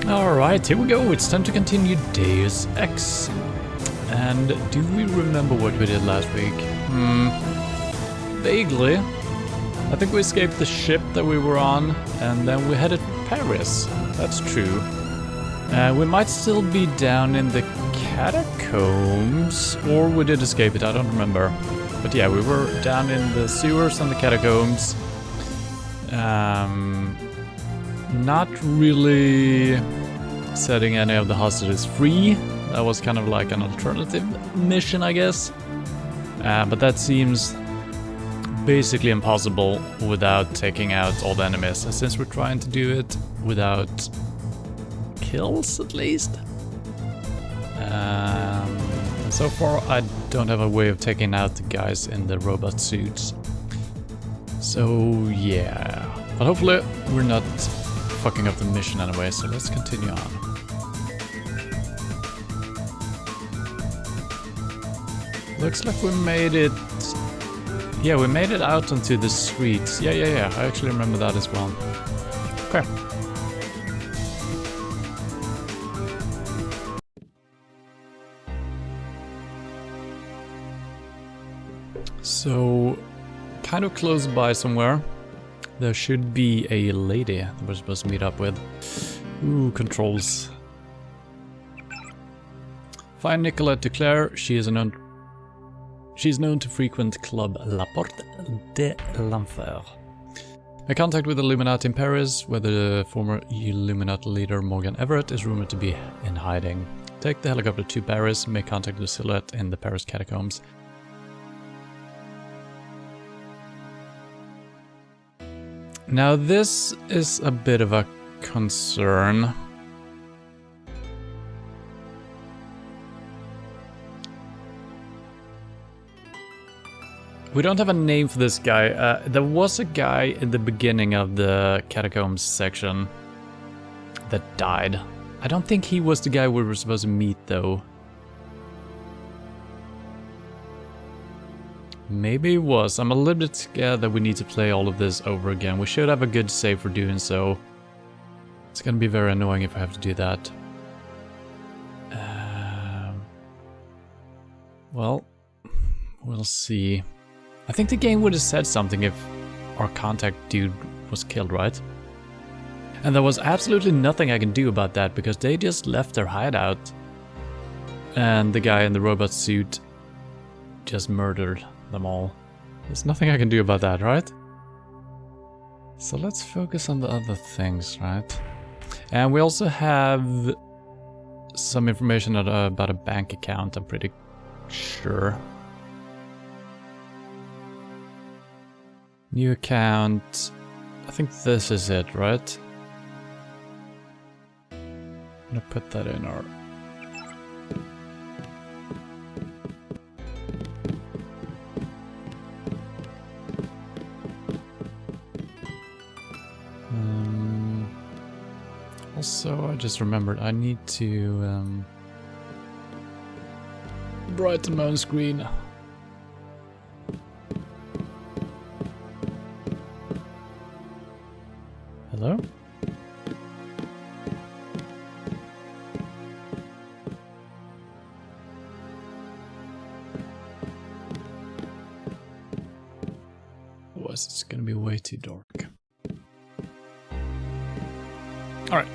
Alright, here we go. It's time to continue Deus Ex. And do we remember what we did last week? Vaguely. I think we escaped the ship that we were on, and then we headed for Paris. That's true. We might still be down in the catacombs, or we did escape it, I don't remember. But yeah, we were down in the sewers and the catacombs. Not really setting any of the hostages free. That was kind of like an alternative mission, I guess. But that seems basically impossible without taking out all the enemies, since we're trying to do it without kills, at least. And so far I don't have a way of taking out the guys in the robot suits. So yeah, but hopefully we're not fucking up the mission anyway, so let's continue on. Looks like we made it. Yeah, we made it out onto the streets. Yeah, I actually remember that as well. Okay. So, kind of close by somewhere, there should be a lady that we're supposed to meet up with. Ooh, controls. Find Nicolette Duclair. She's known to frequent Club La Porte de l'Enfer. A contact with Illuminati in Paris, where the former Illuminati leader Morgan Everett is rumored to be in hiding. Take the helicopter to Paris, make contact with Silhouette in the Paris catacombs. Now this is a bit of a concern. We don't have a name for this guy. There was a guy in the beginning of the catacombs section that died. I don't think he was the guy we were supposed to meet, though. Maybe he was. I'm a little bit scared that we need to play all of this over again. We should have a good save for doing so. It's gonna be very annoying if I have to do that. Well, we'll see. I think the game would have said something if our contact dude was killed, right? And there was absolutely nothing I can do about that because they just left their hideout. And the guy in the robot suit just murdered them all. There's nothing I can do about that, right? So let's focus on the other things, right? And we also have some information about a bank account, I'm pretty sure. New account. I think this is it, right? I'm gonna put that in our... Also, I just remembered I need to brighten my own screen. Hello? Otherwise it's gonna be way too dark. Alright.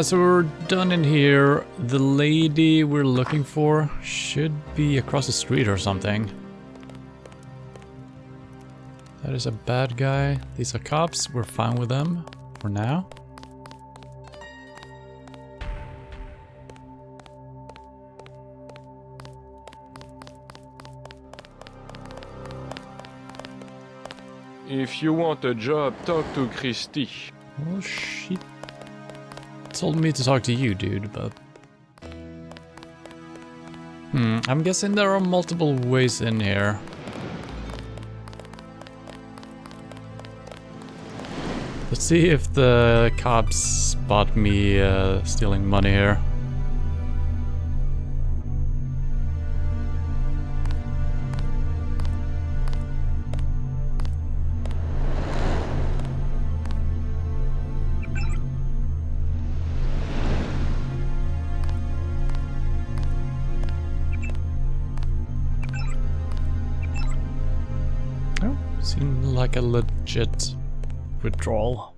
So we're done in here. The lady we're looking for should be across the street or something. That is a bad guy. These are cops. We're fine with them for now. If you want a job, talk to Christy. Well, she told me to talk to you, dude, but... I'm guessing there are multiple ways in here. Let's see if the cops spot me stealing money here. Seemed like a legit withdrawal.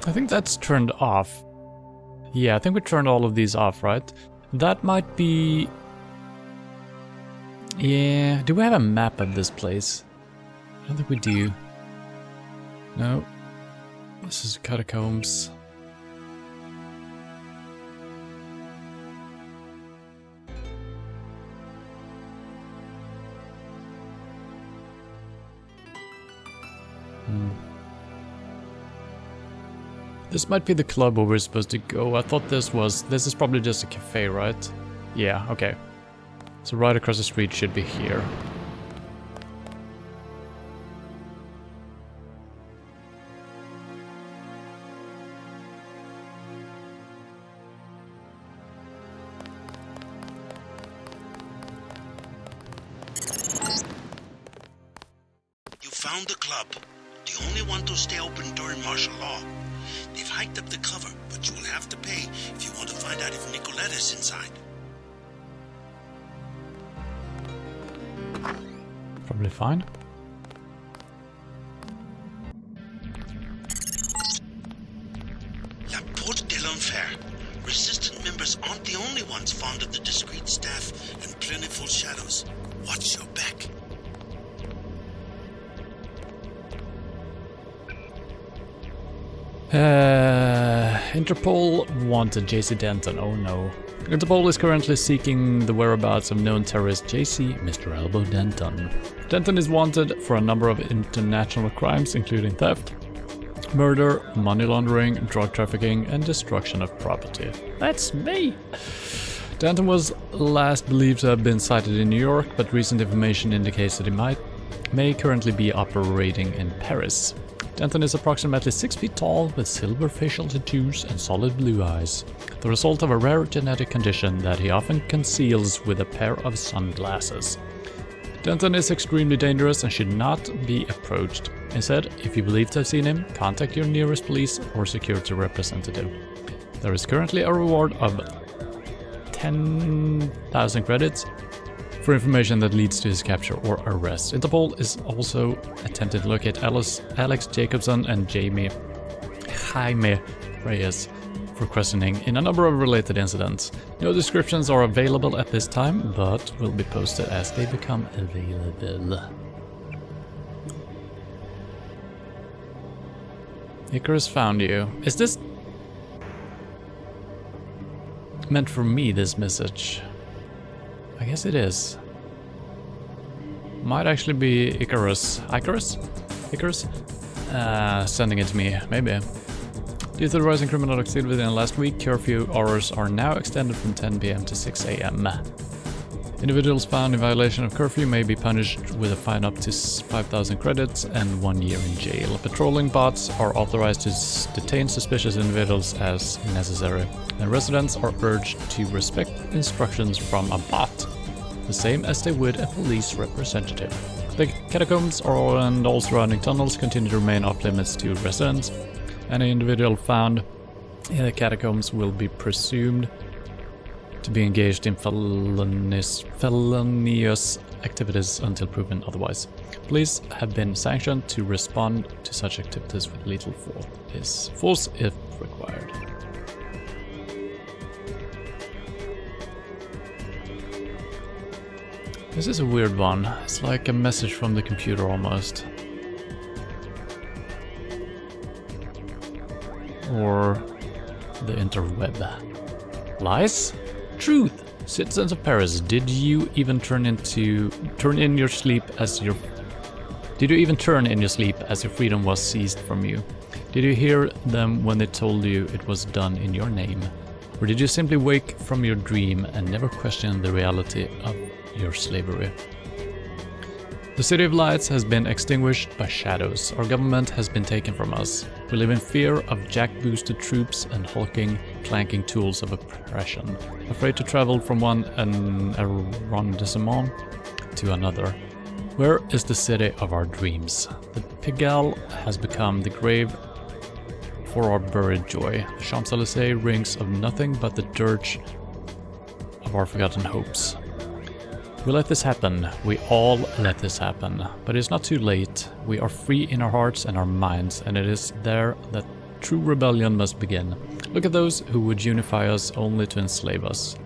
I think that's turned off. Yeah, I think we turned all of these off, right? That might be... Yeah, do we have a map of this place? I don't think we do. No. This is catacombs. This might be the club where we're supposed to go. I thought this is probably just a cafe, right? Yeah, okay. So right across the street should be here. You found the club, the only one to stay open during martial law. They've hiked up the cover, but you will have to pay if you want to find out if Nicoletta's inside. Probably fine. La Porte de l'Enfer. Resistant members aren't the only ones fond of the discreet staff and plentiful shadows. Watch your back. Interpol wanted JC Denton, oh no. Interpol is currently seeking the whereabouts of known terrorist JC, Mr. Elbow Denton. Denton is wanted for a number of international crimes, including theft, murder, money laundering, drug trafficking, and destruction of property. That's me! Denton was last believed to have been sighted in New York, but recent information indicates that he may currently be operating in Paris. Denton is approximately 6 feet tall, with silver facial tattoos and solid blue eyes, the result of a rare genetic condition that he often conceals with a pair of sunglasses. Denton is extremely dangerous and should not be approached. Instead, if you believe to have seen him, contact your nearest police or security representative. There is currently a reward of 10,000 credits for information that leads to his capture or arrest. Interpol is also attempting to locate Alex Jacobson and Jaime Reyes for questioning in a number of related incidents. No descriptions are available at this time, but will be posted as they become available. Icarus found you. Is this meant for me, this message? I guess it is. Might actually be Icarus. Icarus? Sending it to me, maybe. Due to the rising criminal activity within the last week, curfew hours are now extended from 10 PM to 6 AM. Individuals found in violation of curfew may be punished with a fine up to 5,000 credits and 1 year in jail. Patrolling bots are authorized to detain suspicious individuals as necessary, and residents are urged to respect instructions from a bot, the same as they would a police representative. The catacombs and all surrounding tunnels continue to remain off limits to residents. Any individual found in the catacombs will be presumed to be engaged in felonious activities until proven otherwise. Police have been sanctioned to respond to such activities with lethal force if required. This is a weird one. It's like a message from the computer almost. Or the interweb. Lies? Truth. Citizens of Paris, did you even turn in your sleep as your freedom was seized from you? Did you hear them when they told you it was done in your name? Or did you simply wake from your dream and never question the reality of your slavery? The City of Lights has been extinguished by shadows. Our government has been taken from us. We live in fear of jack-boosted troops and hulking clanking tools of oppression, afraid to travel from one arrondissement to another. Where is the city of our dreams? The Pigalle has become the grave for our buried joy. Champs-Élysées rings of nothing but the dirge of our forgotten hopes. We let this happen. We all let this happen. But it's not too late. We are free in our hearts and our minds, and it is there that true rebellion must begin. Look at those who would unify us only to enslave us.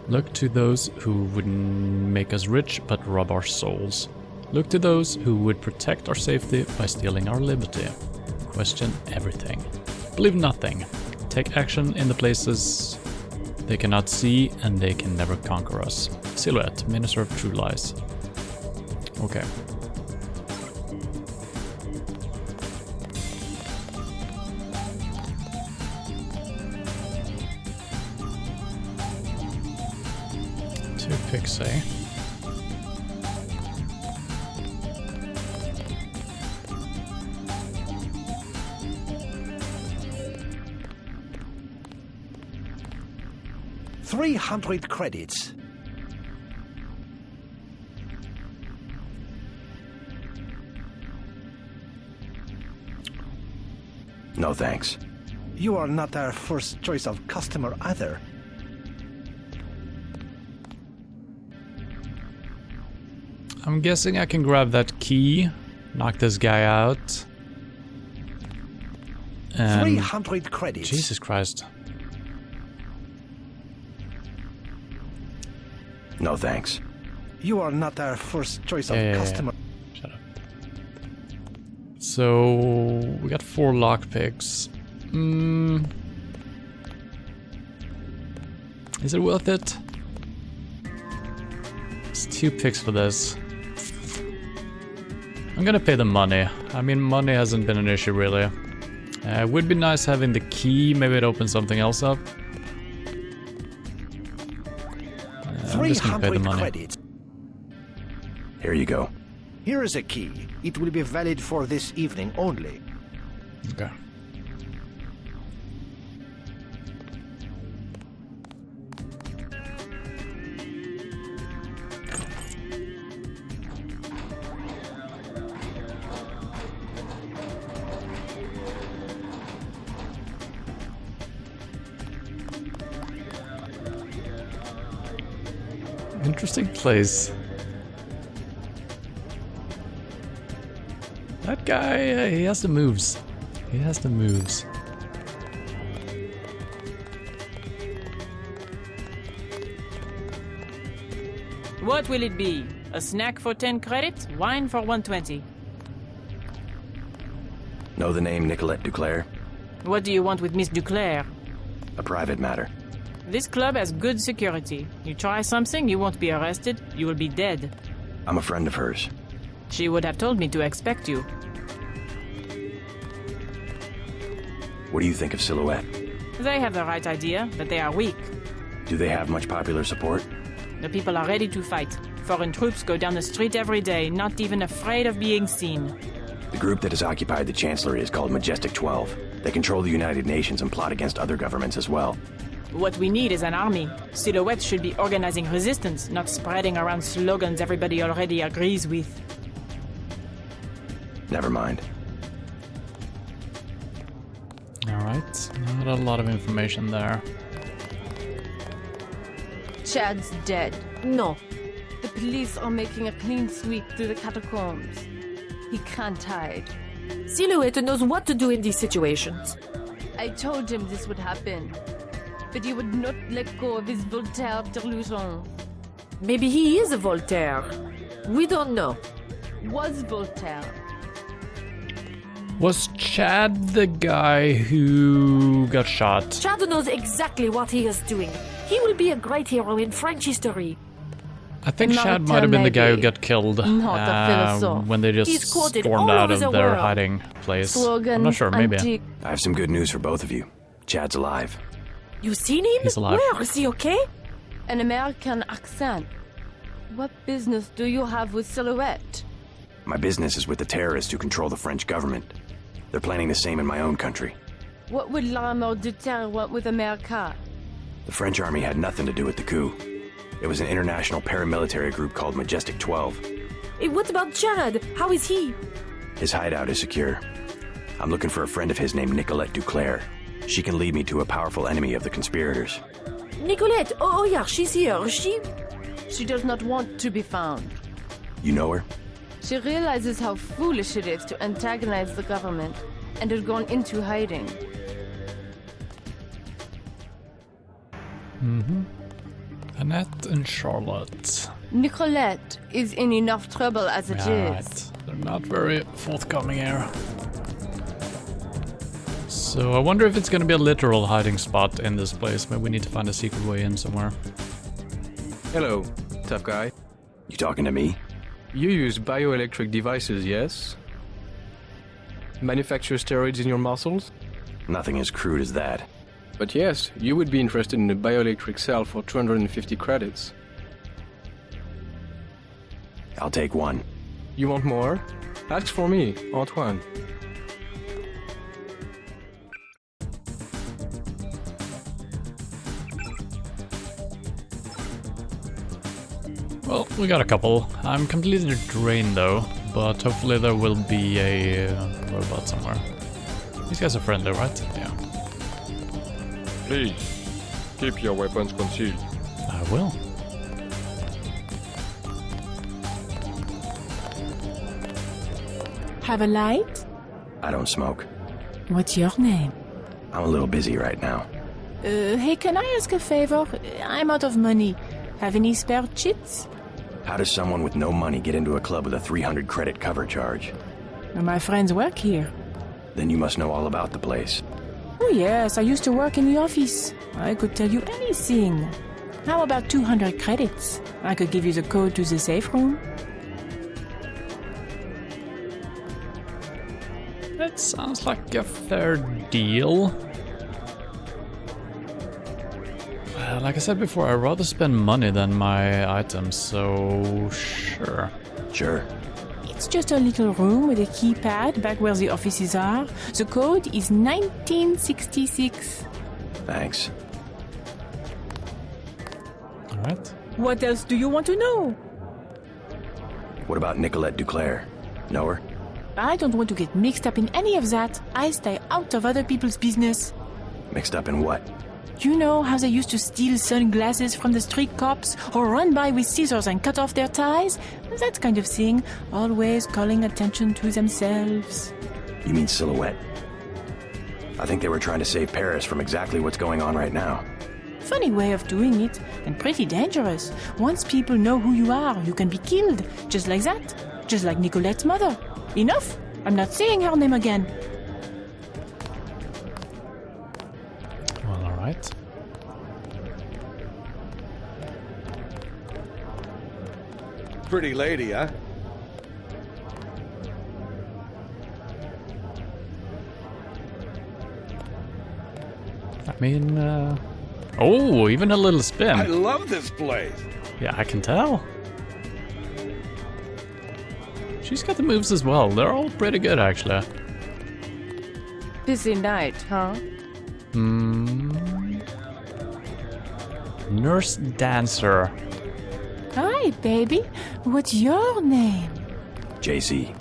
Look to those who would make us rich but rob our souls. Look to those who would protect our safety by stealing our liberty. Question everything. Believe nothing. Take action in the places they cannot see, and they can never conquer us. Silhouette, Minister of True Lies. Okay. Two picks, eh? $300 credits. No thanks. You are not our first choice of customer either. I'm guessing I can grab that key, knock this guy out. And 300 credits. Jesus Christ. No thanks. You are not our first choice of customer. Yeah. Shut up. So we got 4 lockpicks. Is it worth it? It's 2 picks for this. I'm gonna pay the money. I mean, money hasn't been an issue really. It would be nice having the key. Maybe it opens something else up. I'm just gonna pay the 300 money. credits. Here you go. Here is a key. It will be valid for this evening only. Okay. Interesting place. That guy, he has the moves. He has the moves. What will it be? A snack for 10 credits? Wine for 120. Know the name Nicolette Duclair? What do you want with Miss Duclair? A private matter. This club has good security. You try something, you won't be arrested. You will be dead. I'm a friend of hers. She would have told me to expect you. What do you think of Silhouette? They have the right idea, but they are weak. Do they have much popular support? The people are ready to fight. Foreign troops go down the street every day, not even afraid of being seen. The group that has occupied the Chancellery is called Majestic 12. They control the United Nations and plot against other governments as well. What we need is an army. Silhouette should be organizing resistance, not spreading around slogans everybody already agrees with. Never mind. Alright, not a lot of information there. Chad's dead. No. The police are making a clean sweep through the catacombs. He can't hide. Silhouette knows what to do in these situations. I told him this would happen. But he would not let go of his Voltaire delusion. Maybe he is a Voltaire. We don't know. Was Voltaire. Was Chad the guy who got shot? Chad knows exactly what he is doing. He will be a great hero in French history. I think Not Chad might have been the guy who maybe. got killed Not a philosopher. when they just He's quoted stormed all out over of the their world. hiding place. Slogan, I'm not sure, maybe. antique. I have some good news for both of you. Chad's alive. You seen him? He's alive. Where? Is he okay? An American accent. What business do you have with Silhouette? My business is with the terrorists who control the French government. They're planning the same in my own country. What would l'armée de terre want with America? The French army had nothing to do with the coup. It was an international paramilitary group called Majestic 12. Hey, what about Jared? How is he? His hideout is secure. I'm looking for a friend of his named Nicolette Duclair. She can lead me to a powerful enemy of the conspirators. Nicolette! Oh yeah, she's here. She does not want to be found. You know her? She realizes how foolish it is to antagonize the government and has gone into hiding. Annette and Charlotte. Nicolette is in enough trouble as it is. Right. They're not very forthcoming here. So I wonder if it's gonna be a literal hiding spot in this place. Maybe we need to find a secret way in somewhere. Hello, tough guy. You talking to me? You use bioelectric devices, yes? Manufacture steroids in your muscles? Nothing as crude as that. But yes, you would be interested in a bioelectric cell for 250 credits. I'll take one. You want more? Ask for me, Antoine. Well, we got a couple. I'm completely drained though, but hopefully there will be a robot somewhere. These guys are friendly, right? Yeah. Please, keep your weapons concealed. I will. Have a light? I don't smoke. What's your name? I'm a little busy right now. Hey, can I ask a favor? I'm out of money. Have any spare chits? How does someone with no money get into a club with a 300 credit cover charge? My friends work here. Then you must know all about the place. Oh yes, I used to work in the office. I could tell you anything. How about 200 credits? I could give you the code to the safe room. That sounds like a fair deal. Like I said before, I'd rather spend money than my items, so sure. Sure. It's just a little room with a keypad back where the offices are. The code is 1966. Thanks. Alright. What else do you want to know? What about Nicolette Duclair? Know her? I don't want to get mixed up in any of that. I stay out of other people's business. Mixed up in what? You know how they used to steal sunglasses from the street cops or run by with scissors and cut off their ties? That kind of thing, always calling attention to themselves. You mean Silhouette? I think they were trying to save Paris from exactly what's going on right now. Funny way of doing it, and pretty dangerous. Once people know who you are, you can be killed, just like that. Just like Nicolette's mother. Enough! I'm not saying her name again. Well, alright. Pretty lady, huh? I mean, oh, even a little spin. I love this place. Yeah, I can tell. She's got the moves as well. They're all pretty good, actually. Busy night, huh? Nurse Dancer. Hi, baby. What's your name? JC.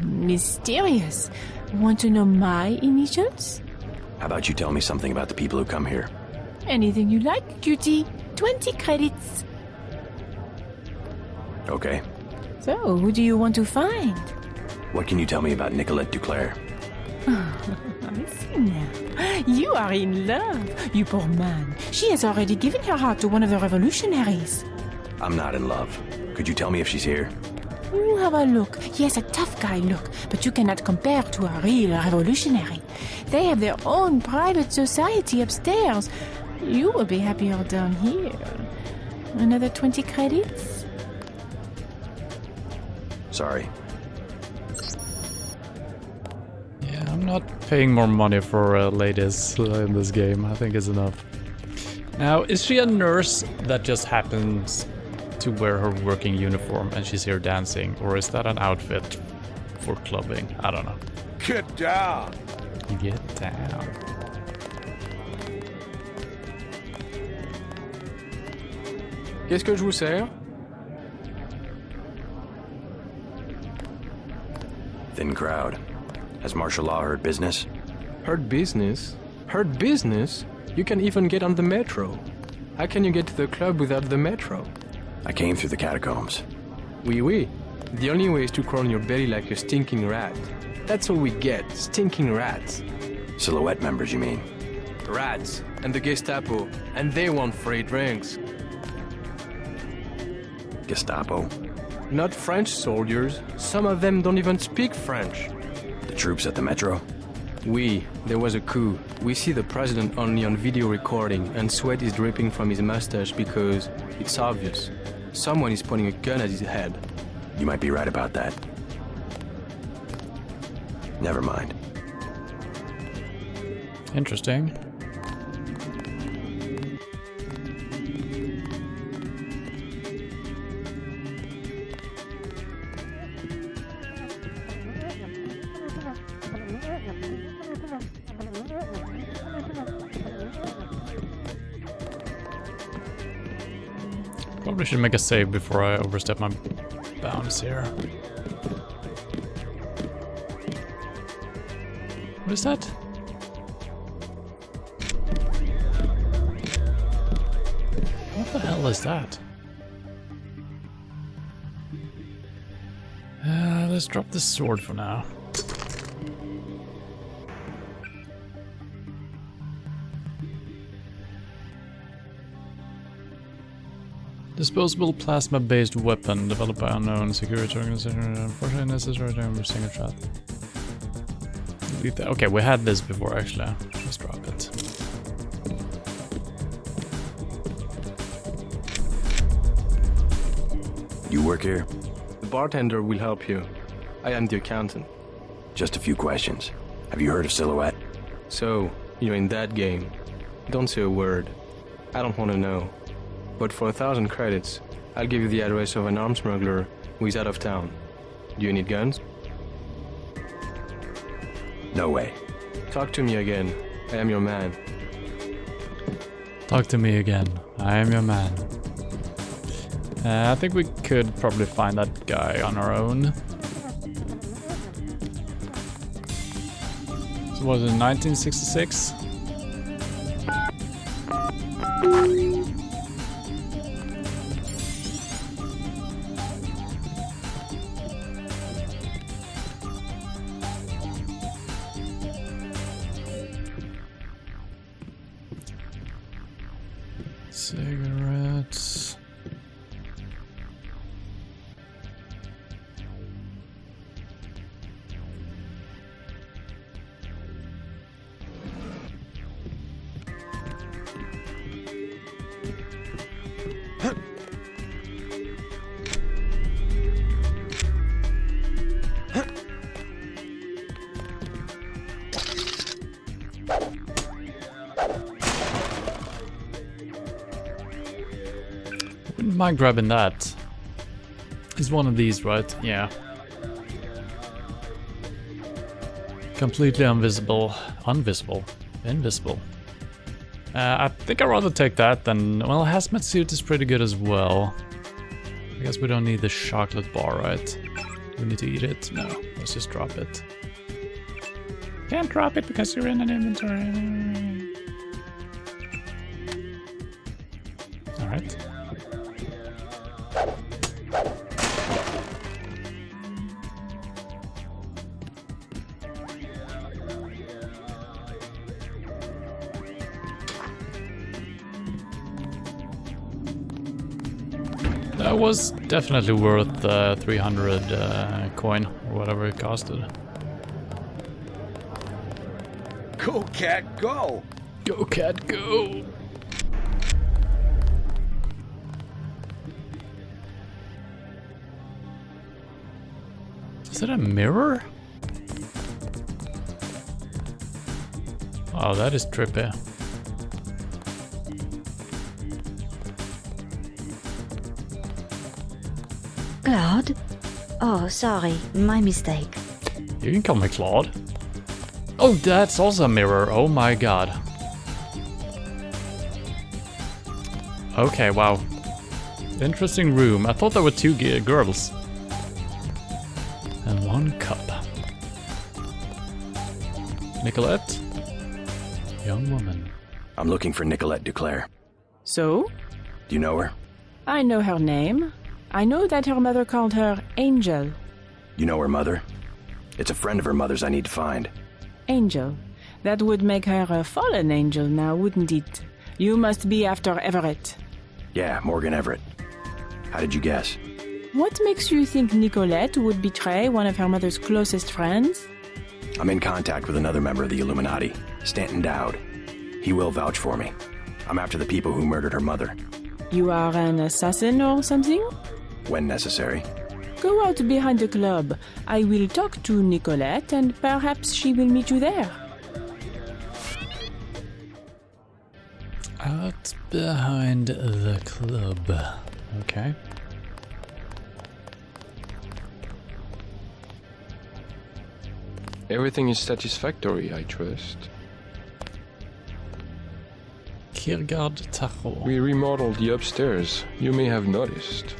Mysterious. Want to know my initials? How about you tell me something about the people who come here? Anything you like, cutie. 20 credits. Okay. So, who do you want to find? What can you tell me about Nicolette Duclair? I see now. You are in love, you poor man. She has already given her heart to one of the revolutionaries. I'm not in love. Could you tell me if she's here? You have a look. Yes, a tough guy look, but you cannot compare to a real revolutionary. They have their own private society upstairs. You will be happier down here. Another 20 credits? Sorry. Yeah, I'm not paying more money for ladies in this game. I think it's enough. Now, is she a nurse that just happens to wear her working uniform and she's here dancing? Or is that an outfit for clubbing? I don't know. Get down. Get down. Qu'est-ce que je vous sers? Thin crowd. Has martial law heard business? Heard business? Heard business? You can even get on the metro. How can you get to the club without the metro? I came through the catacombs. Oui, oui. The only way is to crawl on your belly like a stinking rat. That's all we get, stinking rats. Silhouette members, you mean? Rats. And the Gestapo. And they want free drinks. Gestapo? Not French soldiers. Some of them don't even speak French. The troops at the metro? Oui, there was a coup. We see the president only on video recording, and sweat is dripping from his mustache because it's obvious. Someone is pointing a gun at his head. You might be right about that. Never mind. Interesting. Probably should make a save before I overstep my bounds here. What is that? What the hell is that? Let's drop the sword for now. Disposable plasma-based weapon developed by unknown security organization. Unfortunately necessary to understand a trap. Okay, we had this before actually. Let's drop it. You work here? The bartender will help you. I am the accountant. Just a few questions. Have you heard of Silhouette? So, you're in that game. Don't say a word. I don't want to know. But for 1,000 credits, I'll give you the address of an arms smuggler who is out of town. Do you need guns? No way. Talk to me again. I am your man. Talk to me again. I am your man. I think we could probably find that guy on our own. So was it 1966? Cigarettes. Wouldn't mind grabbing that. It's one of these, right? Yeah. Completely invisible. Invisible. I think I'd rather take that than... Well, hazmat suit is pretty good as well. I guess we don't need the chocolate bar, right? Do we need to eat it? No. Let's just drop it. Can't drop it because you're in an inventory. Alright. That was definitely worth 300 coin, or whatever it costed. Go, cat, go! Go, cat, go! Is that a mirror? Oh, that is trippy. Claude? Oh, sorry, my mistake. You can call me Claude. Oh, that's also a mirror. Oh my god. Okay, wow. Interesting room. I thought there were two girls. And one cup. Nicolette? Young woman. I'm looking for Nicolette Duclair. So? Do you know her? I know her name. I know that her mother called her Angel. You know her mother? It's a friend of her mother's I need to find. Angel. That would make her a fallen angel now, wouldn't it? You must be after Everett. Yeah, Morgan Everett. How did you guess? What makes you think Nicolette would betray one of her mother's closest friends? I'm in contact with another member of the Illuminati, Stanton Dowd. He will vouch for me. I'm after the people who murdered her mother. You are an assassin or something? When necessary. Go out behind the club. I will talk to Nicolette and perhaps she will meet you there. Out behind the club. Okay. Everything is satisfactory, I trust. Kiergaard Tacho. We remodeled the upstairs. You may have noticed.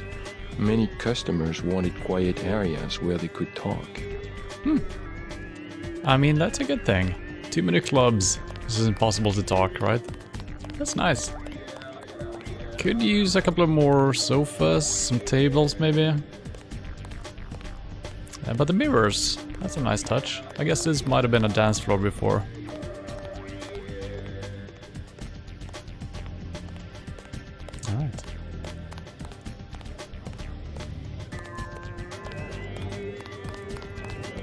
Many customers wanted quiet areas where they could talk. I mean, that's a good thing. Too many clubs. This is impossible to talk, right? That's nice. Could use a couple of more sofas, some tables maybe. But the mirrors, that's a nice touch. I guess this might have been a dance floor before. Alright.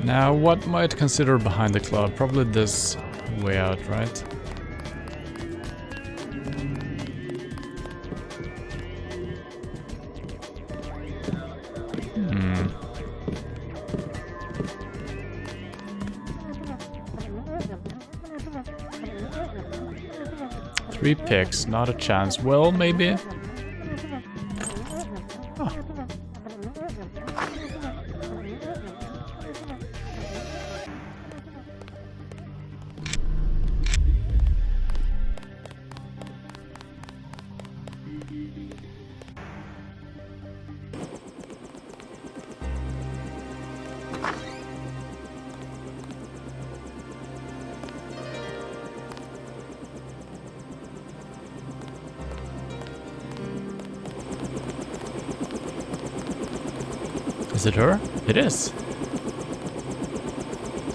Now, what might consider behind the club? Probably this way out, right? Three picks, not a chance. Well, maybe. Huh. Is it her? It is.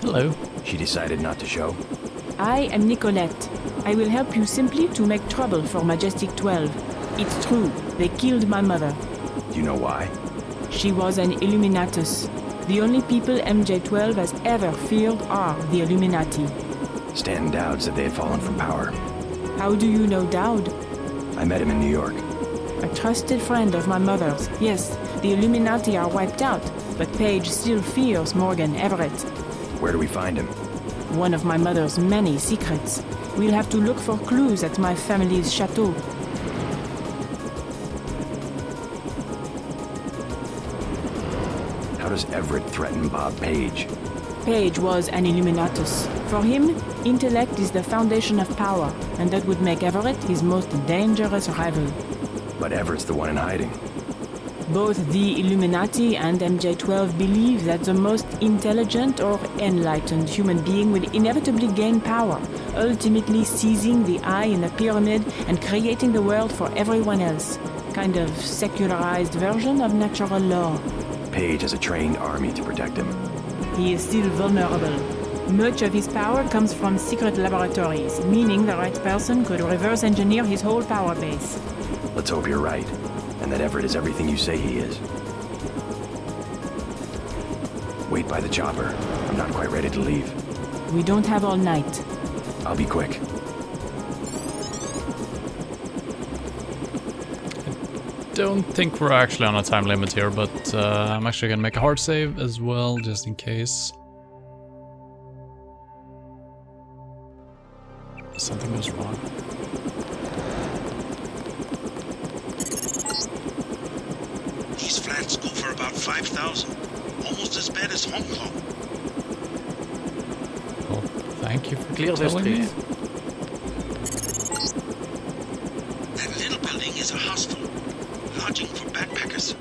Hello. She decided not to show? I am Nicolette. I will help you simply to make trouble for Majestic 12. It's true, they killed my mother. Do you know why? She was an Illuminatus. The only people MJ12 has ever feared are the Illuminati. Stanton Dowd said they had fallen from power. How do you know Dowd? I met him in New York. A trusted friend of my mother's. Yes, the Illuminati are wiped out, but Paige still fears Morgan Everett. Where do we find him? One of my mother's many secrets. We'll have to look for clues at my family's chateau. How does Everett threaten Bob Page? Page was an Illuminatus. For him, intellect is the foundation of power, and that would make Everett his most dangerous rival. But Everett's the one in hiding. Both the Illuminati and MJ12 believe that the most intelligent or enlightened human being will inevitably gain power, ultimately seizing the eye in the pyramid and creating the world for everyone else. Kind of secularized version of natural law. Page has a trained army to protect him. He is still vulnerable. Much of his power comes from secret laboratories, meaning the right person could reverse engineer his whole power base. Let's hope you're right, and that Everett is everything you say he is. Wait by the chopper. I'm not quite ready to leave. We don't have all night. I'll be quick. Don't think we're actually on a time limit here, but I'm actually gonna make a hard save as well, just in case. Something goes wrong. These flats go for about 5,000. Almost as bad as Hong Kong. Well, Thank you for Clear the telling me. streets. That little building is a hostel. Lodging for backpackers.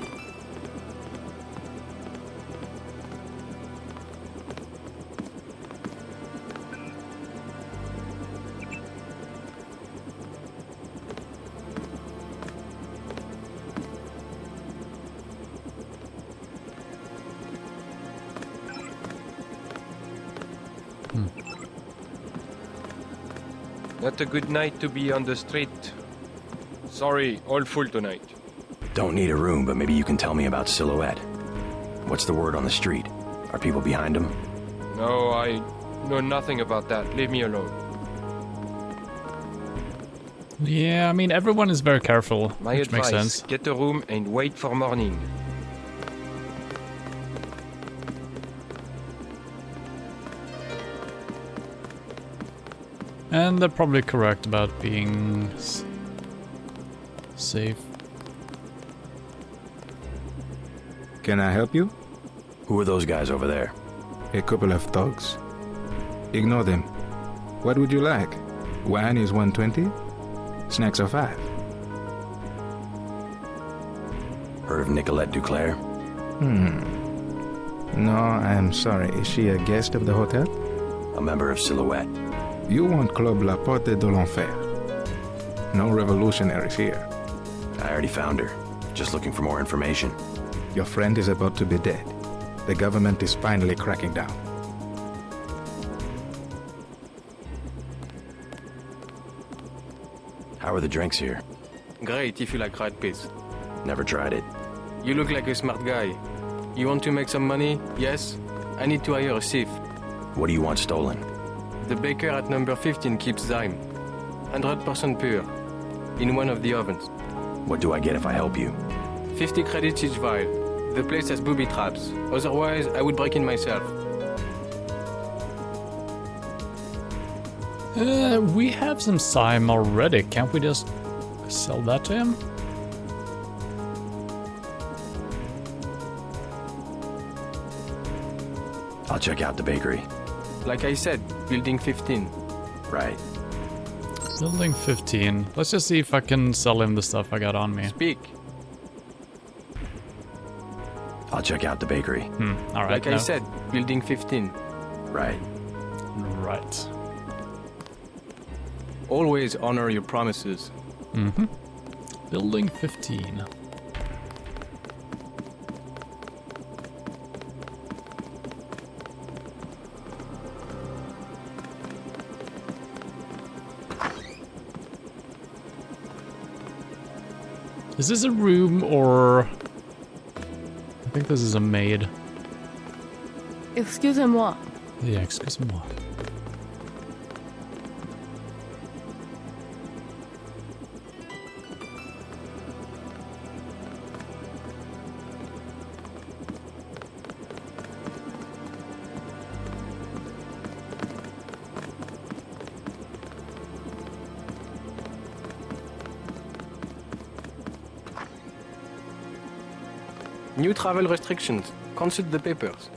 Not a good night to be on the street. Sorry, all full tonight. Don't need a room, but maybe you can tell me about Silhouette. What's the word on the street? Are people behind him? No, I know nothing about that. Leave me alone. Yeah, I mean, everyone is very careful, My which makes advice, sense. get a room and wait for morning. And they're probably correct about being safe. Can I help you? Who are those guys over there? A couple of thugs. Ignore them. What would you like? Wine is 120. Snacks are 5. Heard of Nicolette Duclair? No, I'm sorry. Is she a guest of the hotel? A member of Silhouette. You want Club La Porte de l'Enfer. No revolutionaries here. I already found her. Just looking for more information. Your friend is about to be dead. The government is finally cracking down. How are the drinks here? Great if you like rat piss. Never tried it. You look like a smart guy. You want to make some money? Yes? I need to hire a thief. What do you want stolen? The baker at number 15 keeps zyme. 100% pure. In one of the ovens. What do I get if I help you? 50 credits each vial. The place has booby traps. Otherwise, I would break in myself. We have some Zyme already. Can't we just sell that to him? I'll check out the bakery. Like I said, building 15. Right. Building 15. Let's just see if I can sell him the stuff I got on me. Speak. I'll check out the bakery. Alright. Like I said, building 15. Right. Right. Always honor your promises. Building 15. Is this a room or... I think this is a maid. Excusez-moi. Yeah, excuse-moi. New travel restrictions. Consult the papers.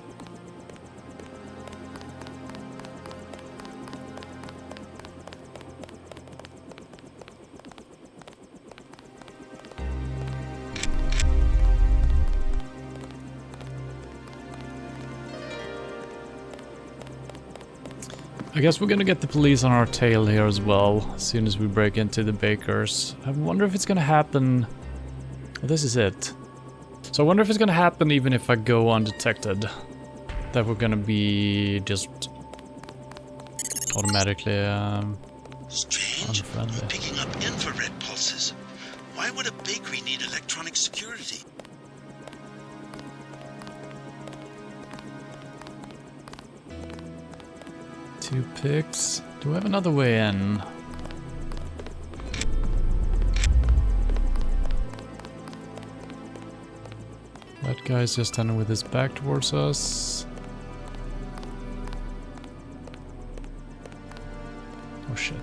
I guess we're gonna get the police on our tail here as well, as soon as we break into the baker's. I wonder if it's gonna happen... Well, this is it. So I wonder if it's gonna happen even if I go undetected. That we're gonna be just... automatically, Strange. unfriendly. I'm picking up infrared pulses. Why would a bakery need electronic security? Two picks. Do we have another way in? That guy's just standing with his back towards us. Oh shit.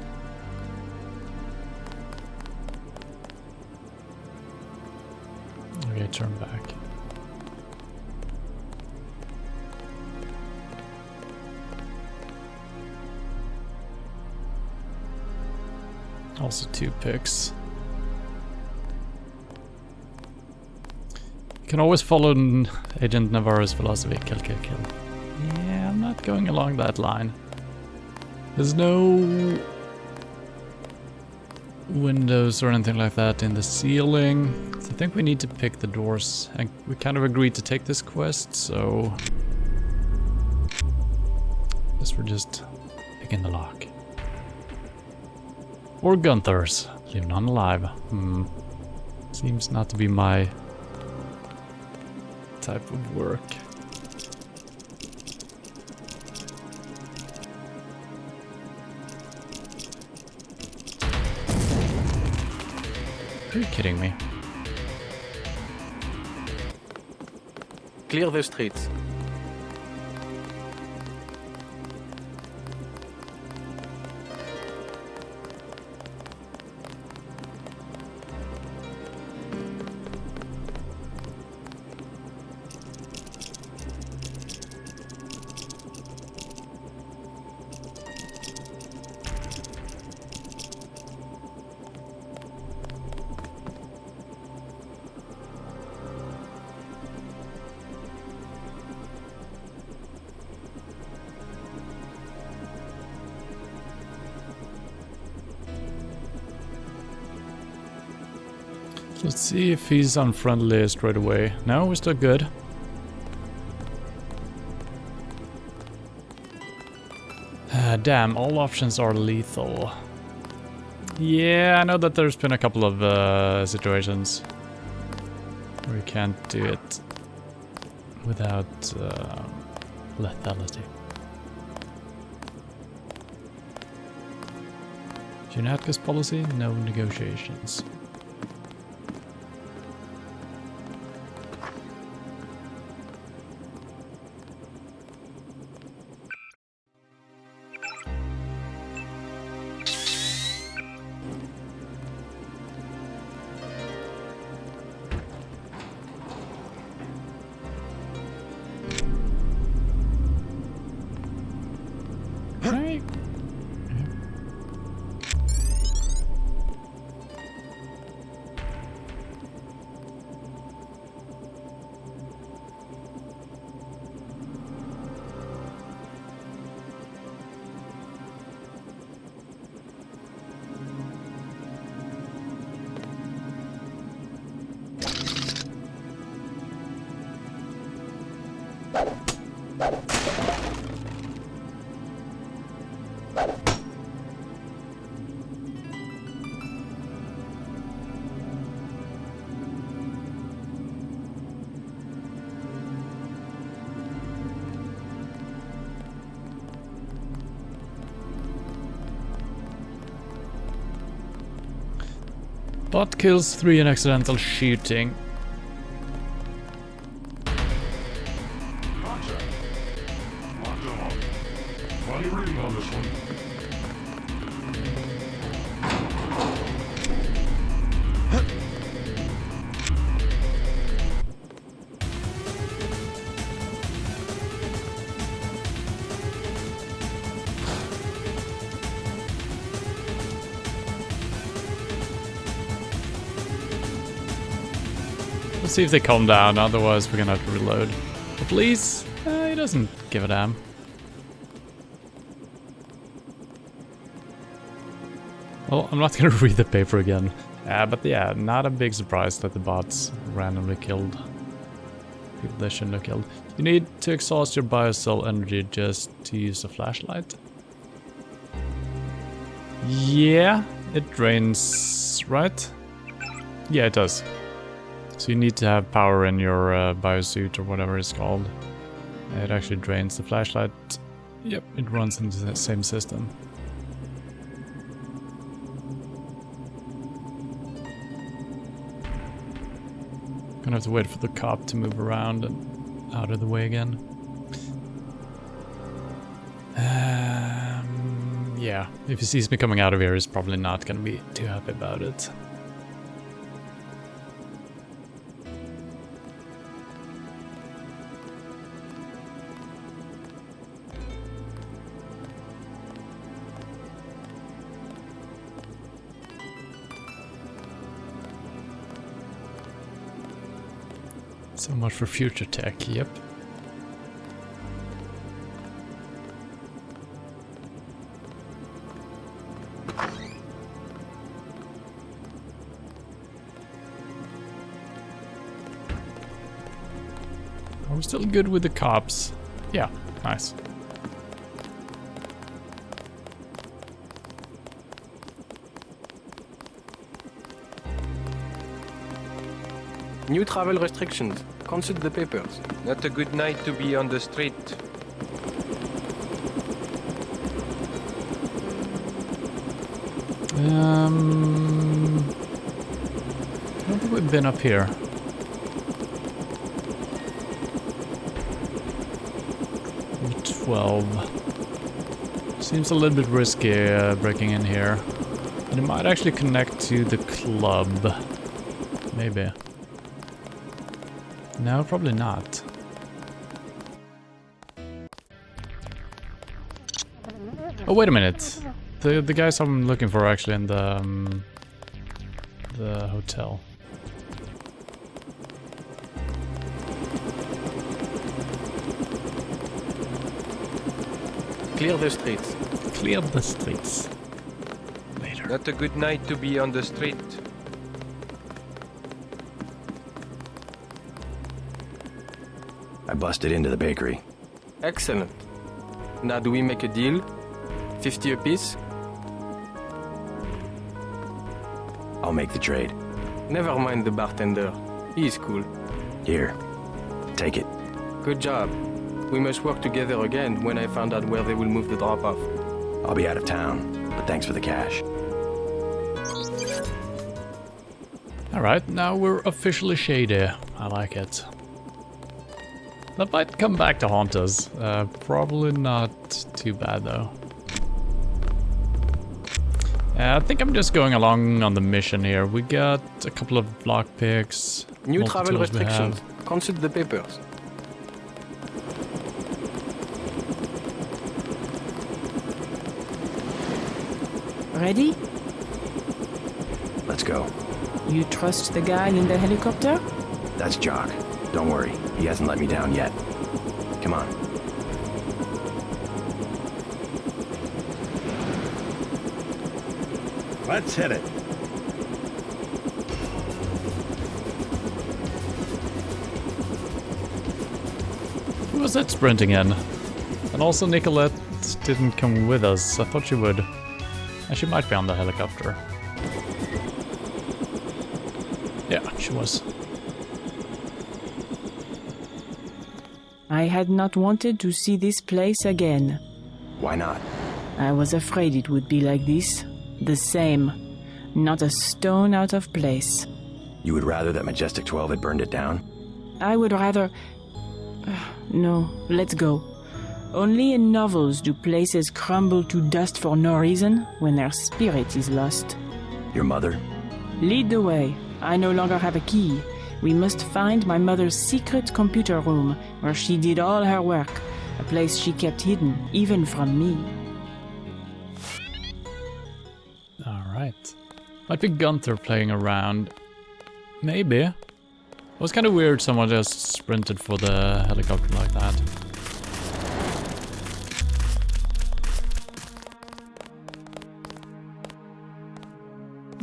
Okay, turn back. Also 2 picks. You can always follow Agent Navarro's philosophy, kill, kill, kill. Yeah, I'm not going along that line. There's no windows or anything like that in the ceiling. So I think we need to pick the doors. And we kind of agreed to take this quest, so... guess we're just picking the lock. Or Gunther's. Leave none alive. Seems not to be my type of work. Are you kidding me? Clear the streets. Let's see if he's unfriendly straight away. No, we're still good. Damn, all options are lethal. Yeah, I know that there's been a couple of situations where you can't do it without lethality. Junatka's policy, no negotiations. Bot kills 3 in accidental shooting. Funny reading on this one. Let's see if they calm down, otherwise we're gonna have to reload. The police? He doesn't give a damn. Well, I'm not gonna read the paper again. But yeah, not a big surprise that the bots randomly killed people they shouldn't have killed. You need to exhaust your biocell energy just to use a flashlight. Yeah, it drains, right? Yeah, it does. So you need to have power in your biosuit or whatever it's called. It actually drains the flashlight. Yep, it runs into the same system. Gonna have to wait for the cop to move around and out of the way again. Yeah, if he sees me coming out of here, he's probably not gonna be too happy about it. So much for future tech, yep. Are we still good with the cops? Yeah, nice. New travel restrictions. Consult the papers. Not a good night to be on the street. I don't think we've been up here. Number 12. Seems a little bit risky breaking in here. And it might actually connect to the club. Maybe. No, probably not. Oh, wait a minute. The guys I'm looking for are actually in the hotel. Clear the streets. Clear the streets. Later. Not a good night to be on the street. I busted into the bakery. Excellent. Now do we make a deal? 50 apiece? I'll make the trade. Never mind the bartender. He's cool. Here. Take it. Good job. We must work together again when I find out where they will move the drop-off. I'll be out of town, but thanks for the cash. Alright, now we're officially shady. I like it. That might come back to haunt us. Probably not too bad though. I think I'm just going along on the mission here. We got a couple of lockpicks. New travel restrictions. Consult the papers. Ready? Let's go. You trust the guy in the helicopter? That's Jock. Don't worry, he hasn't let me down yet. Come on. Let's hit it. Who was that sprinting in? And also Nicolette didn't come with us. I thought she would. And she might be on the helicopter. Yeah, she was. I had not wanted to see this place again. Why not? I was afraid it would be like this. The same. Not a stone out of place. You would rather that Majestic 12 had burned it down? I would rather... No, let's go. Only in novels do places crumble to dust for no reason when their spirit is lost. Your mother? Lead the way. I no longer have a key. We must find my mother's secret computer room, where she did all her work, a place she kept hidden, even from me. Alright. Might be Gunther playing around. Maybe. It was kind of weird someone just sprinted for the helicopter like that.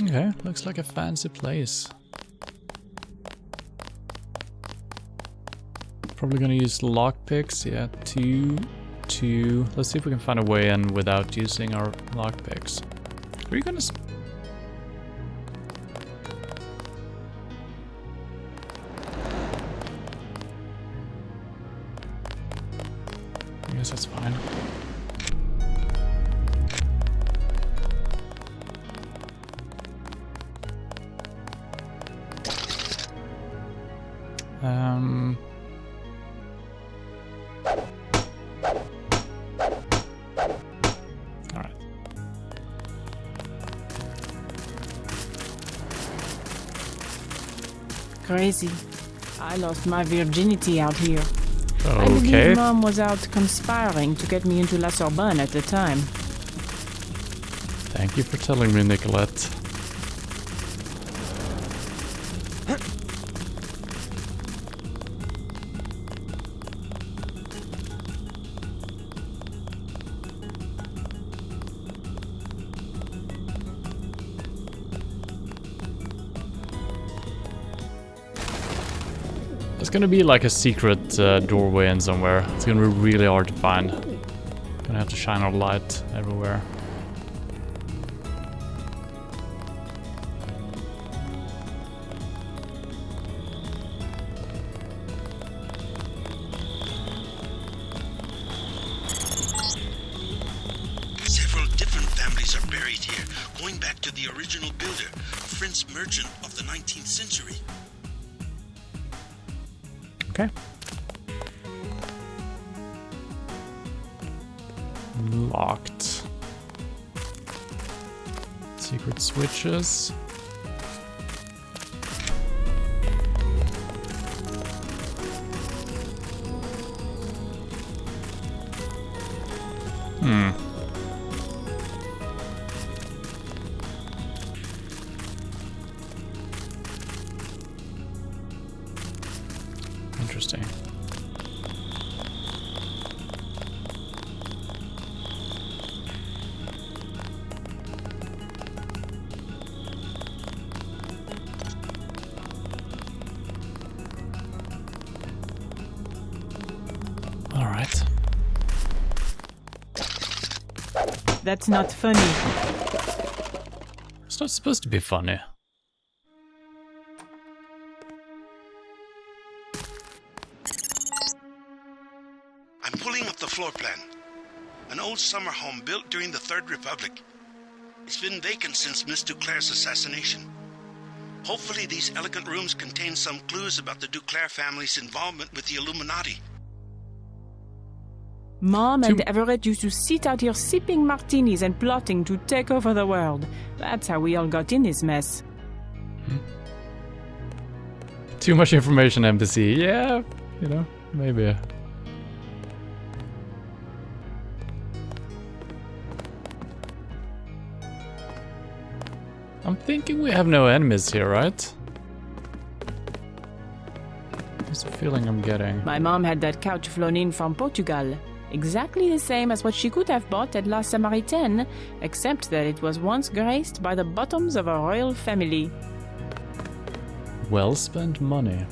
Okay, looks like a fancy place. Probably gonna use lockpicks. Yeah, two. Let's see if we can find a way in without using our lockpicks. Are you gonna? I guess that's fine. Alright. Crazy. I lost my virginity out here. Okay. I believe Mom was out conspiring to get me into La Sorbonne at the time. Thank you for telling me, Nicolette. There's gonna be like a secret doorway in somewhere. It's gonna be really hard to find. Gonna have to shine our light everywhere. Several different families are buried here, going back to the original builder, a French merchant of the 19th century. Okay. Locked. Secret switches. Interesting. All right. That's not funny. It's not supposed to be funny. I'm pulling up the floor plan. An old summer home built during the Third Republic. It's been vacant since Miss Duclair's assassination. Hopefully these elegant rooms contain some clues about the Duclair family's involvement with the Illuminati. Mom and Everett used to sit out here sipping martinis and plotting to take over the world. That's how we all got in this mess. Too much information, NPC. Yeah, you know, maybe. I'm thinking we have no enemies here, right? That's the feeling I'm getting. My mom had that couch flown in from Portugal. Exactly the same as what she could have bought at La Samaritaine, except that it was once graced by the bottoms of a royal family. Well spent money.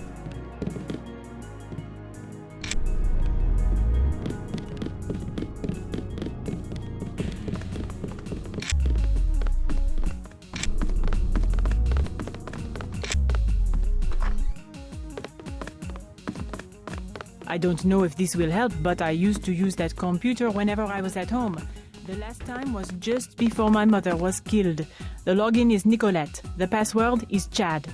I don't know if this will help, but I used to use that computer whenever I was at home. The last time was just before my mother was killed. The login is Nicolette. The password is Chad.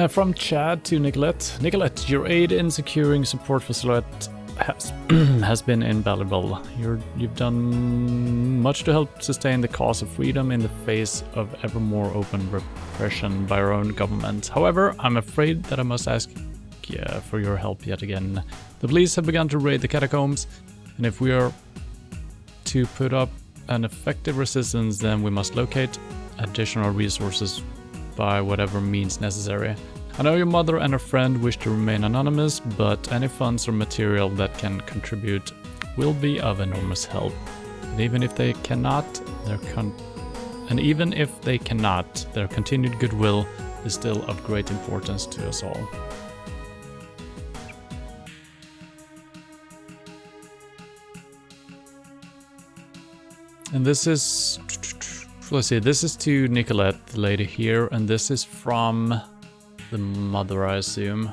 From Chad to Nicolette. Nicolette, your aid in securing support for Silhouette has been invaluable. You've done much to help sustain the cause of freedom in the face of ever more open repression by our own government. However, I'm afraid that I must ask for your help yet again. The police have begun to raid the catacombs, and if we are to put up an effective resistance, then we must locate additional resources by whatever means necessary. I know your mother and her friend wish to remain anonymous, but any funds or material that can contribute will be of enormous help. And even if they cannot, their continued goodwill is still of great importance to us all. And this is, let's see, this is to Nicolette, the lady here, and this is from the mother, I assume,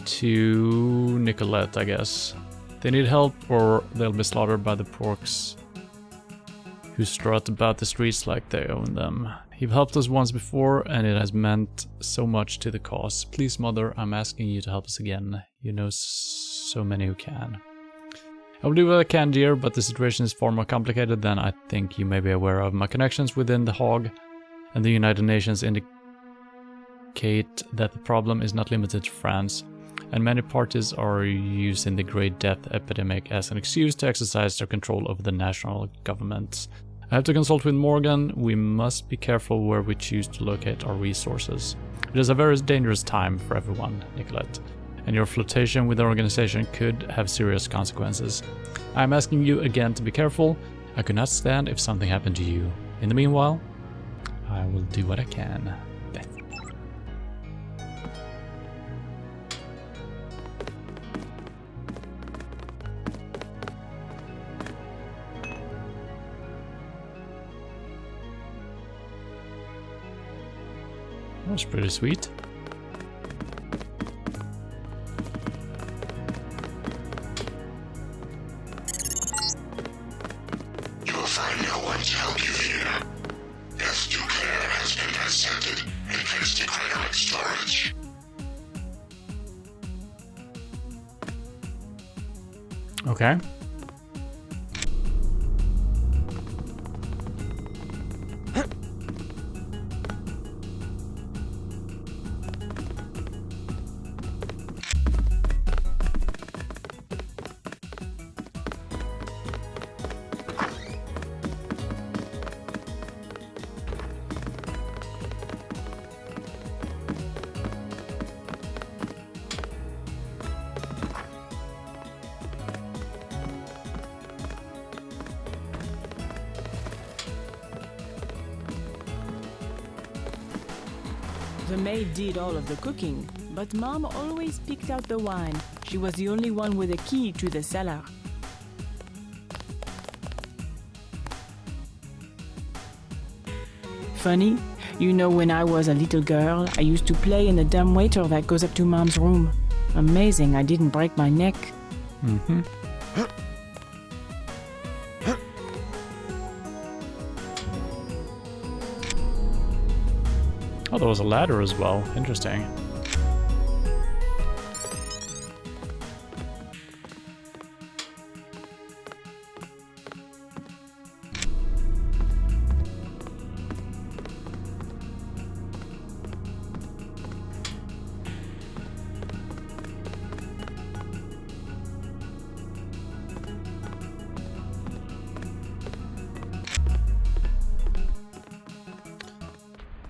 to Nicolette, I guess. They need help or they'll be slaughtered by the porks who strut about the streets like they own them. You've helped us once before and it has meant so much to the cause. Please, mother, I'm asking you to help us again. You know so many who can. I will do what I can, dear, but the situation is far more complicated than I think you may be aware of. My connections within the Hague and the United Nations indicate that the problem is not limited to France, and many parties are using the Great Death epidemic as an excuse to exercise their control over the national governments. I have to consult with Morgan. We must be careful where we choose to locate our resources. It is a very dangerous time for everyone, Nicolette. and your flirtation with the organization could have serious consequences. I'm asking you again to be careful. I could not stand if something happened to you. In the meanwhile, I will do what I can. Beth. That was pretty sweet. You will find no one to help you here. Declare has been dissected and placed in cryonic storage. Okay. The maid did all of the cooking, but Mom always picked out the wine. She was the only one with a key to the cellar. Funny, you know, when I was a little girl, I used to play in the dumbwaiter that goes up to Mom's room. Amazing I didn't break my neck. Mm-hmm. Oh, there was a ladder as well. Interesting.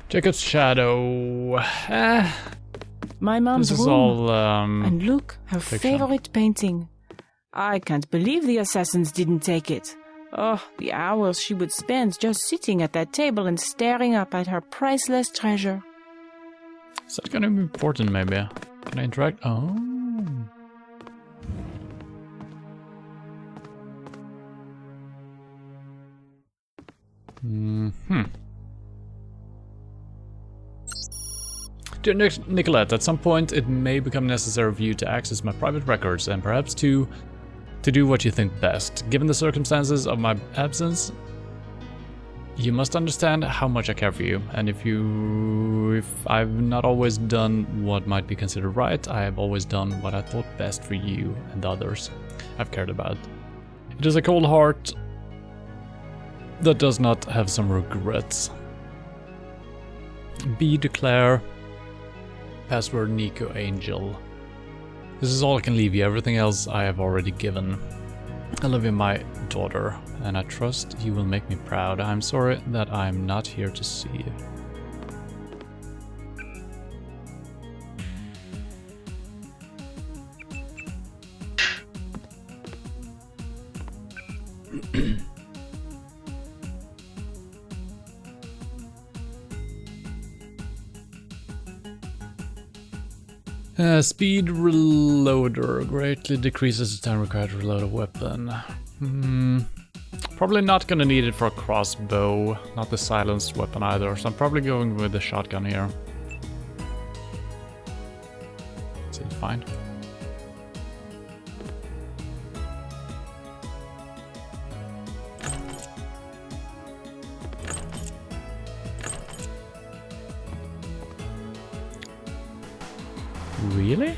Jacob's shadow. My mom's this is room. all, and look, her fiction. favorite painting. I can't believe the assassins didn't take it. Oh, the hours she would spend just sitting at that table and staring up at her priceless treasure. Is that gonna be important, maybe? Can I interact? Oh. Mm-hmm. Dear Nicolette, at some point it may become necessary for you to access my private records and perhaps to do what you think best. Given the circumstances of my absence, you must understand how much I care for you, and if I've not always done what might be considered right, I have always done what I thought best for you and the others I've cared about. It is a cold heart that does not have some regrets. B. Declare. Password Nico Angel. This is all I can leave you. Everything else I have already given. I love you, my daughter, and I trust you will make me proud. I'm sorry that I'm not here to see you. Speed reloader greatly decreases the time required to reload a weapon. Probably not gonna need it for a crossbow, not the silenced weapon either, so I'm probably going with the shotgun here. Seems fine. Really?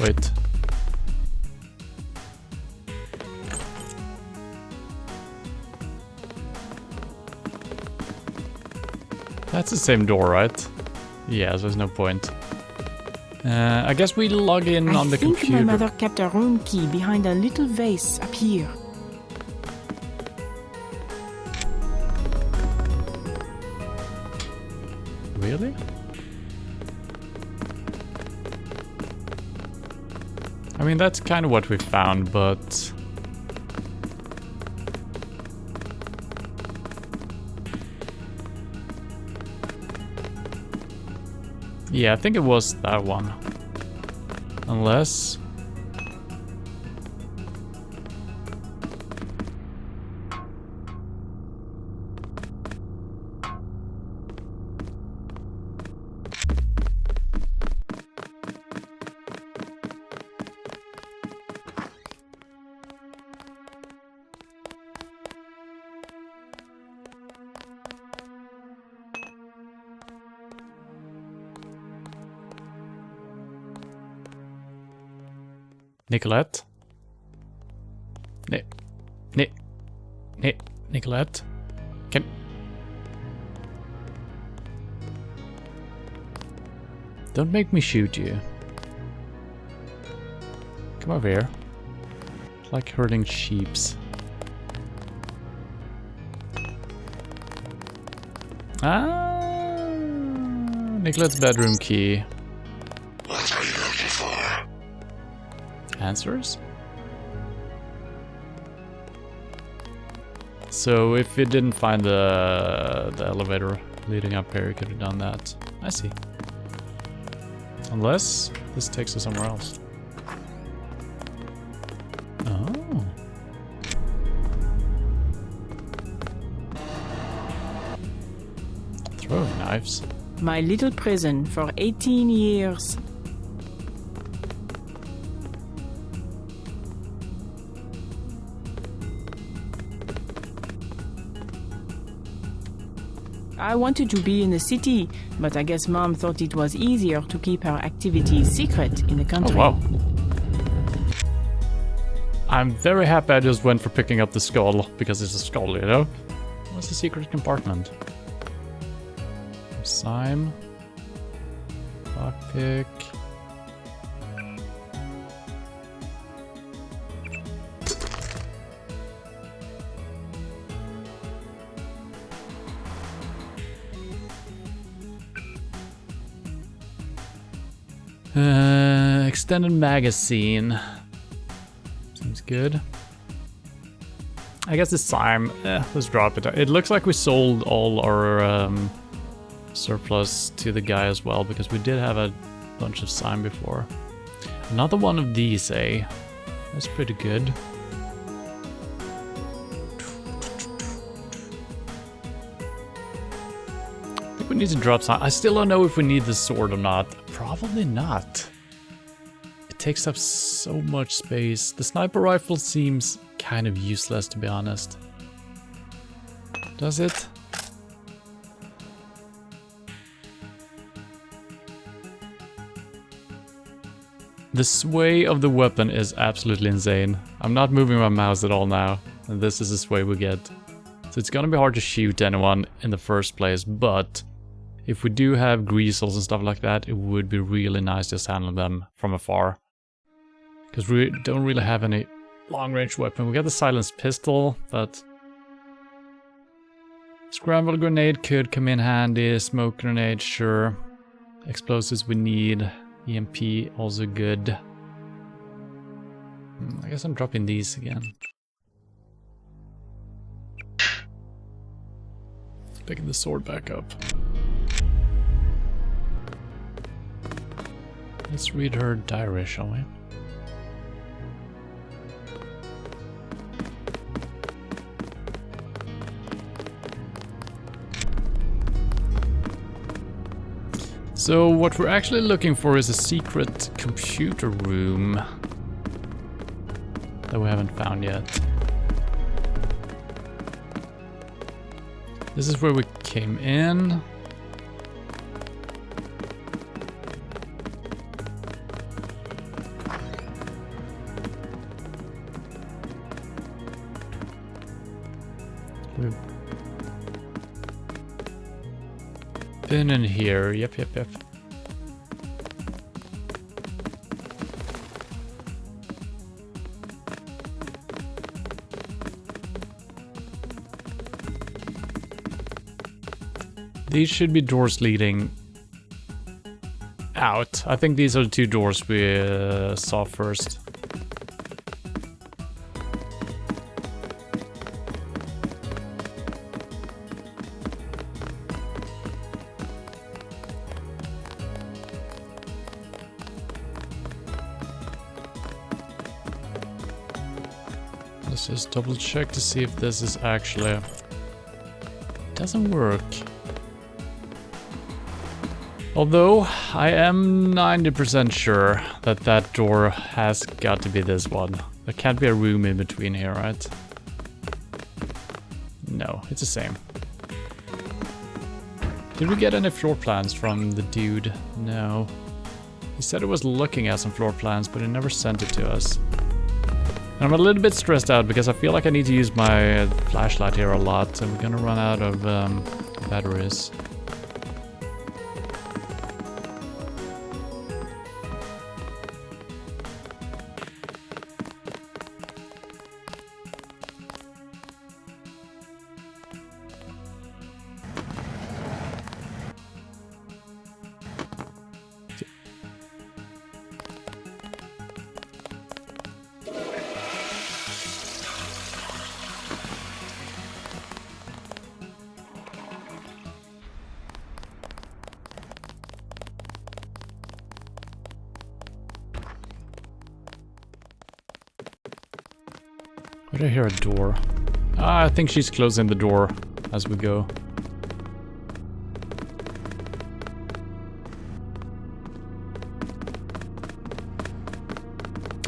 Wait. That's the same door, right? Yeah, so there's no point. I guess we log in on the computer. I think my mother kept a room key behind a little vase up here. Really? I mean, that's kind of what we found, but... yeah, I think it was that one. Unless... Nicolette? Nicolette? Can... don't make me shoot you. Come over here. It's like herding sheeps. Ah, Nicolette's bedroom key. What are you looking for? Answers? So if you didn't find the elevator leading up here, you could have done that. I see. Unless this takes us somewhere else. Oh. Throwing knives. My little prison for 18 years. I wanted to be in the city, but I guess Mom thought it was easier to keep her activities secret in the country. Oh, wow. I'm very happy I just went for picking up the skull, because it's a skull, you know? What's the secret compartment? Sime. Lockpick. Extended magazine. Seems good. I guess the Sime, let's drop it. It looks like we sold all our surplus to the guy as well, because we did have a bunch of Sime before. Another one of these, eh? That's pretty good. I think we need to drop Sime. I still don't know if we need the sword or not. Probably not. It takes up so much space. The sniper rifle seems kind of useless, to be honest. Does it? The sway of the weapon is absolutely insane. I'm not moving my mouse at all now, and this is the sway we get. So it's gonna be hard to shoot anyone in the first place, but if we do have greasels and stuff like that, it would be really nice just handling them from afar. Because we don't really have any long-range weapon. We got the silenced pistol, but... scramble grenade could come in handy. Smoke grenade, sure. Explosives we need. EMP, also good. I guess I'm dropping these again. Picking the sword back up. Let's read her diary, shall we? So what we're actually looking for is a secret computer room that we haven't found yet. This is where we came in. We've been in here. Yep. These should be doors leading out. I think these are the 2 doors we saw first. Let's just double check to see if this is actually... Doesn't work. Although, I am 90% sure that that door has got to be this one. There can't be a room in between here, right? No, it's the same. Did we get any floor plans from the dude? No. He said he was looking at some floor plans, but he never sent it to us. And I'm a little bit stressed out because I feel like I need to use my flashlight here a lot, and we're gonna run out of batteries. Where do I hear a door? Ah, I think she's closing the door as we go.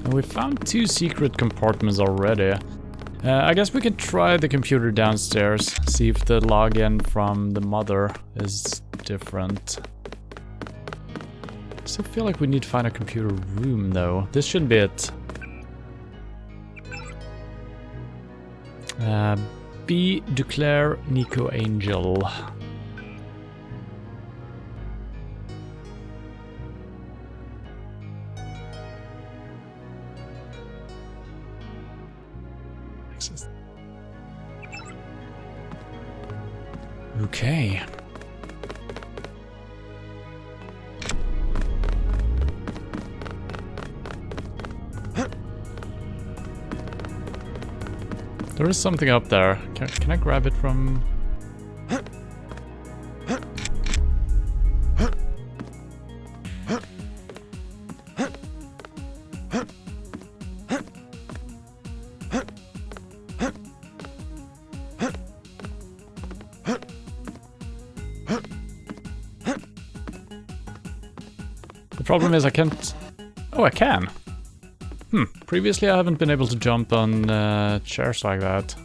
And we found 2 secret compartments already. I guess we can try the computer downstairs, see if the login from the mother is different. I still feel like we need to find a computer room though. This should be it. B. Duclair Nico Angel. Okay. There is something up there. Can I grab it from... The problem is I can't... Oh, I can! Previously I haven't been able to jump on chairs like that.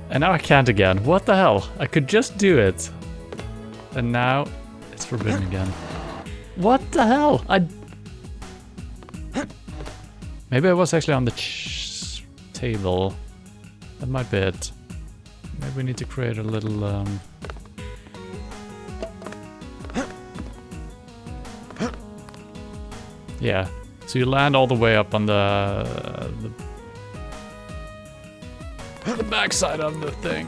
And now I can't again. What the hell? I could just do it. And now it's forbidden again. What the hell? Maybe I was actually on the table. That might be it. Maybe we need to create a little... Yeah, so you land all the way up on the backside of the thing.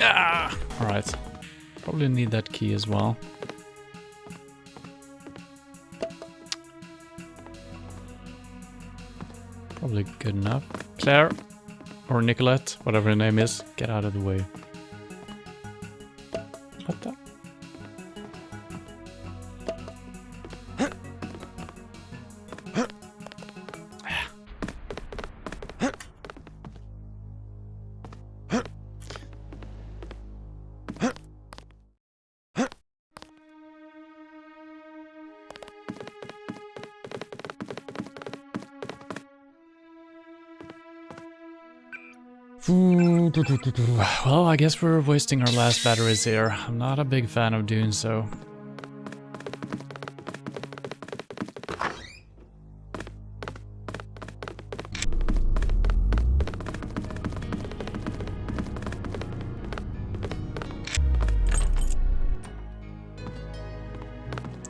Ah! Alright. Probably need that key as well. Probably good enough. Claire, or Nicolette, whatever her name is, get out of the way. What the? Well, I guess we're wasting our last batteries here. I'm not a big fan of doing so.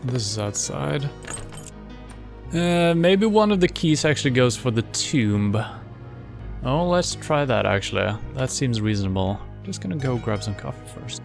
This is outside. Maybe one of the keys actually goes for the tomb. Oh, let's try that actually. That seems reasonable. Just gonna go grab some coffee first.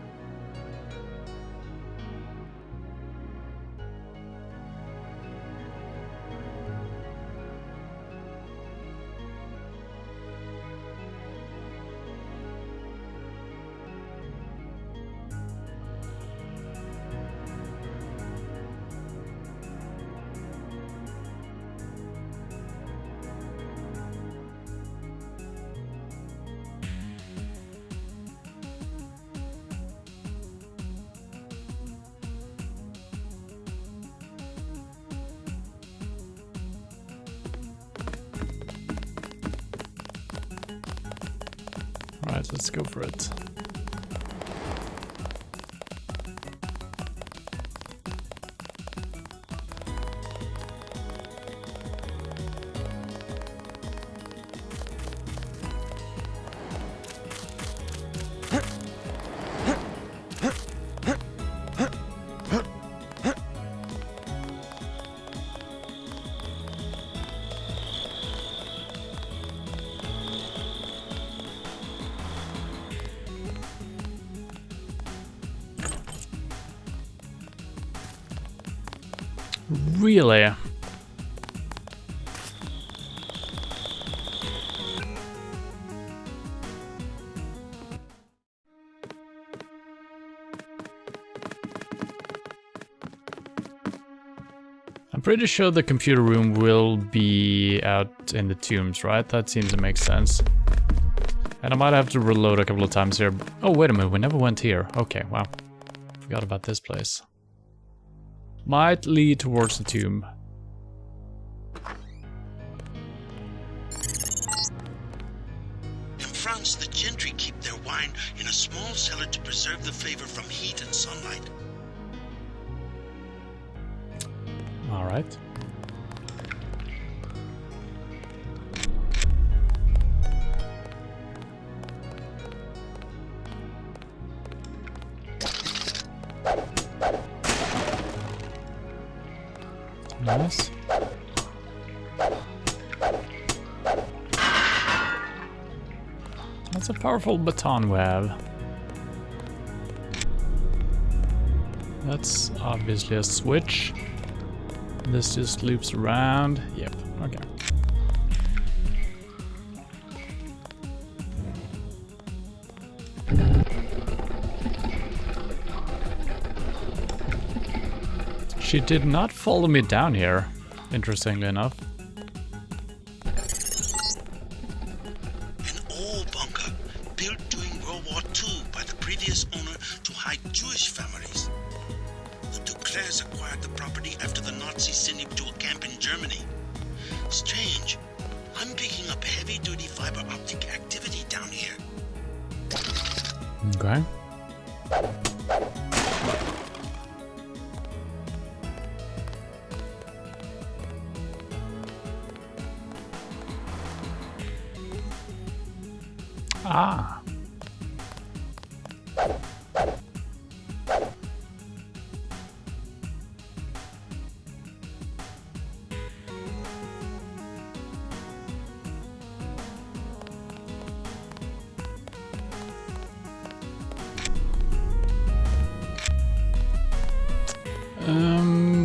Alright, let's go for it. Really? I'm pretty sure the computer room will be out in the tombs, right? That seems to make sense. And I might have to reload a couple of times here. Oh, wait a minute, we never went here. Okay, wow. Forgot about this place. Might lead towards the tomb. In France, the gentry keep their wine in a small cellar to preserve the flavor from heat and sunlight. All right. Nice. That's a powerful baton we have. That's obviously a switch. This just loops around. Yep, okay. She did not follow me down here, interestingly enough. An old bunker built during World War II by the previous owner to hide Jewish families. The Duclairs acquired the property after the Nazis sent him to a camp in Germany. Strange. I'm picking up heavy-duty fiber optic activity down here. Okay. Ah.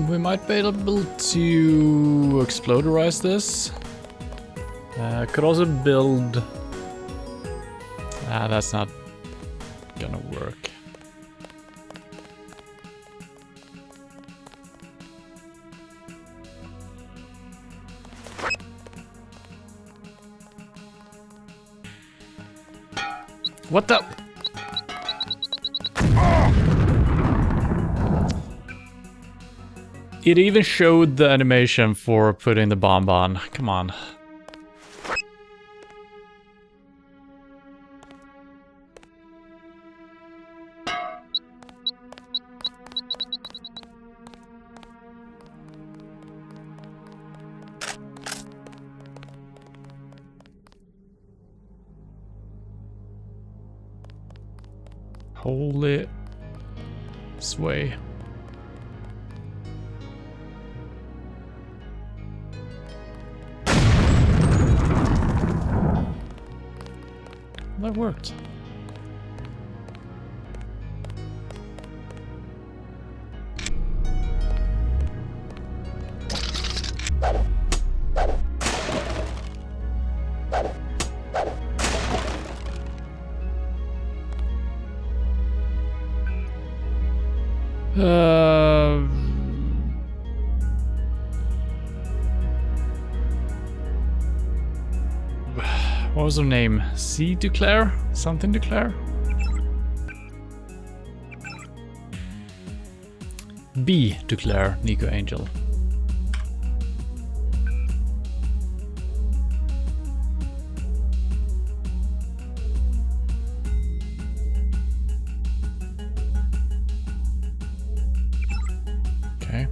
We might be able to exploderize this. Could also build... that's not gonna work. What the? It even showed the animation for putting the bomb on. Come on. Holy sway. That worked. What was her name? C. Duclair? Something Duclair? B. Duclair, Nico Angel. Okay.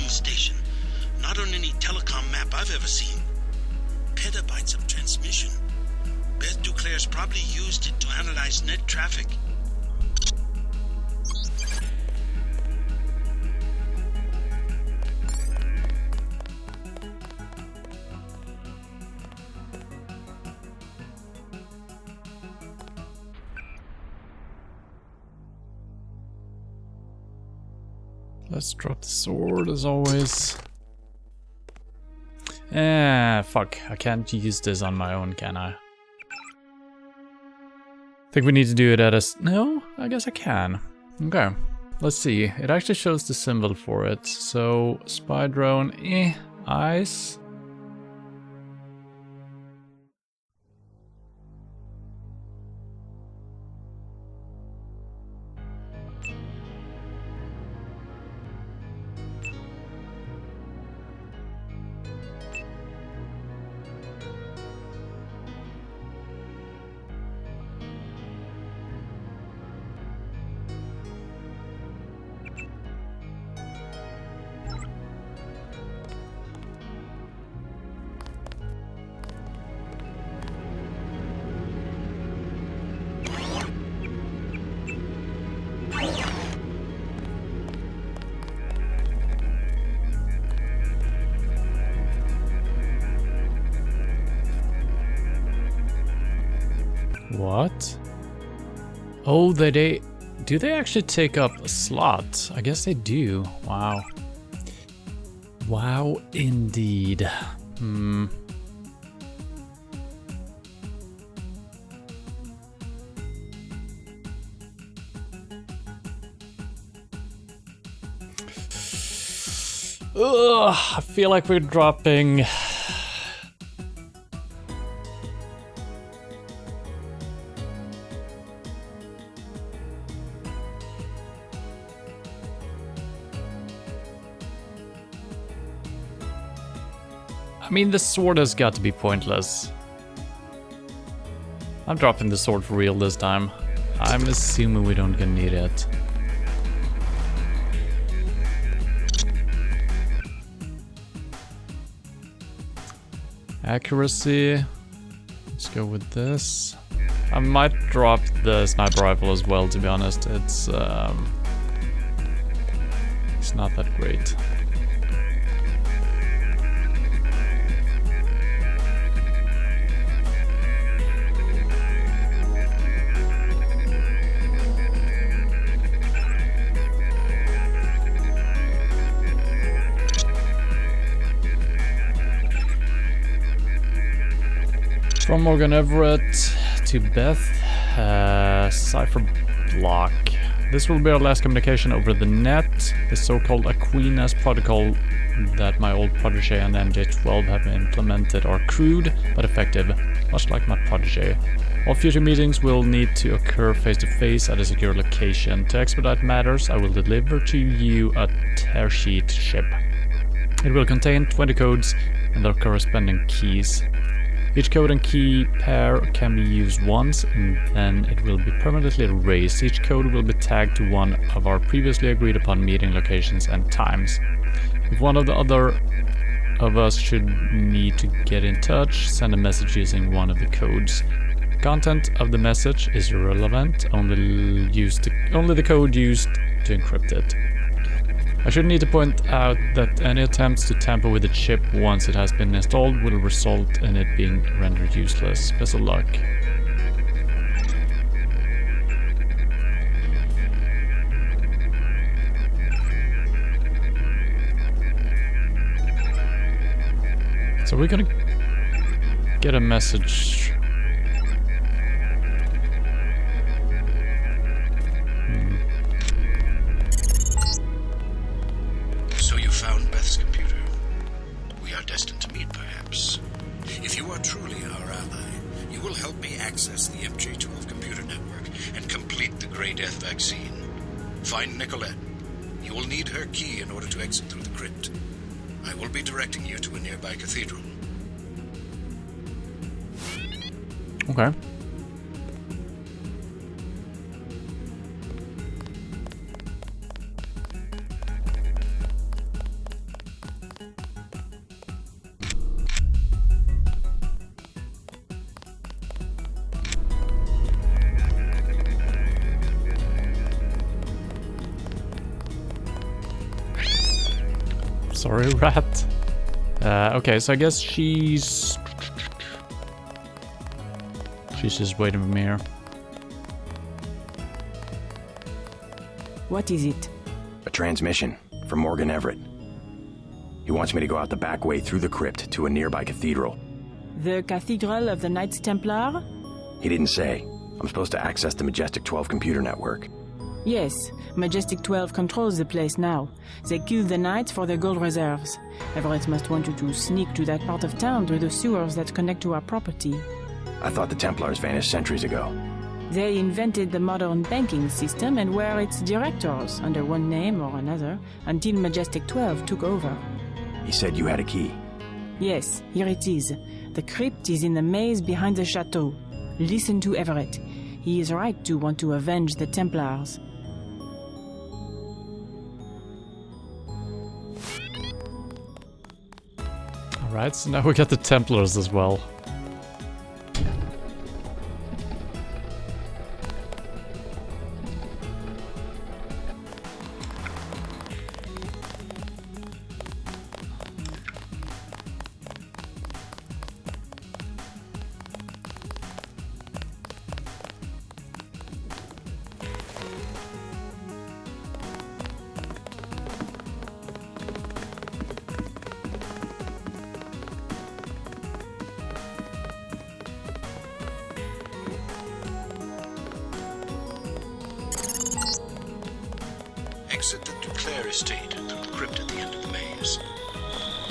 Station. Not on any telecom map I've ever seen. Petabytes of transmission. Beth Duclair's probably used it to analyze net traffic. Let's drop the sword as always. Fuck. I can't use this on my own, can I? Think we need to do it at a... No? I guess I can. Okay. Let's see. It actually shows the symbol for it. So, spy drone, eyes. What? Oh, do they actually take up a slot? I guess they do. Wow. Wow, indeed. Ugh, I feel like we're dropping... I mean, the sword has got to be pointless. I'm dropping the sword for real this time. I'm assuming we don't gonna need it. Accuracy. Let's go with this. I might drop the sniper rifle as well, to be honest. It's not that great. From Morgan Everett to Beth, cipher block. This will be our last communication over the net. The so-called Aquinas protocol that my old protege and MJ12 have implemented are crude but effective, much like my protege. All future meetings will need to occur face-to-face at a secure location. To expedite matters, I will deliver to you a tear sheet chip. It will contain 20 codes and their corresponding keys. Each code and key pair can be used once, and then it will be permanently erased. Each code will be tagged to one of our previously agreed upon meeting locations and times. If one of the other of us should need to get in touch, send a message using one of the codes. Content of the message is irrelevant, only the code used to encrypt it. I should need to point out that any attempts to tamper with the chip once it has been installed will result in it being rendered useless. Best of luck. So we're gonna get a message. So you found Beth's computer. We are destined to meet, perhaps. If you are truly our ally, you will help me access the MJ12 computer network and complete the Grey Death vaccine. Find Nicolette. You will need her key in order to exit through the crypt. I will be directing you to a nearby cathedral. Okay. Sorry, rat. Okay, so I guess she's just waiting for me here. What is it? A transmission from Morgan Everett. He wants me to go out the back way through the crypt to a nearby cathedral. The Cathedral of the Knights Templar? He didn't say. I'm supposed to access the Majestic 12 computer network. Yes, Majestic 12 controls the place now. They kill the Knights for their gold reserves. Everett must want you to sneak to that part of town through the sewers that connect to our property. I thought the Templars vanished centuries ago. They invented the modern banking system and were its directors, under one name or another, until Majestic 12 took over. He said you had a key. Yes, here it is. The crypt is in the maze behind the chateau. Listen to Everett. He is right to want to avenge the Templars. Alright, so now we got the Templars as well. Exit the Duclair estate through the crypt at the end of the maze.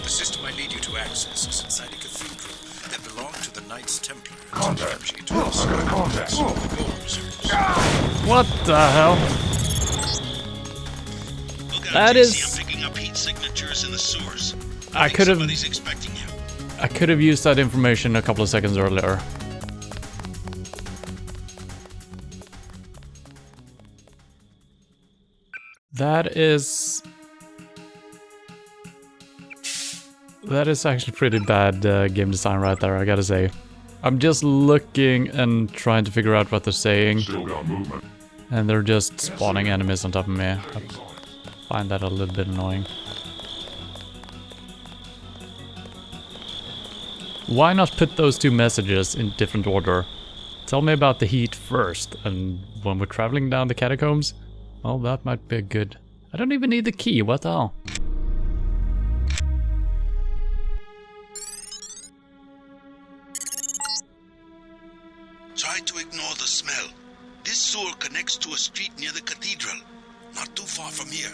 The system I lead you to access is inside a cathedral that belonged to the Knights Templar. Contact. What the hell? That is. I'm picking up heat signatures in the sewers. I could have. Somebody's expecting you. I could have used that information a couple of seconds earlier. That is actually pretty bad game design right there, I gotta say. I'm just looking and trying to figure out what they're saying. Still got movement. And they're just spawning enemies on top of me. I find that a little bit annoying. Why not put those two messages in different order? Tell me about the heat first, and when we're traveling down the catacombs, well, that might be good. I don't even need the key, what the hell? street near the cathedral, not too far from here.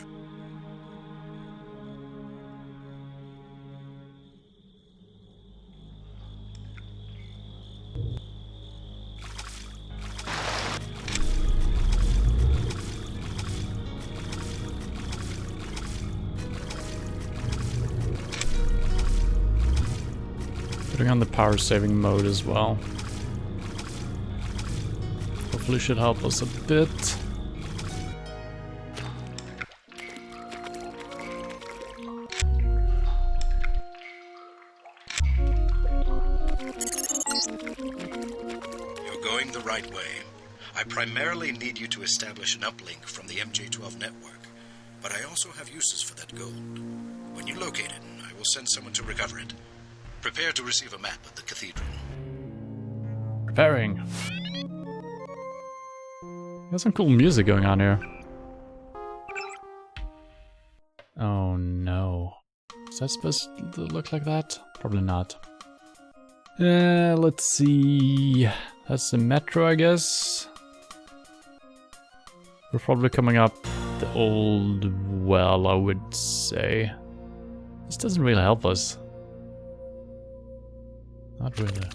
Putting on the power saving mode as well. Hopefully should help us a bit. You're going the right way. I primarily need you to establish an uplink from the MJ-12 network, but I also have uses for that gold. When you locate it, I will send someone to recover it. Prepare to receive a map of the cathedral. Preparing. There's some cool music going on here. Oh no. Is that supposed to look like that? Probably not. Let's see. That's the metro, I guess. We're probably coming up the old well, I would say. This doesn't really help us. Not really.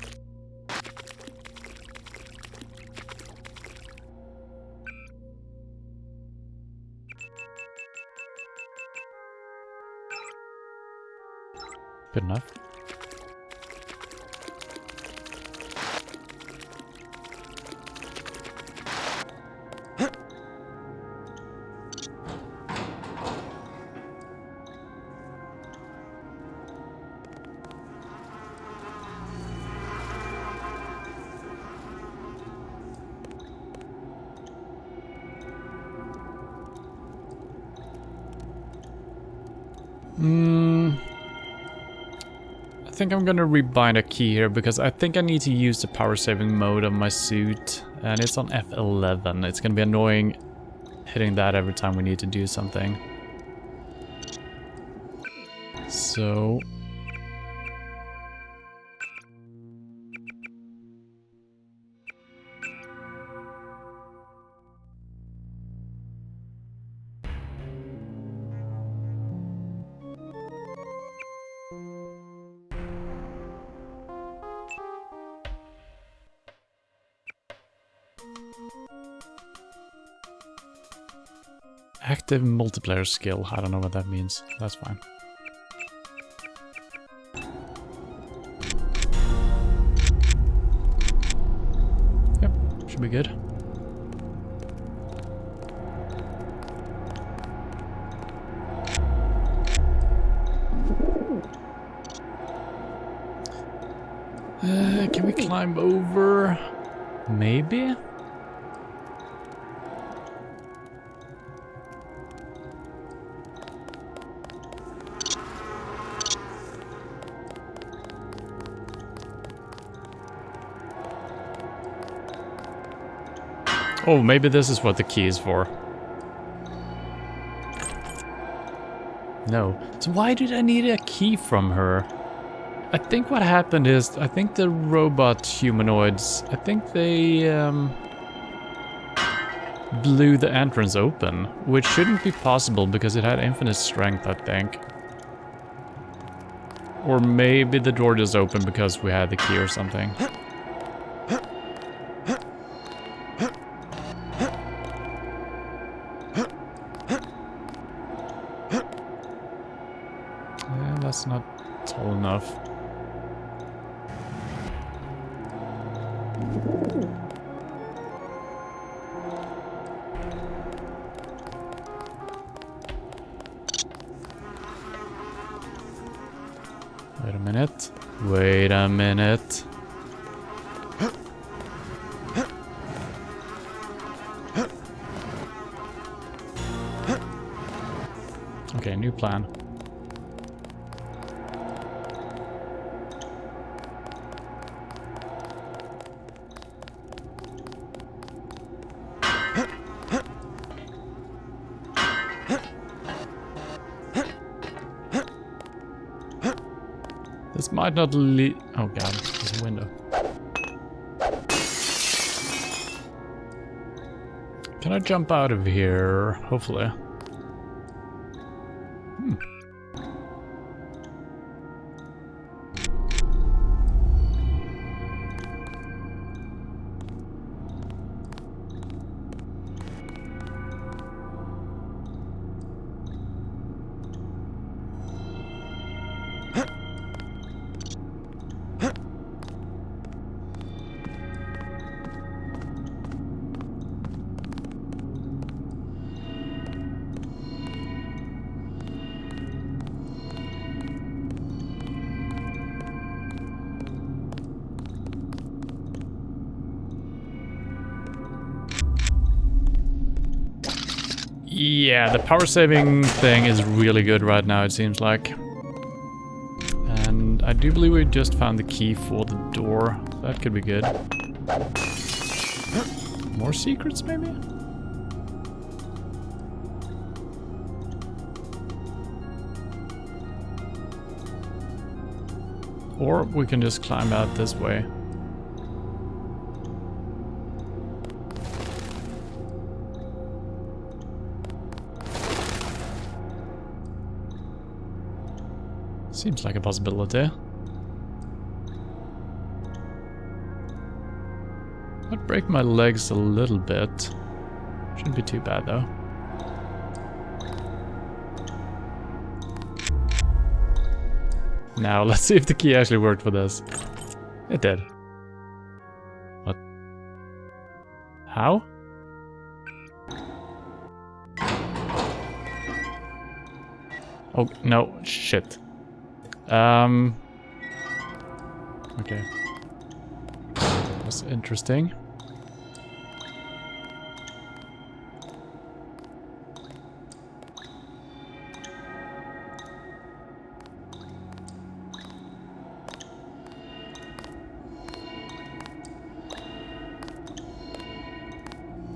Good enough. I think I'm gonna rebind a key here because I think I need to use the power saving mode of my suit, and it's on F11. It's gonna be annoying hitting that every time we need to do something. So active multiplayer skill. I don't know what that means. That's fine. Yep, should be good. Can we climb over? Maybe? Oh, maybe this is what the key is for. No. So why did I need a key from her? I think what happened is, I think the robot humanoids, I think they blew the entrance open, which shouldn't be possible because it had infinite strength, I think. Or maybe the door just opened because we had the key or something. Yeah, that's not tall enough. Wait a minute. Wait a minute. Okay, new plan. This might not lead. Oh god, there's a window. Can Can I jump out of here? Hopefully. Yeah, the power saving thing is really good right now, it seems like. And I do believe we just found the key for the door. That could be good. More secrets, maybe? Or we can just climb out this way. Seems like a possibility. Might break my legs a little bit. Shouldn't be too bad though. Now let's see if the key actually worked for this. It did. What? How? Oh, no, shit. Okay. That's interesting.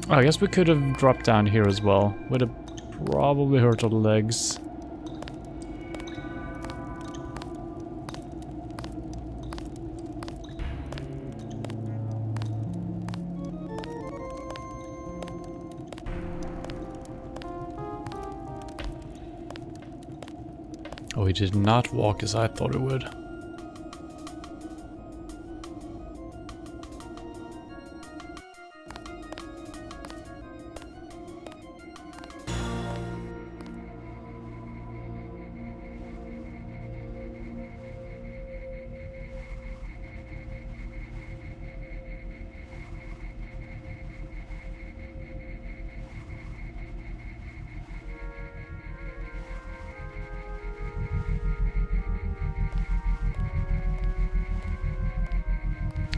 Oh, I guess we could have dropped down here as well. Would have probably hurt our legs. Oh, he did not walk as I thought it would.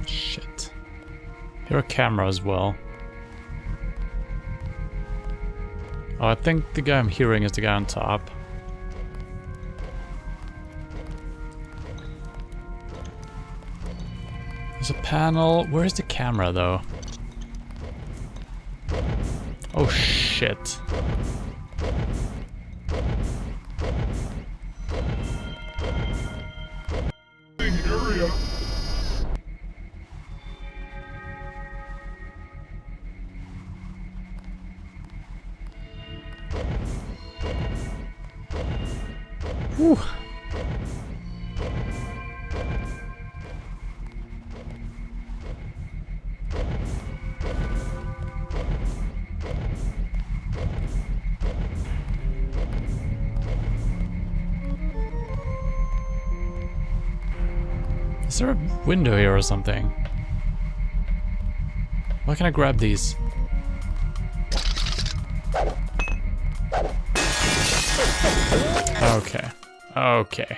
Shit. Here a camera as well. Oh, I think the guy I'm hearing is the guy on top. There's a panel. Where's the camera though? Oh shit. Whew. Is there a window here or something? Why can't I grab these? Okay. Okay.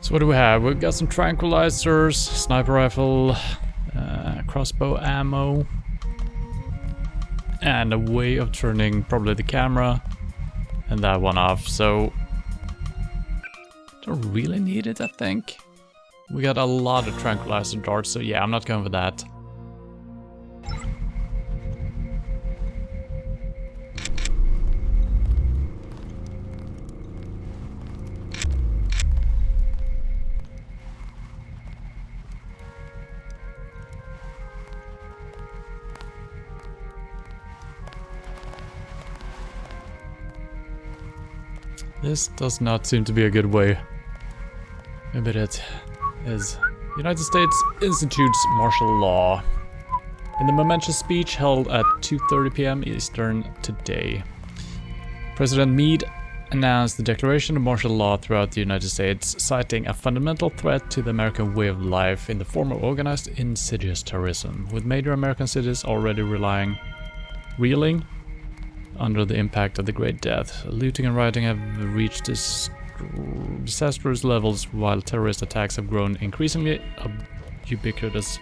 So what do we have? We've got some tranquilizers, sniper rifle, crossbow ammo, and a way of turning probably the camera and that one off, so don't really need it, I think. We got a lot of tranquilizer darts, so yeah, I'm not going for that. This does not seem to be a good way. Maybe it is. United States institutes martial law. In the momentous speech held at 2:30 p.m. Eastern today, President Meade announced the declaration of martial law throughout the United States, citing a fundamental threat to the American way of life in the form of organized, insidious terrorism, with major American cities already reeling under the impact of the Great Death. Looting and rioting have reached disastrous levels, while terrorist attacks have grown increasingly ubiquitous,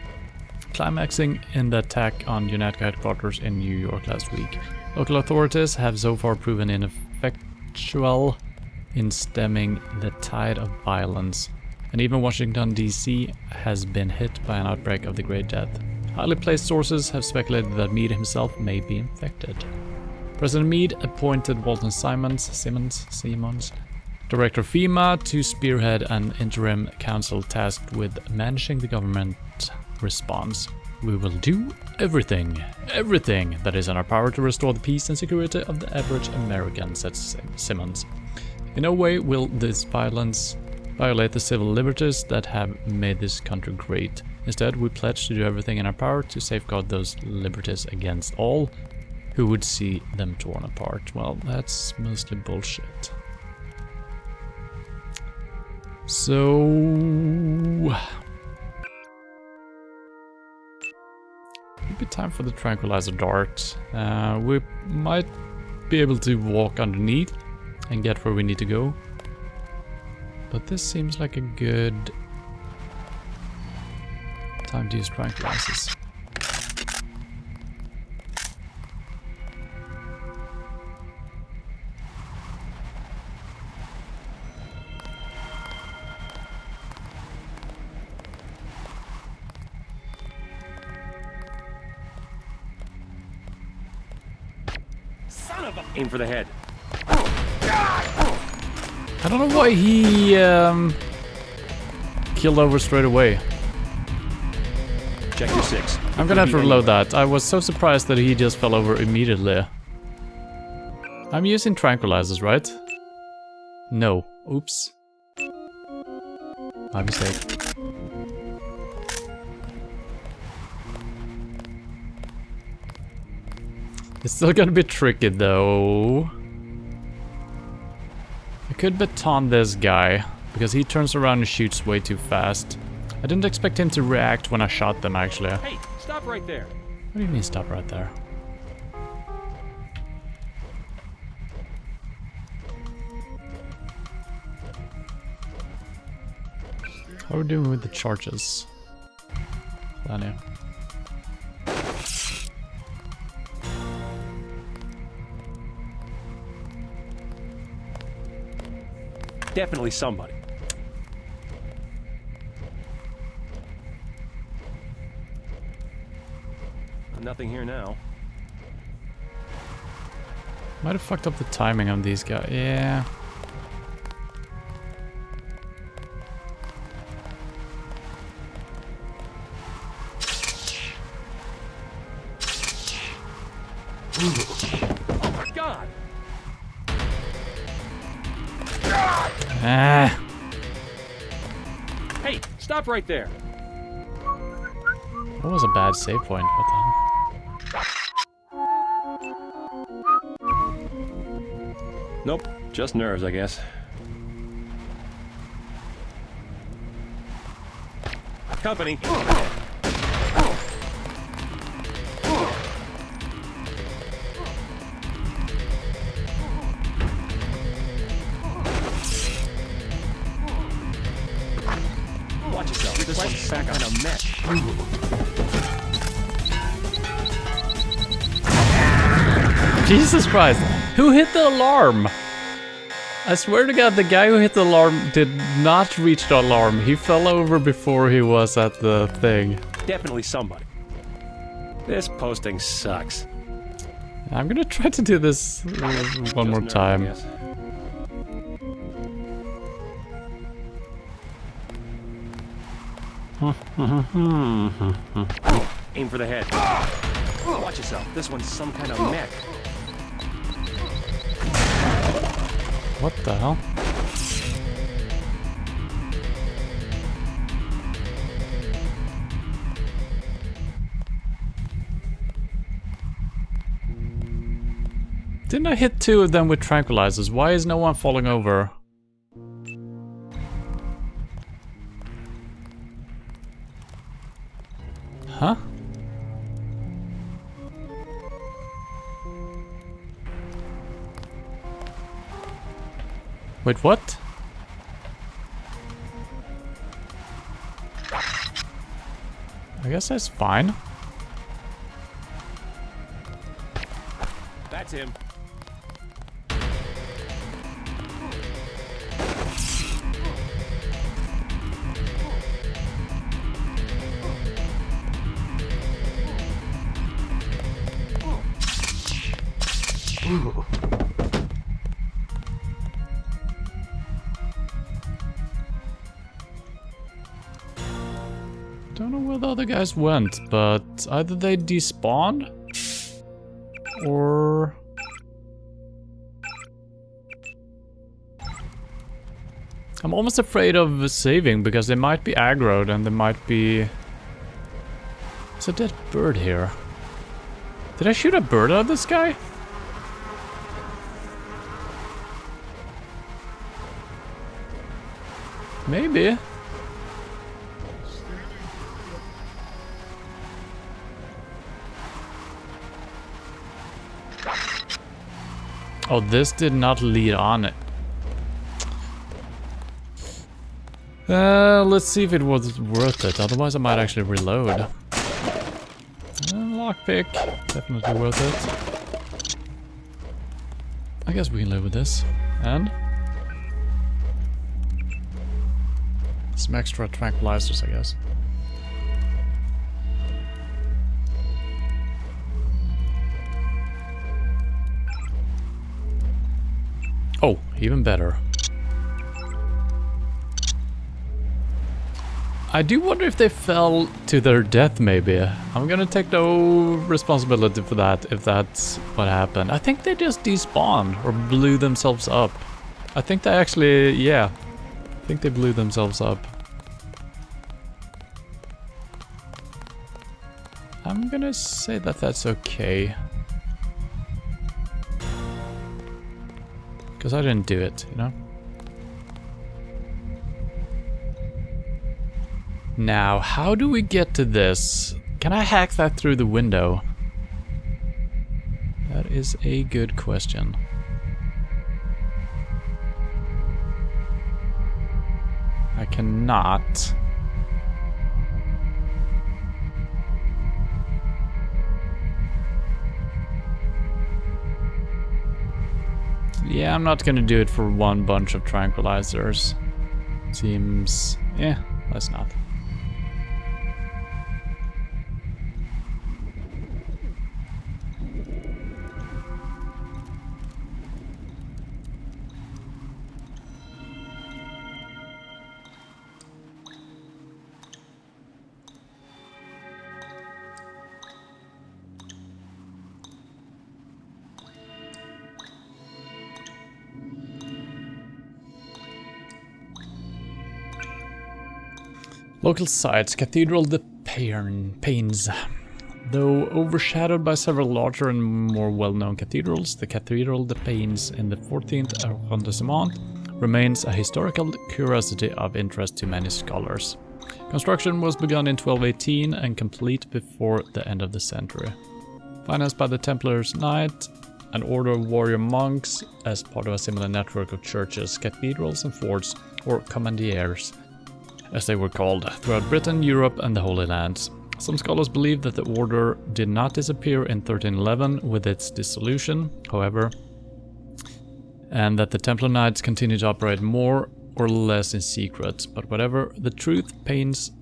climaxing in the attack on UNATCO headquarters in New York last week. Local authorities have so far proven ineffectual in stemming the tide of violence, and even Washington, D.C. has been hit by an outbreak of the Great Death. Highly placed sources have speculated that Meade himself may be infected. President Meade appointed Walton Simmons, director of FEMA, to spearhead an interim council tasked with managing the government response. We will do everything that is in our power to restore the peace and security of the average American, said Simmons. In no way will this violence violate the civil liberties that have made this country great. Instead, we pledge to do everything in our power to safeguard those liberties against all who would see them torn apart. Well, that's mostly bullshit. So it'll be time for the tranquilizer dart. We might be able to walk underneath and get where we need to go, but this seems like a good time to use tranquilizers. Aim for the head. I don't know why he killed over straight away. Check your 6. I'm gonna have to reload that. I was so surprised that he just fell over immediately. I'm using tranquilizers, right? No. Oops. My mistake. It's still gonna be tricky though. I could baton this guy, because he turns around and shoots way too fast. I didn't expect him to react when I shot them, actually. Hey, stop right there. What do you mean stop right there? How are we doing with the charges? Plenty. Definitely somebody. Nothing here now. Might have fucked up the timing on these guys. Yeah. Oh my God! Ah. Hey, stop right there. That was a bad save point. What the hell? Nope, just nerves, I guess. Company. Watch yourself. This one's back on a mesh. Jesus Christ. Who hit the alarm? I swear to God, the guy who hit the alarm did not reach the alarm. He fell over before he was at the thing. Definitely somebody. This posting sucks. I'm gonna try to do this one more time. Aim for the head. Watch yourself. This one's some kind of mech. What the hell? Didn't I hit 2 of them with tranquilizers? Why is no one falling over? Huh? Wait, what? I guess that's fine. That's him. Ooh. Don't know where the other guys went, but either they despawned or I'm almost afraid of saving because they might be aggroed and they might be. There's a dead bird here. Did I shoot a bird out of the sky? Maybe. Oh, this did not lead on it. Let's see if it was worth it. Otherwise, I might actually reload. Lockpick, definitely worth it. I guess we can live with this. And some extra tranquilizers, I guess. Oh, even better. I do wonder if they fell to their death, maybe. I'm gonna take no responsibility for that, if that's what happened. I think they just despawned or blew themselves up. I think they actually, yeah. I think they blew themselves up. I'm gonna say that that's okay. Because I didn't do it, you know? Now, how do we get to this? Can I hack that through the window? That is a good question. I cannot. Yeah, I'm not gonna do it for one bunch of tranquilizers. Seems... yeah, let's not. Local sites, Cathedral de Pains. Though overshadowed by several larger and more well-known cathedrals, the Cathedral de Pains in the 14th arrondissement remains a historical curiosity of interest to many scholars. Construction was begun in 1218 and complete before the end of the century. Financed by the Templars Knight, an order of warrior monks as part of a similar network of churches, cathedrals and forts, or commandeers, as they were called, throughout Britain, Europe and the Holy Lands. Some scholars believe that the order did not disappear in 1311 with its dissolution, however, and that the Templar Knights continued to operate more or less in secret. But whatever the truth, Paynes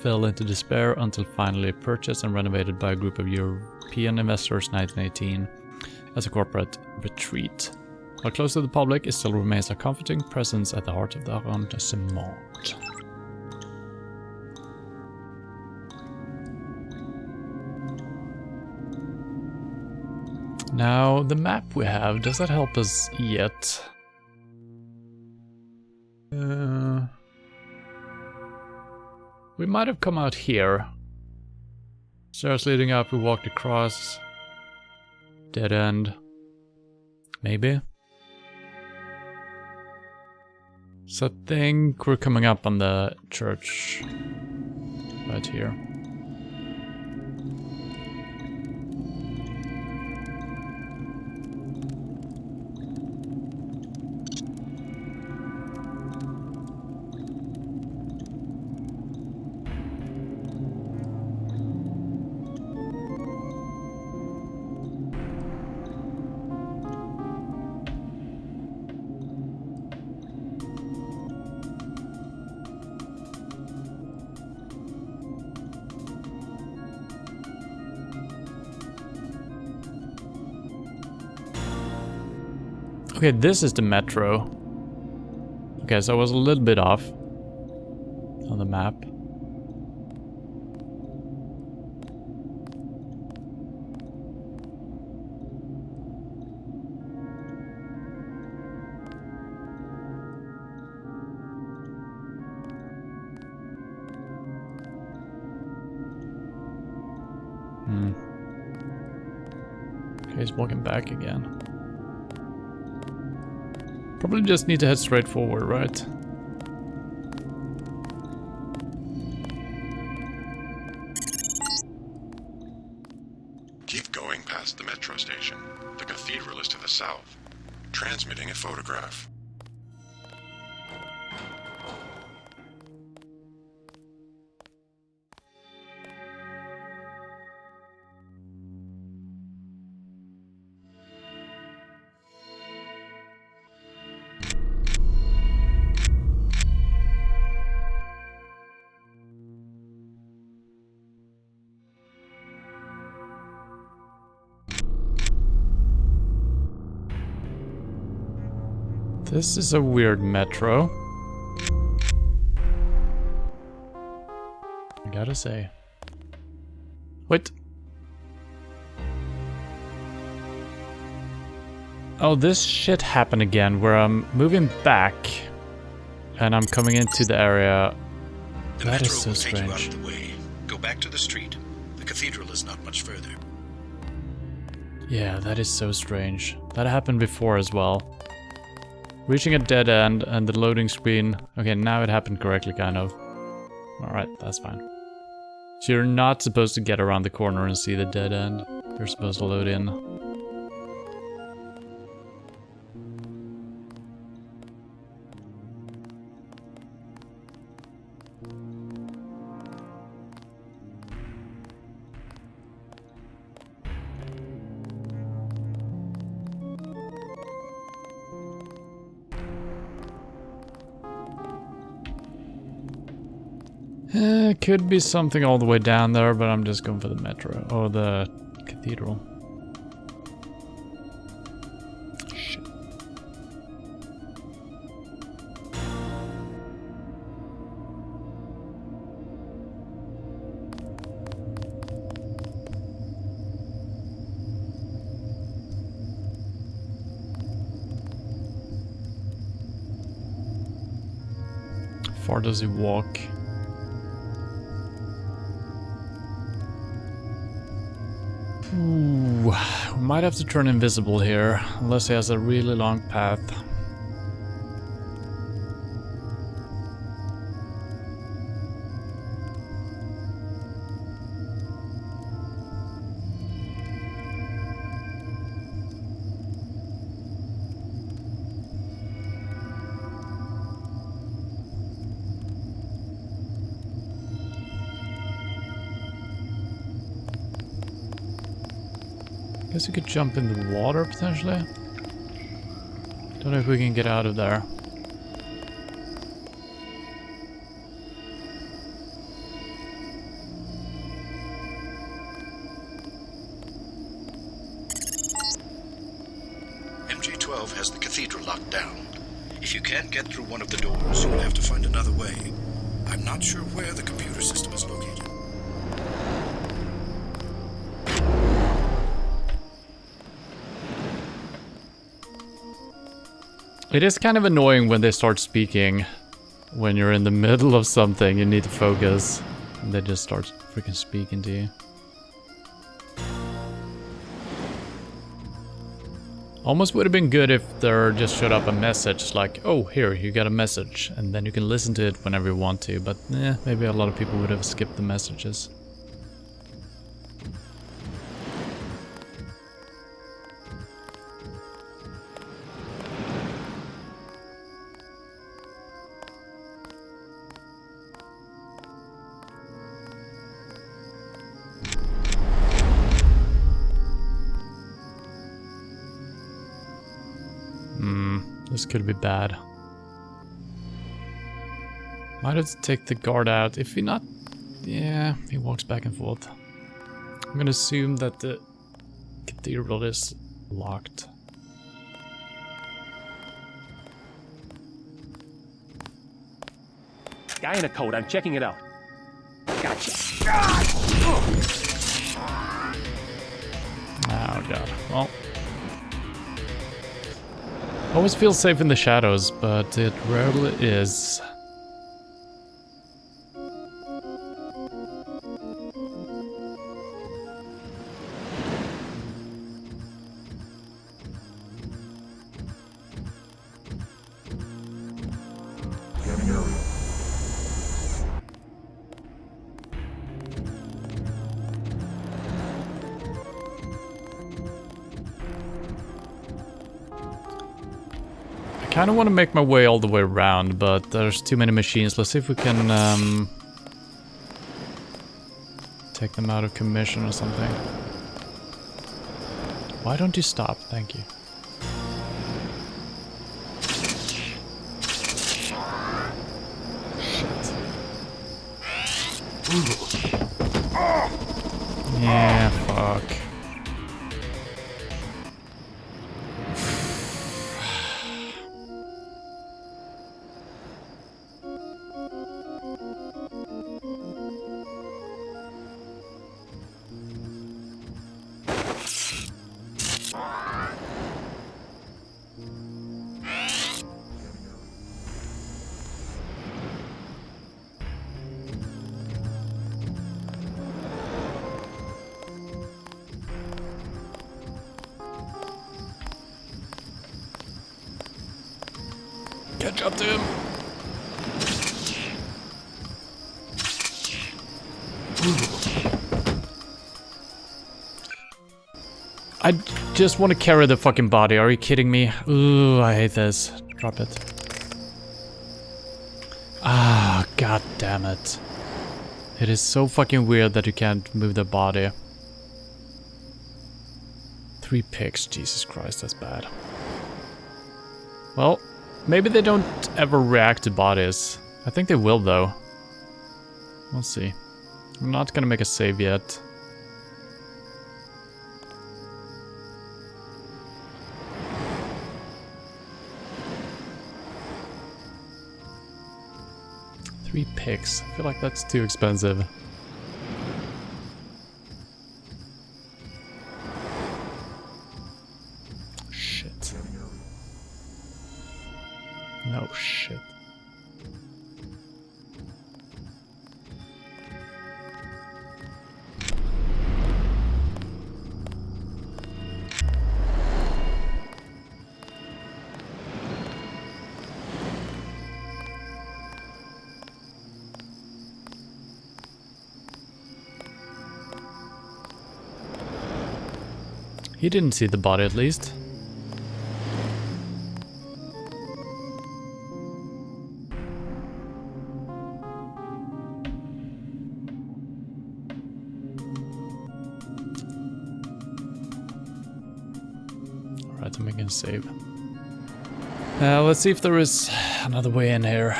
fell into despair until finally purchased and renovated by a group of European investors in 1918 as a corporate retreat. While close to the public, it still remains a comforting presence at the heart of the arrondissement. Now, the map we have, does that help us yet? We might have come out here. Stairs leading up, we walked across. Dead end. Maybe? So I think we're coming up on the church. Right here. Okay, this is the metro. Okay, so I was a little bit off on the map. Okay, he's walking back again. Probably just need to head straight forward, right? Keep going past the metro station. The cathedral is to the south. Transmitting a photograph. This is a weird metro. I gotta say. Wait. Oh, this shit happened again where I'm moving back and I'm coming into the area. That is so strange. The metro will take you out of the way. Go back to the street. The cathedral is not much further. Yeah, that is so strange. That happened before as well. Reaching a dead end and the loading screen. Okay, now it happened correctly, kind of. Alright, that's fine. So you're not supposed to get around the corner and see the dead end. You're supposed to load in. Could be something all the way down there, but I'm just going for the metro or the cathedral. Shit. How far does he walk? Ooh, we might have to turn invisible here, unless he has a really long path. Guess we could jump in the water potentially. Don't know if we can get out of there. MJ-12 has the cathedral locked down. If you can't get through one of the doors, you'll have to find another way. I'm not sure where the computer system is located. It is kind of annoying when they start speaking. When you're in the middle of something, you need to focus. And they just start freaking speaking to you. Almost would have been good if there just showed up a message like, oh, here, you got a message. And then you can listen to it whenever you want to. But maybe a lot of people would have skipped the messages. This could be bad. Might have to take the guard out. If he not... Yeah, he walks back and forth. I'm gonna assume that the cathedral is locked. Guy in a coat, I'm checking it out. Gotcha. Oh god. Well... Always feels safe in the shadows, but it rarely is. I kind of want to make my way all the way around, but there's too many machines. Let's see if we can take them out of commission or something. Why don't you stop? Thank you. Shit. Yeah, fuck. Catch up to him. I just want to carry the fucking body. Are you kidding me? Ooh, I hate this. Drop it. Ah, god damn it. It is so fucking weird that you can't move the body. 3 picks. Jesus Christ, that's bad. Well, maybe they don't ever react to bodies. I think they will, though. We'll see. I'm not gonna make a save yet. Three picks. I feel like that's too expensive. Shit. No shit. He didn't see the body, at least. Alright, I'm making a save. Let's see if there is another way in here.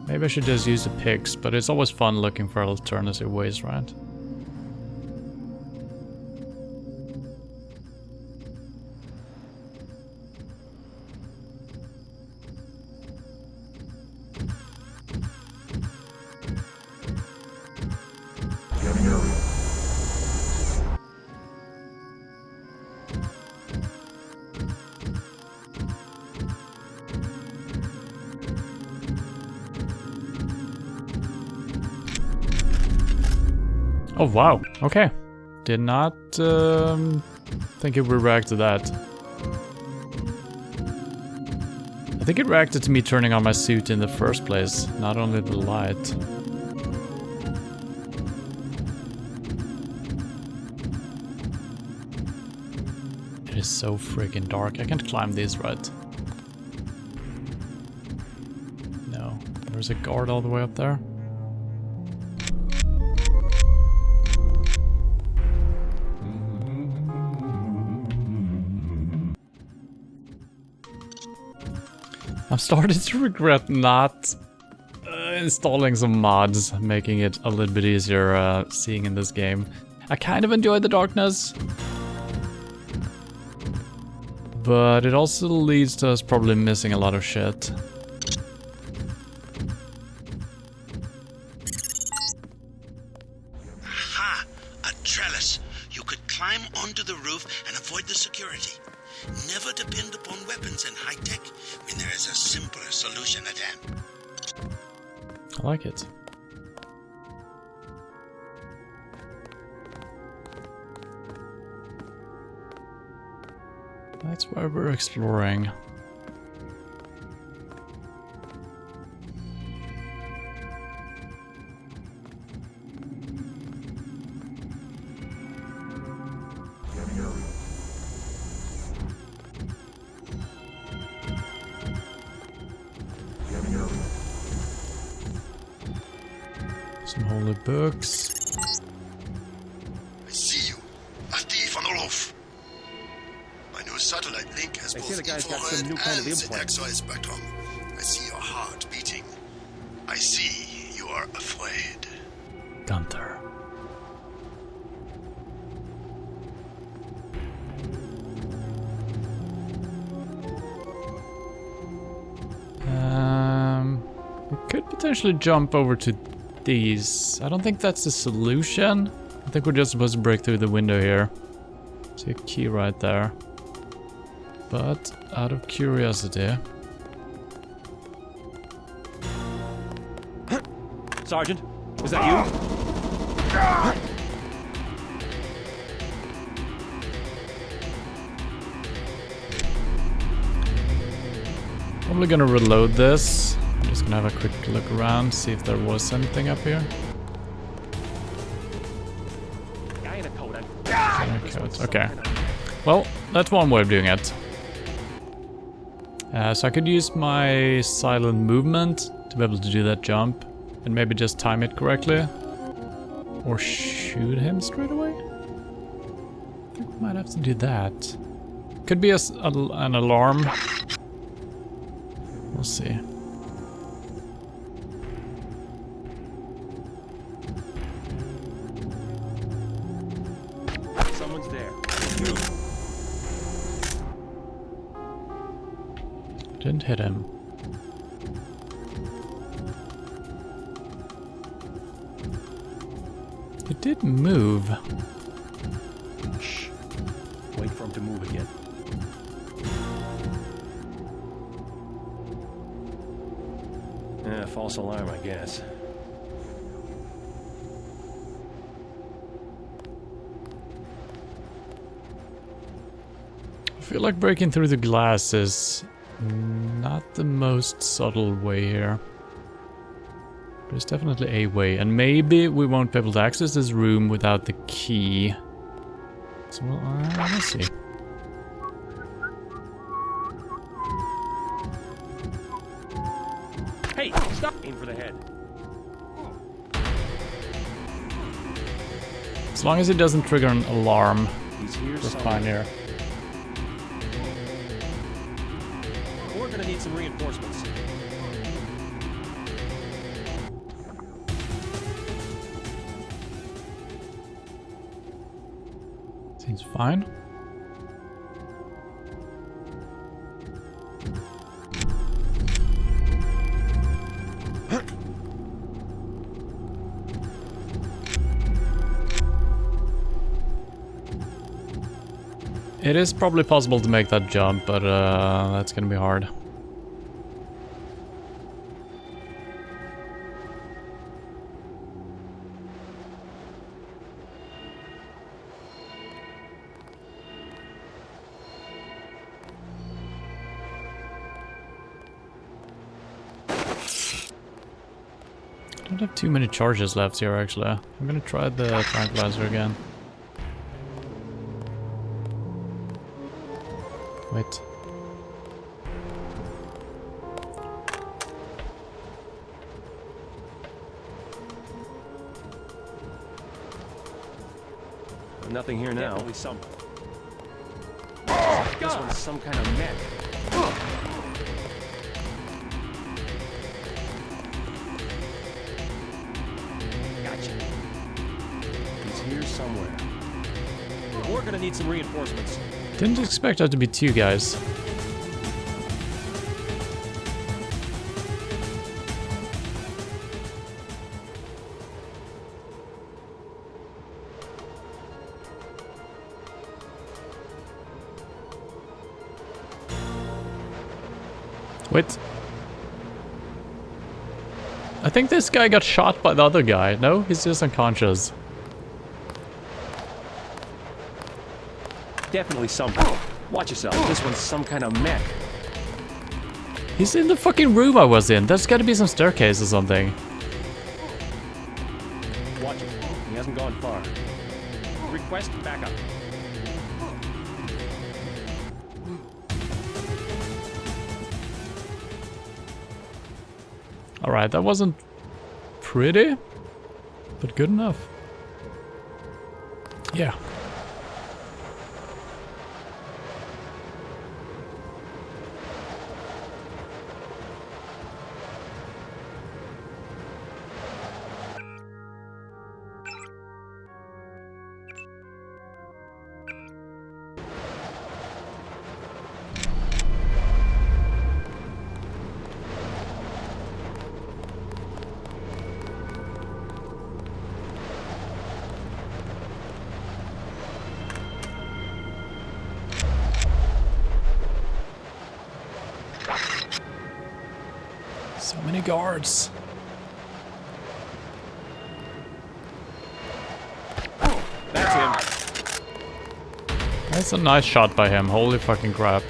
Maybe I should just use the pigs, but it's always fun looking for alternative ways, right? Oh wow, okay. Did not think it would react to that. I think it reacted to me turning on my suit in the first place, not only the light. It is so freaking dark. I can't climb these, right? No. There's a guard all the way up there. I'm starting to regret not installing some mods, making it a little bit easier seeing in this game. I kind of enjoy the darkness, but it also leads to us probably missing a lot of shit. Aha! A trellis. You could climb onto the roof and avoid the security. Never depend upon weapons and high tech when there is a simpler solution at hand. I like it. That's why we're exploring. Some holy books. I see you. A thief on the roof. My new satellite link has both infrared and the X-ray spectrum. I see your heart beating. I see you are afraid. Gunther. We could potentially jump over to these. I don't think that's the solution. I think we're just supposed to break through the window here. See a key right there. But out of curiosity. Sergeant, is that you? Probably gonna reload this. I'm just gonna have a quick look around, see if there was anything up here. Okay. Well, that's one way of doing it. So I could use my silent movement to be able to do that jump. And maybe just time it correctly. Or shoot him straight away. I think we might have to do that. Could be an alarm. We'll see. Someone's there. Didn't hit him. It did move. Shh. Wait for him to move again. False alarm, I guess. I feel like breaking through the glass is not the most subtle way here. But it's definitely a way. And maybe we won't be able to access this room without the key. So let's see. Hey, stop! Aim for the head. As long as it doesn't trigger an alarm, He's here we're fine here. need some reinforcements. Seems fine. It is probably possible to make that jump, but that's gonna be hard. I don't have too many charges left here, actually. I'm gonna try the tranquilizer again. Wait. Nothing here now. Definitely some. This one's some kind of mech. Gotcha. He's here somewhere. We're gonna need some reinforcements. Didn't expect that to be two guys. Wait. I think this guy got shot by the other guy. No, he's just unconscious. Definitely some. Watch yourself. This one's some kind of mech. He's in the fucking room I was in. There's gotta be some staircase or something. Watch it. He hasn't gone far. Request backup. Alright, that wasn't pretty, but good enough. Yeah. So many guards. That's him. That's a nice shot by him. Holy fucking crap.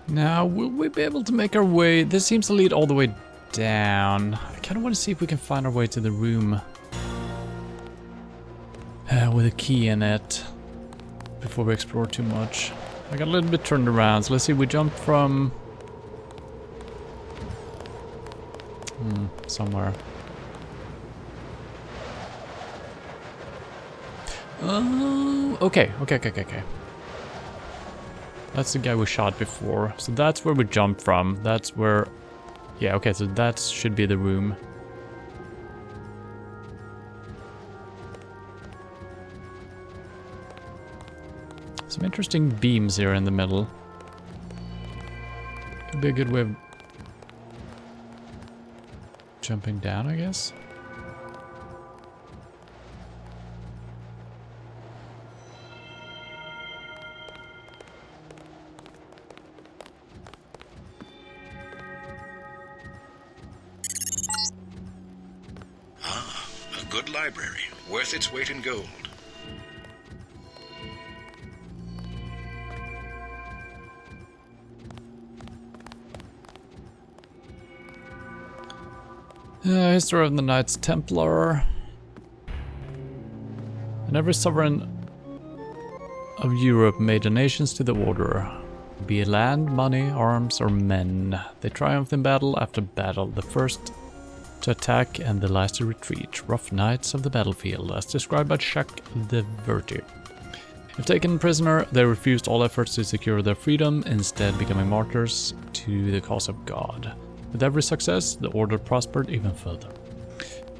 Now, will we be able to make our way? This seems to lead all the way down. I kind of want to see if we can find our way to the room with a key in it before we explore too much. I got a little bit turned around, so let's see. We jumped from somewhere. Oh, okay. That's the guy we shot before. So that's where we jumped from. That's where... Yeah, okay, so that should be the room. Some interesting beams here in the middle. Could be a good way of jumping down, I guess. good library, worth its weight in gold. History of the Knights Templar. And every sovereign of Europe made donations to the order, be it land, money, arms, or men. They triumphed in battle after battle, the first to attack and the last to retreat. Rough knights of the battlefield, as described by Jacques de Vertu. If taken prisoner, they refused all efforts to secure their freedom, instead becoming martyrs to the cause of God. With every success, the order prospered even further.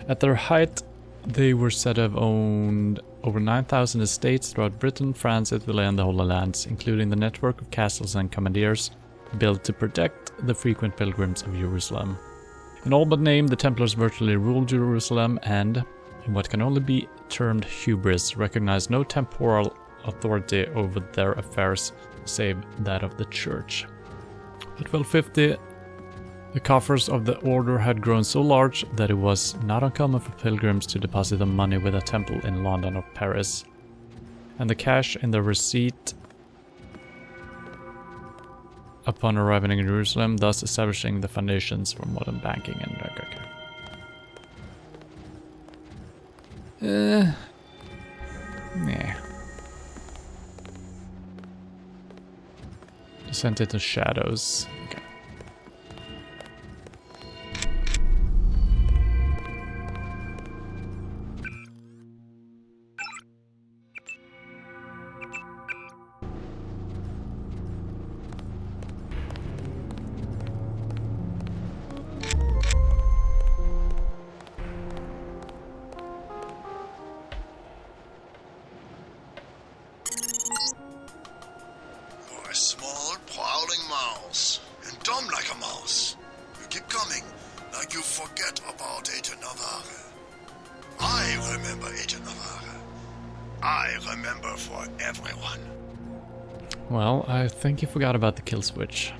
At their height, they were said to have owned over 9,000 estates throughout Britain, France, Italy, and the Holy Lands, including the network of castles and commandeers built to protect the frequent pilgrims of Jerusalem. In all but name, the Templars virtually ruled Jerusalem and, in what can only be termed hubris, recognized no temporal authority over their affairs save that of the Church. At 1250, the coffers of the order had grown so large that it was not uncommon for pilgrims to deposit their money with a temple in London or Paris, and the cash in the receipt upon arriving in Jerusalem, thus establishing the foundations for modern banking and nah. Descent into shadows. Okay. Well, I think you forgot about the kill switch.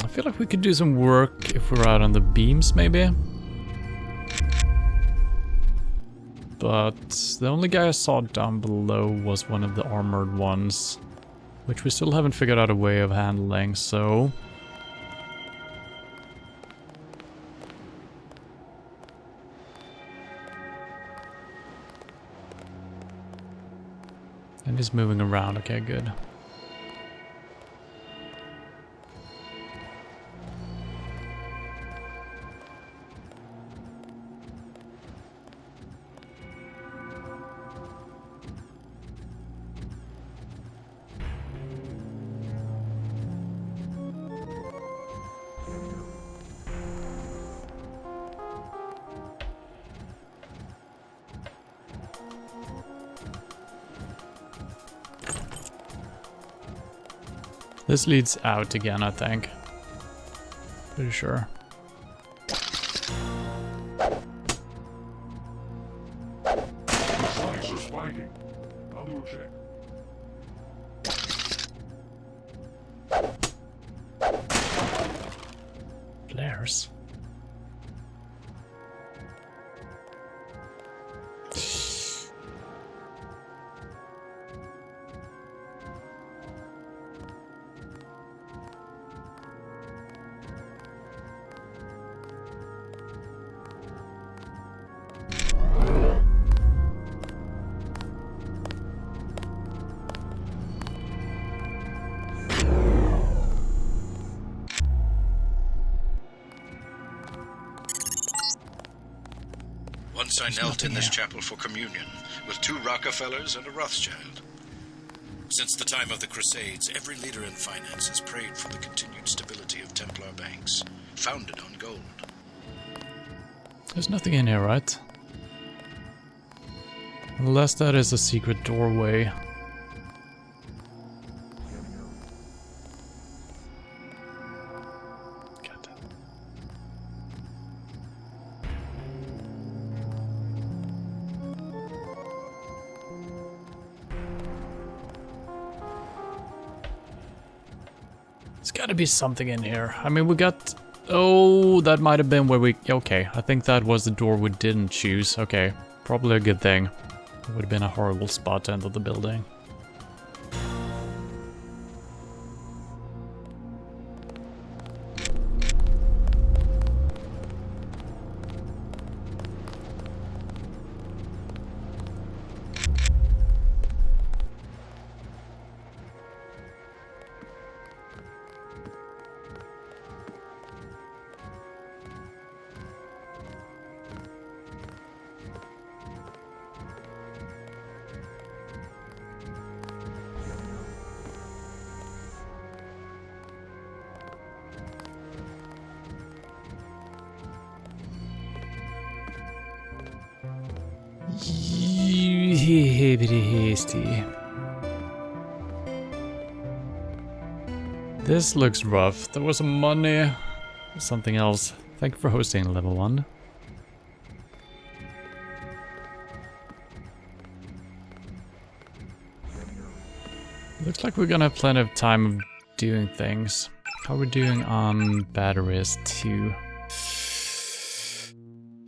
I feel like we could do some work if we're out on the beams, maybe. But the only guy I saw down below was one of the armored ones, which we still haven't figured out a way of handling, so... And he's moving around, okay, good. This leads out again, I think. Pretty sure. Sonics are spiking. I'll do a check. Flares. Once I knelt in this chapel for communion with 2 Rockefellers and a Rothschild. Since the time of the Crusades, every leader in finance has prayed for the continued stability of Templar banks, founded on gold. There's nothing in here, right? Unless that is a secret doorway. There's gotta be something in here. I mean, we got... Oh, that might have been where we... Okay, I think that was the door we didn't choose. Okay, probably a good thing. It would have been a horrible spot to enter the building. Hasty. This looks rough. There was some money. Something else. Thank you for hosting level 1. Looks like we're gonna have plenty of time of doing things. How are we doing on batteries too?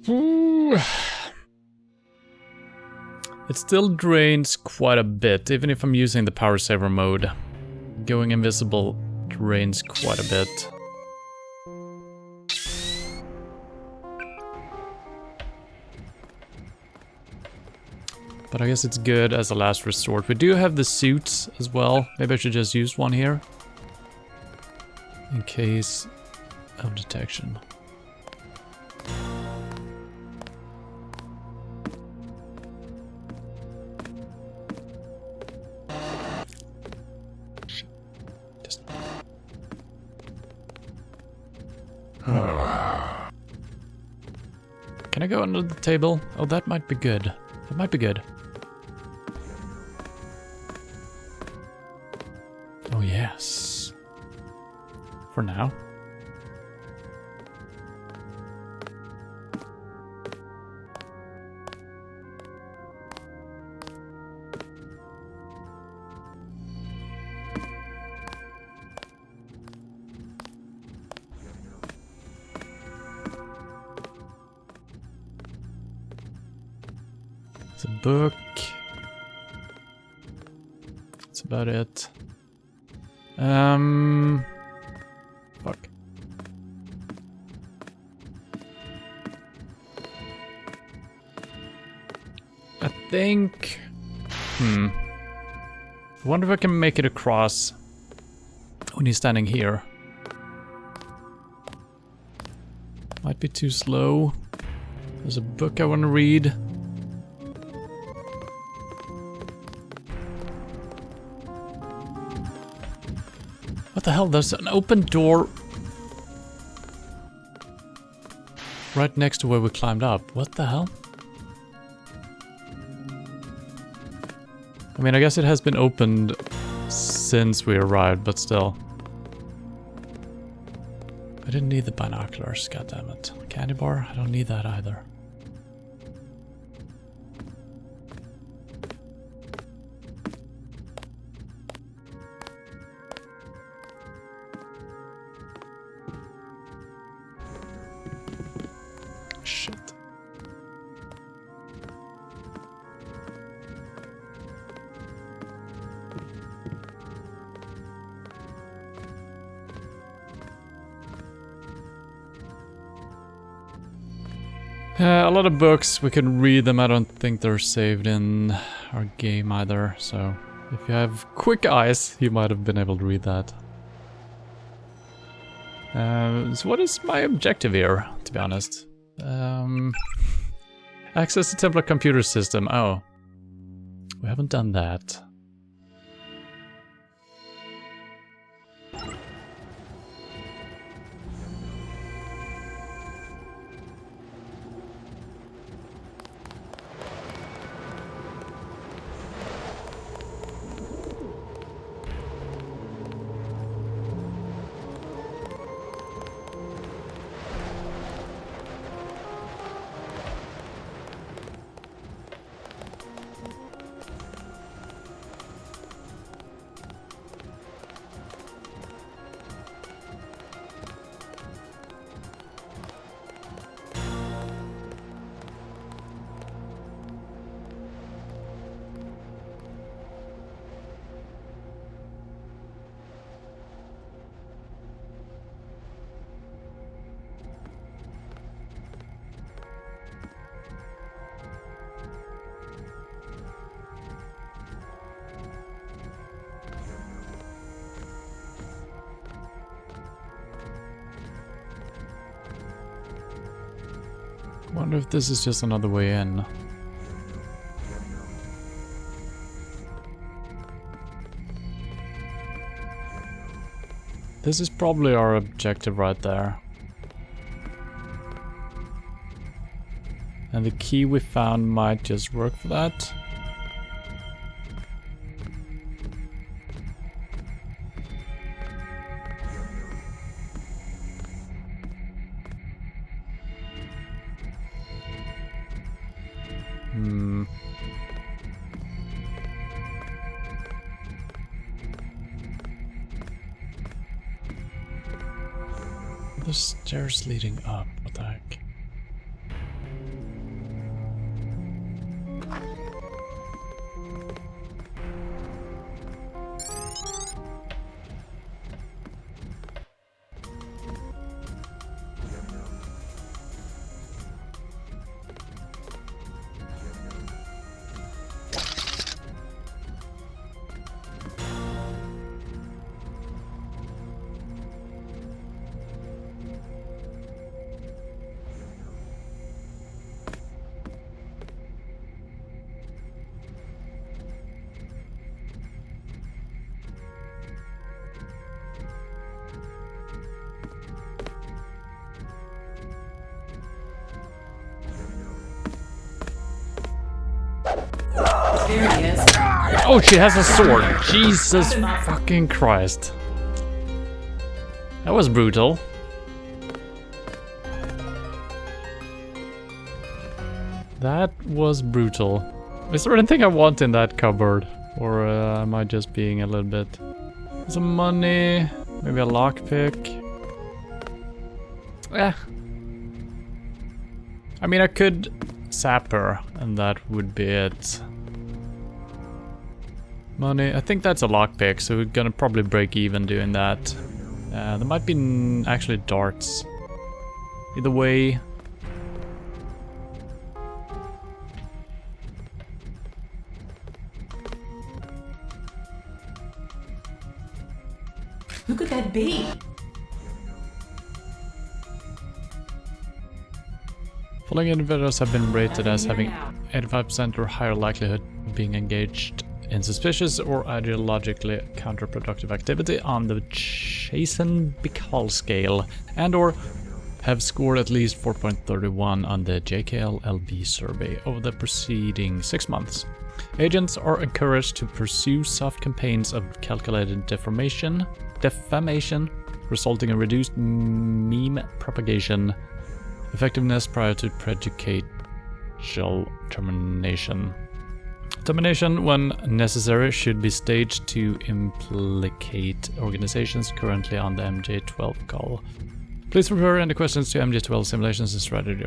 Ooh. It still drains quite a bit, even if I'm using the power saver mode. Going invisible drains quite a bit. But I guess it's good as a last resort. We do have the suits as well. Maybe I should just use one here. In case of detection. Can I go under the table? Oh, that might be good. That might be good. Oh, yes. For now. It's a book. That's about it. Fuck. I think... I wonder if I can make it across when he's standing here. Might be too slow. There's a book I want to read. What the hell? There's an open door right next to where we climbed up. What the hell? I mean, I guess it has been opened since we arrived, but still. I didn't need the binoculars, goddammit. Candy bar? I don't need that either. Shit. A lot of books, we can read them. I don't think they're saved in our game either, so if you have quick eyes, you might have been able to read that. So what is my objective here, to be honest? Access the Templar computer system. Oh. We haven't done that. Wonder if this is just another way in. This is probably our objective right there. And the key we found might just work for that. The stairs leading up, what the heck? There he is. Oh, she has a sword. Jesus fucking Christ. That was brutal. That was brutal. Is there anything I want in that cupboard? Or am I just being a little bit... Some money, maybe a lockpick. I mean, I could sap her, and that would be it. Money, I think that's a lockpick, so we're gonna probably break even doing that. There might be actually darts. Either way. Who could that be? Following individuals have been rated as having 85% or higher likelihood of being engaged in suspicious or ideologically counterproductive activity on the Chasen-Bickel scale, and or have scored at least 4.31 on the JKLLB survey over the preceding 6 months. Agents are encouraged to pursue soft campaigns of calculated defamation, resulting in reduced meme propagation, effectiveness prior to prejudicial termination. Termination, when necessary, should be staged to implicate organizations currently on the MJ12 call. Please refer any questions to MJ12 simulations and strategy.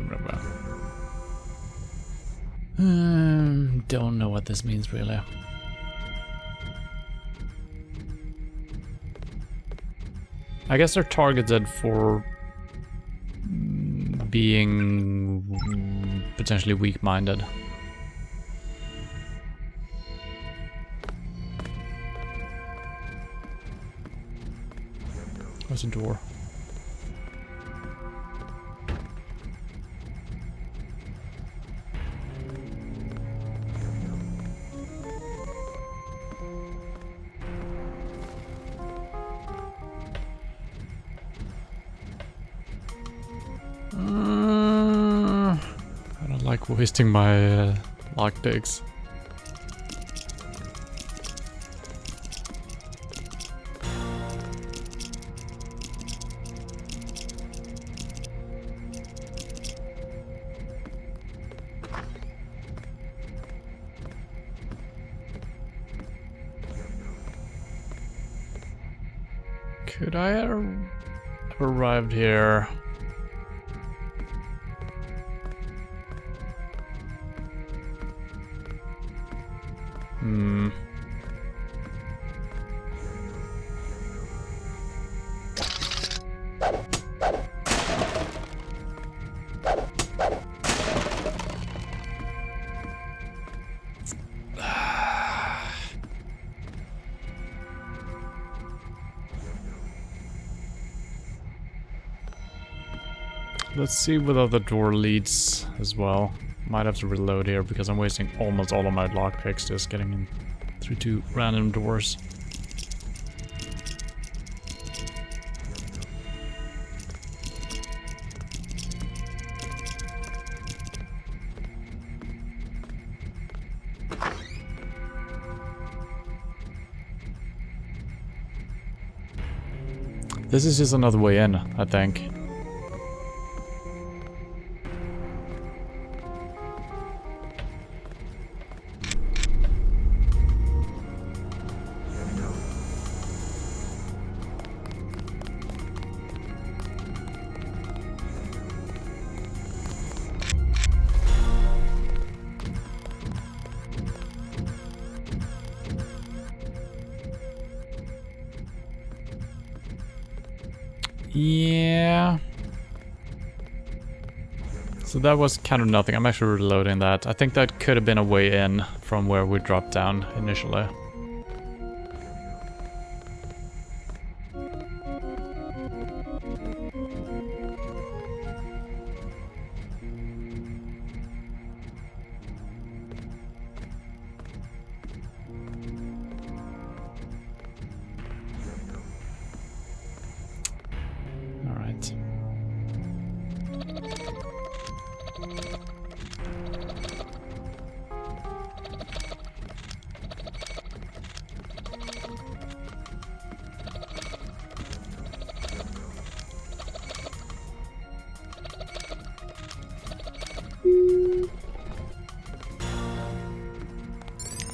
Don't know what this means really. I guess they're targeted for being potentially weak-minded. Where's the door? I don't like wasting my lockpicks. Could I have arrived here? Let's see what other door leads as well. Might have to reload here because I'm wasting almost all of my lockpicks just getting in through 2 random doors. This is just another way in, I think. Yeah. So that was kind of nothing. I'm actually reloading that. I think that could have been a way in from where we dropped down initially.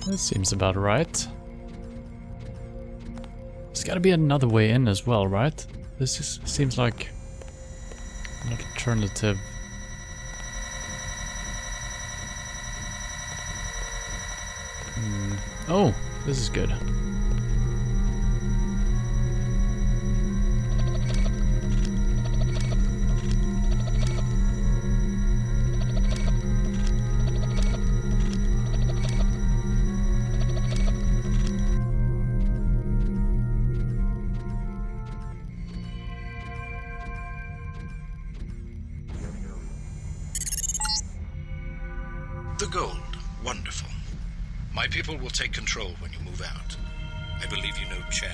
That seems about right. There's gotta be another way in as well, right? This just seems like an alternative. Oh, this is good. The gold. Wonderful. My people will take control when you move out. I believe you know Chad.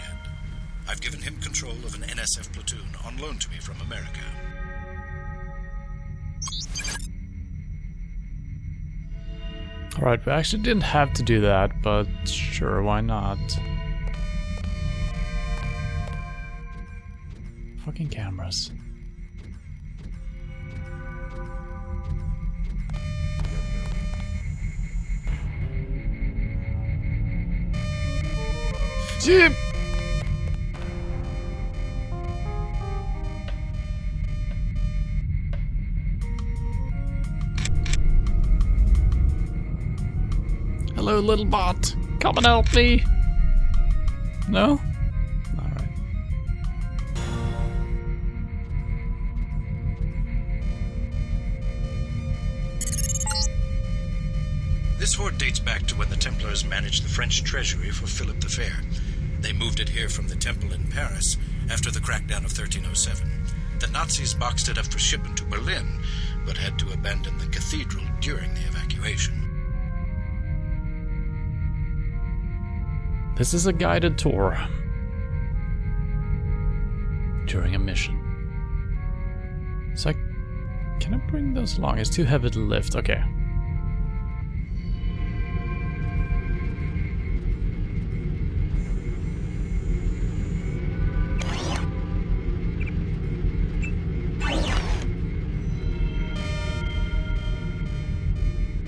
I've given him control of an NSF platoon on loan to me from America. Alright, we actually didn't have to do that, but sure, why not? Fucking cameras. Jeep! Hello, little bot. Come and help me. No? Alright. This hoard dates back to when the Templars managed the French treasury for Philip the Fair. They moved it here from the temple in Paris after the crackdown of 1307. The Nazis boxed it up for shipment to Berlin, but had to abandon the cathedral during the evacuation. This is a guided tour during a mission. So can I bring those along? It's too heavy to lift. Okay.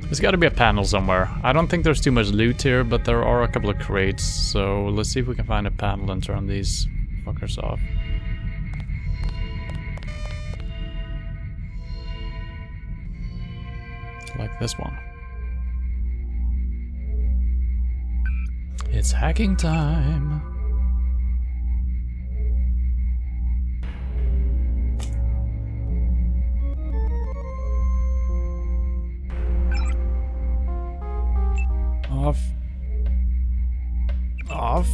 There's got to be a panel somewhere. I don't think there's too much loot here, but there are a couple of crates. So let's see if we can find a panel and turn these fuckers off. Like this one. It's hacking time. Off. Off.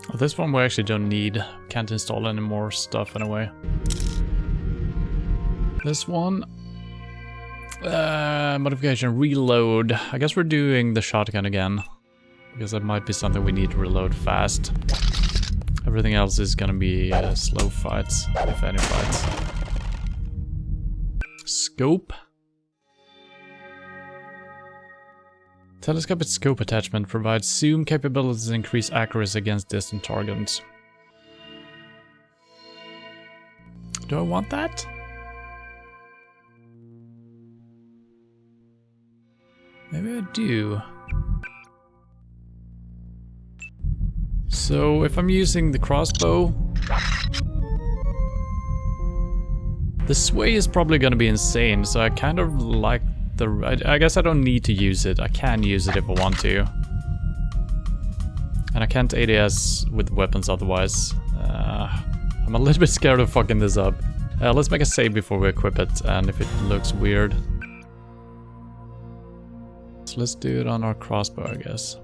Well, this one we actually don't need. Can't install any more stuff anyway. This one... modification, reload. I guess we're doing the shotgun again. Because that might be something we need to reload fast. Everything else is gonna be slow fights, if any fights. Scope. Telescopic scope attachment provides zoom capabilities and increase accuracy against distant targets. Do I want that? Maybe I do. So if I'm using the crossbow, the sway is probably gonna be insane, so I kind of like I guess I don't need to use it. I can use it if I want to. And I can't ADS with weapons otherwise. I'm a little bit scared of fucking this up. Let's make a save before we equip it, and if it looks weird. So let's do it on our crossbow, I guess.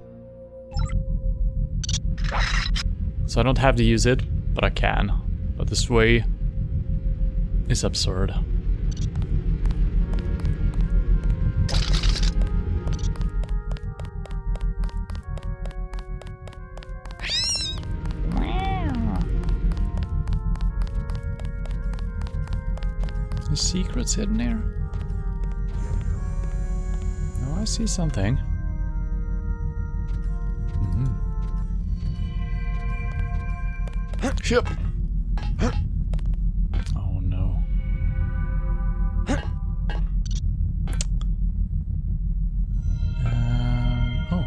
So I don't have to use it, but I can. But the sway is absurd. There's secrets hidden here? Oh, I see something. Ship. Oh no. Oh.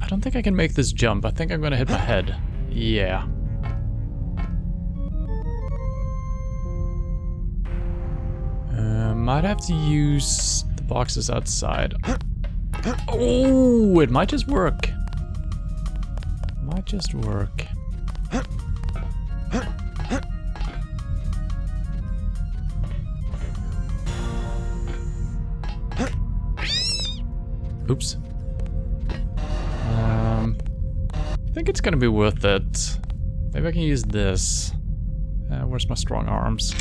I don't think I can make this jump. I think I'm gonna hit my head. Yeah. Might have to use the boxes outside. Oh, it might just work. Might just work. Oops. I think it's gonna be worth it. Maybe I can use this. Where's my strong arms?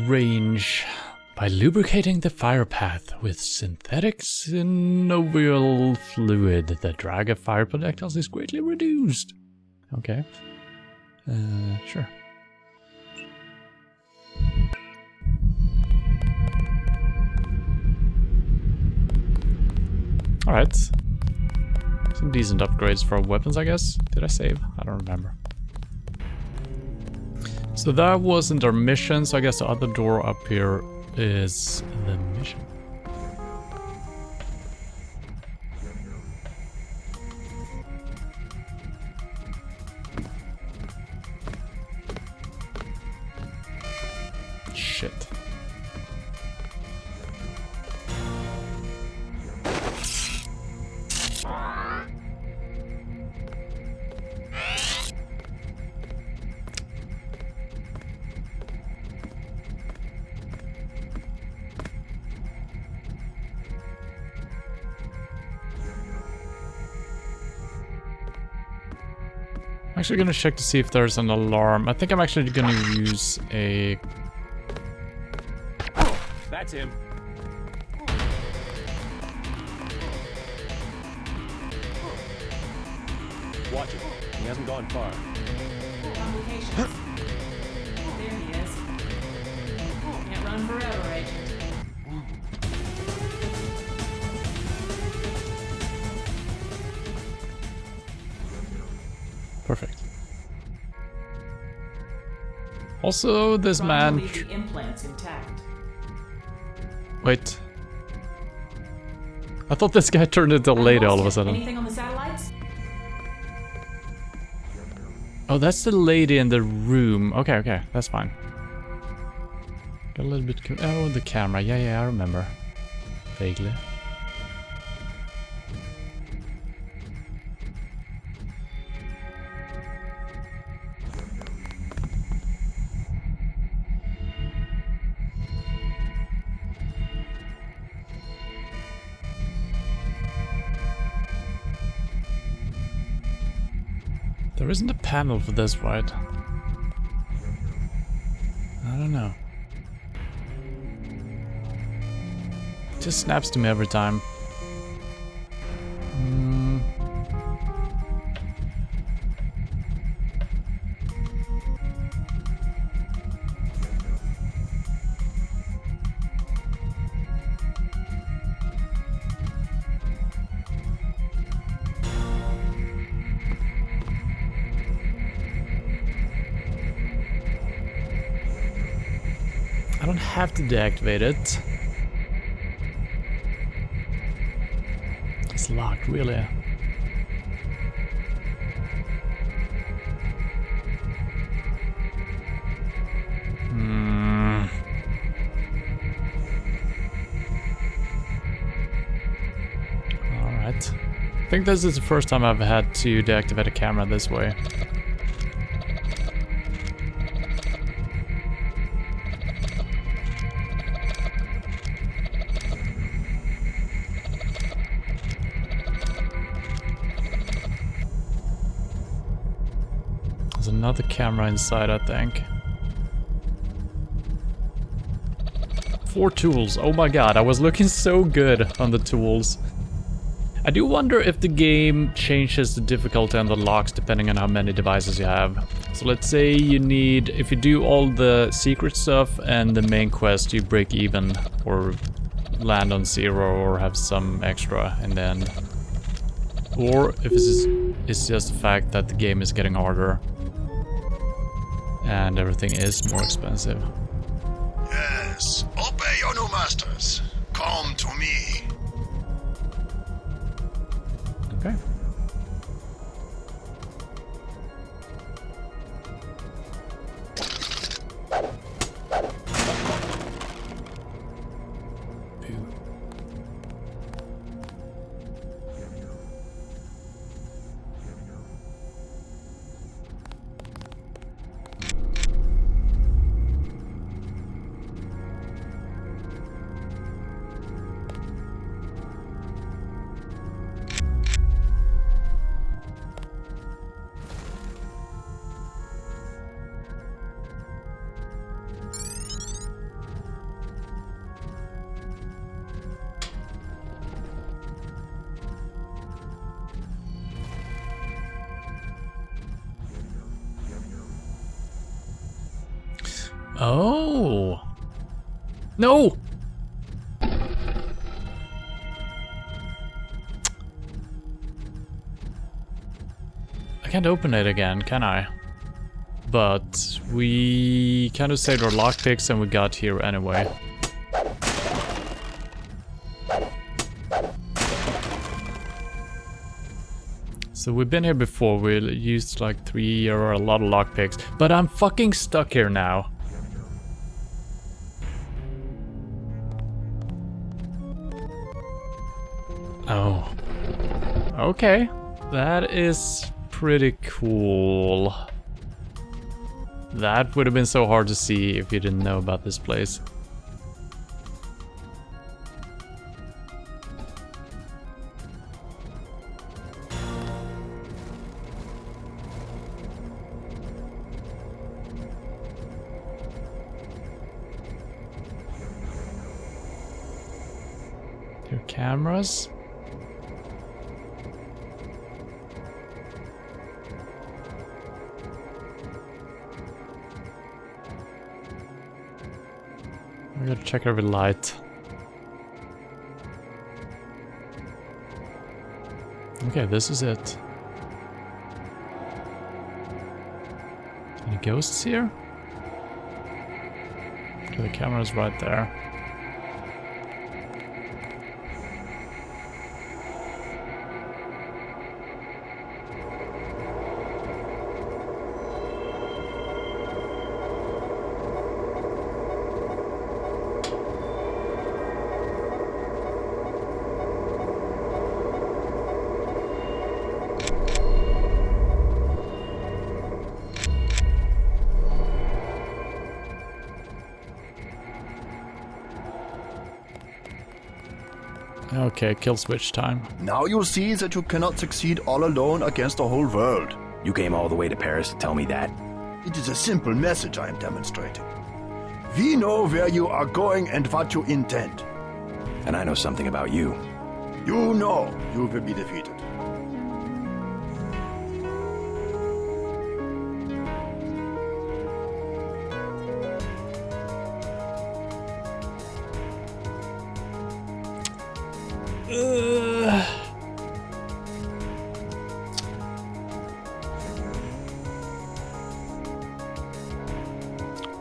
Range. By lubricating the fire path with synthetic synovial fluid, the drag of fire projectiles is greatly reduced. Okay. Sure. Alright. Some decent upgrades for weapons, I guess. Did I save? I don't remember. So that wasn't our mission, so I guess the other door up here is the mission. Shit. I'm actually gonna check to see if there's an alarm. I think I'm actually gonna use a... That's him. Watch him. He hasn't gone far. Complications. There he is. Can't run forever, Agent. Perfect. Also, this man... Probably the implants intact. Wait. I thought this guy turned into a lady all of a sudden. Anything on the satellites? Oh, that's the lady in the room. Okay, okay, that's fine. Got a little bit... Oh, the camera. Yeah, I remember. Vaguely. There isn't a panel for this, right? I don't know. It just snaps to me every time. I don't have to deactivate it. It's locked, really. Alright. I think this is the first time I've had to deactivate a camera this way. There's another camera inside, I think. 4 tools. Oh my god, I was looking so good on the tools. I do wonder if the game changes the difficulty and the locks depending on how many devices you have. So let's say you need, if you do all the secret stuff and the main quest, you break even or land on 0 or have some extra in the end. Or if it's just the fact that the game is getting harder and everything is more expensive. Yes, obey your new masters. Come to me. Okay. Oh. No. I can't open it again, can I? But we kind of saved our lockpicks and we got here anyway. So we've been here before, we used like 3 or a lot of lockpicks, but I'm fucking stuck here now. Oh. Okay. That is pretty cool. That would have been so hard to see if you didn't know about this place. Your cameras. We gotta check every light. Okay, this is it. Any ghosts here? Okay, the camera's right there. Okay, kill switch time. Now you see that you cannot succeed all alone against the whole world. You came all the way to Paris to tell me that? It is a simple message I am demonstrating. We know where you are going and what you intend. And I know something about you. You know you will be defeated.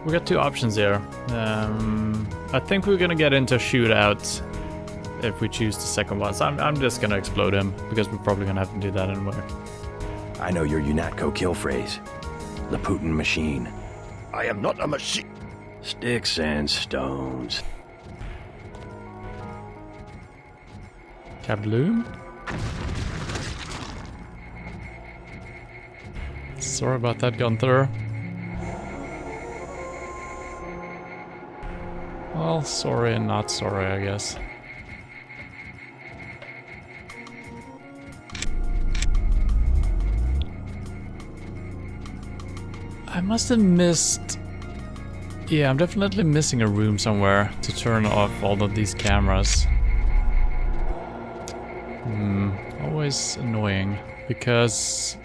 We got two options here. I think we're gonna get into a shootout if we choose the second one. So I'm just gonna explode him because we're probably gonna have to do that anyway. I know your UNATCO kill phrase. The Putin machine. I am not a machine. Sticks and stones. Kabloom? Sorry about that, Gunther. Well, sorry and not sorry, I guess. I must have missed... Yeah, I'm definitely missing a room somewhere to turn off all of these cameras. Always annoying, because...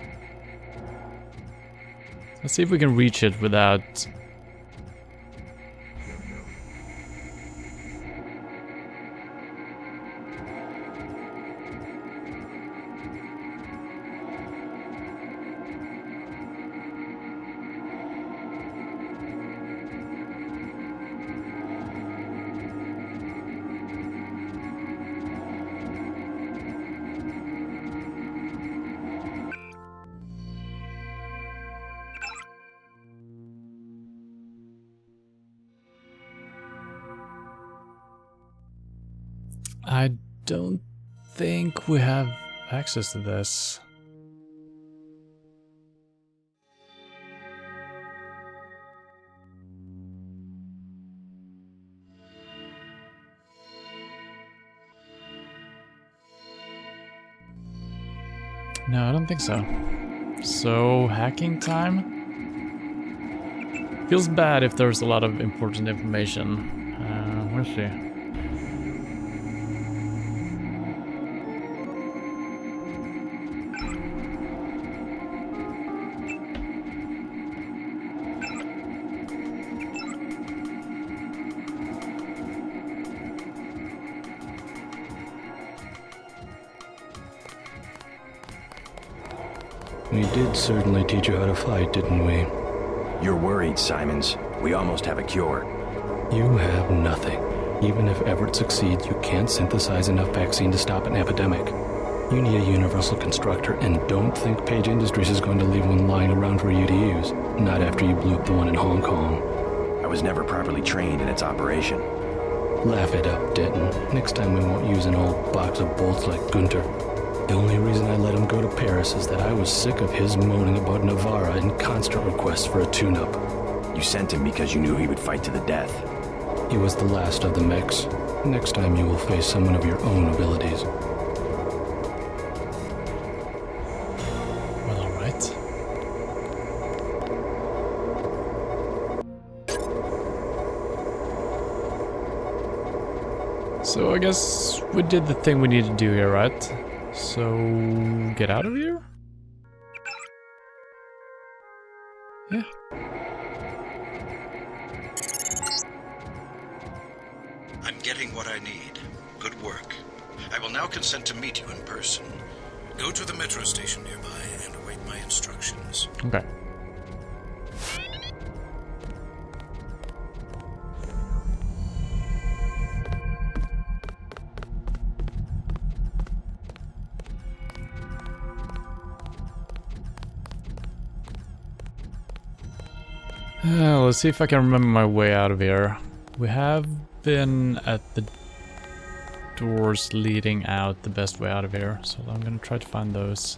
Let's see if we can reach it without... I don't think we have access to this. No, I don't think so. So, hacking time? Feels bad if there's a lot of important information. We'll see. We did certainly teach you how to fight, didn't we? You're worried, Simons. We almost have a cure. You have nothing. Even if Everett succeeds, you can't synthesize enough vaccine to stop an epidemic. You need a universal constructor, and don't think Page Industries is going to leave one lying around for you to use. Not after you blew up the one in Hong Kong. I was never properly trained in its operation. Laugh it up, Denton. Next time we won't use an old box of bolts like Gunter. The only reason I let him go to Paris is that I was sick of his moaning about Navarra and constant requests for a tune-up. You sent him because you knew he would fight to the death. He was the last of the mechs. Next time you will face someone of your own abilities. Well, alright. So I guess we did the thing we need to do here, right? So get out of here? Yeah. I'm getting what I need. Good work. I will now consent to meet you in person. Go to the metro station nearby and await my instructions. Okay. Let's see if I can remember my way out of here. We have been at the doors leading out the best way out of here, so I'm gonna try to find those.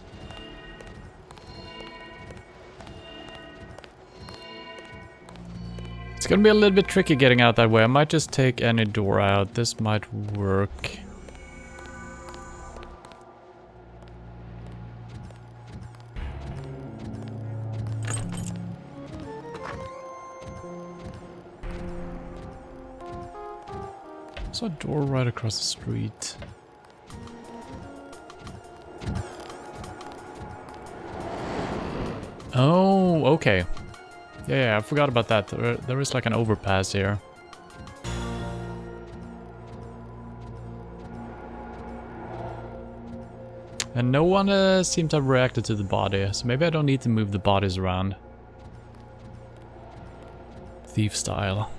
It's gonna be a little bit tricky getting out that way. I might just take any door out. This might work. There's a door right across the street. Oh, okay. Yeah, I forgot about that. There is like an overpass here. And no one seemed to have reacted to the body, so maybe I don't need to move the bodies around. Thief style.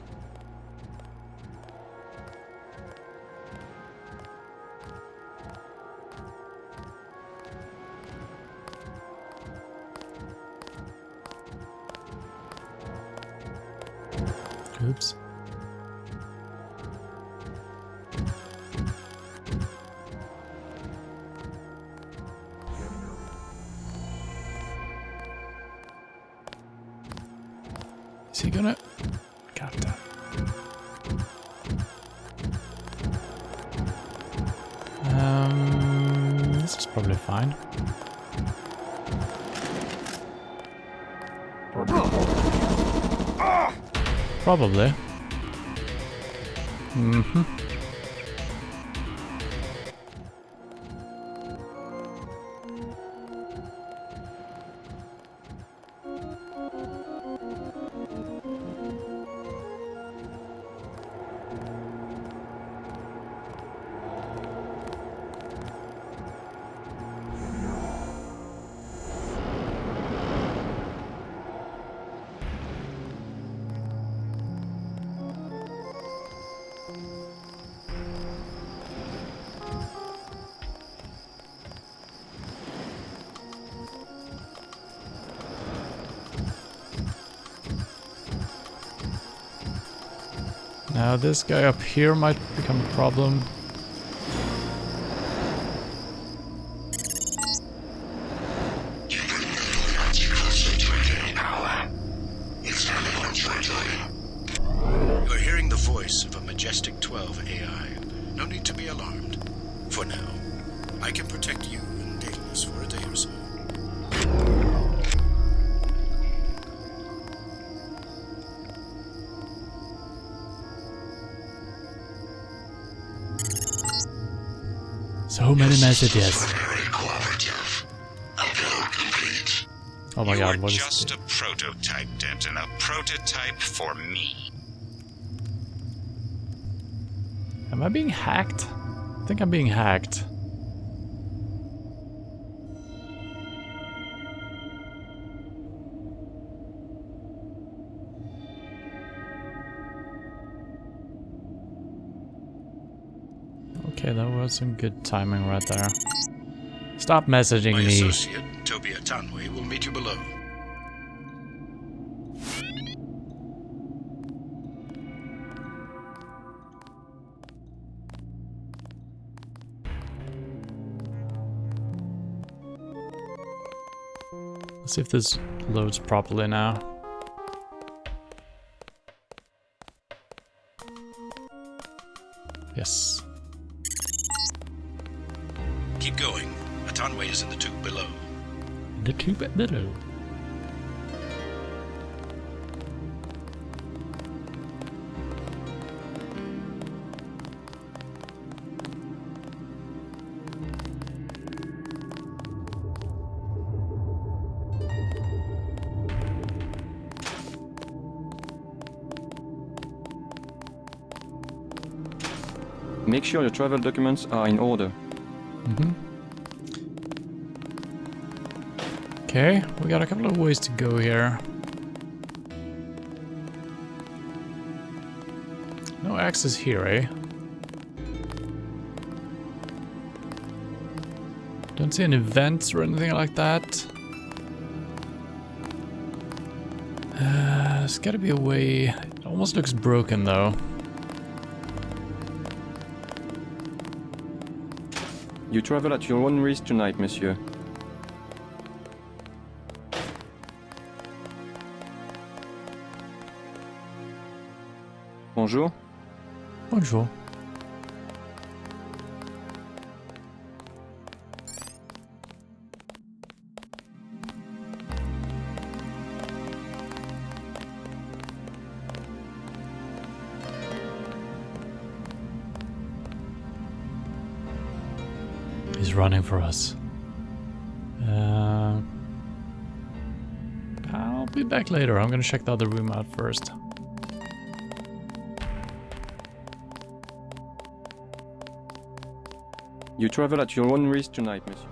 Oops. Is he gonna... God damn. This is probably fine. Probably. Mm-hmm. Now this guy up here might become a problem. You're hearing the voice of a Majestic 12 AI. No need to be alarmed. For now, I can protect you and Daedalus for a day or so. So many messages. Oh my god, what is just a prototype, Denton. A prototype for me. Am I being hacked? I think I'm being hacked. Okay, that was some good timing right there. Stop messaging My me. associate, Tobia Tanway, will meet you below. Let's see if this loads properly now. Yes. Keep going. Atanway is in the tube below. The tube below. Make sure your travel documents are in order. Okay, we got a couple of ways to go here. No access here, eh? Don't see any vents or anything like that. There's gotta be a way. It almost looks broken though. You travel at your own risk tonight, monsieur. Bonjour. Bonjour. He's running for us. I'll be back later. I'm gonna check the other room out first. You travel at your own risk tonight, monsieur.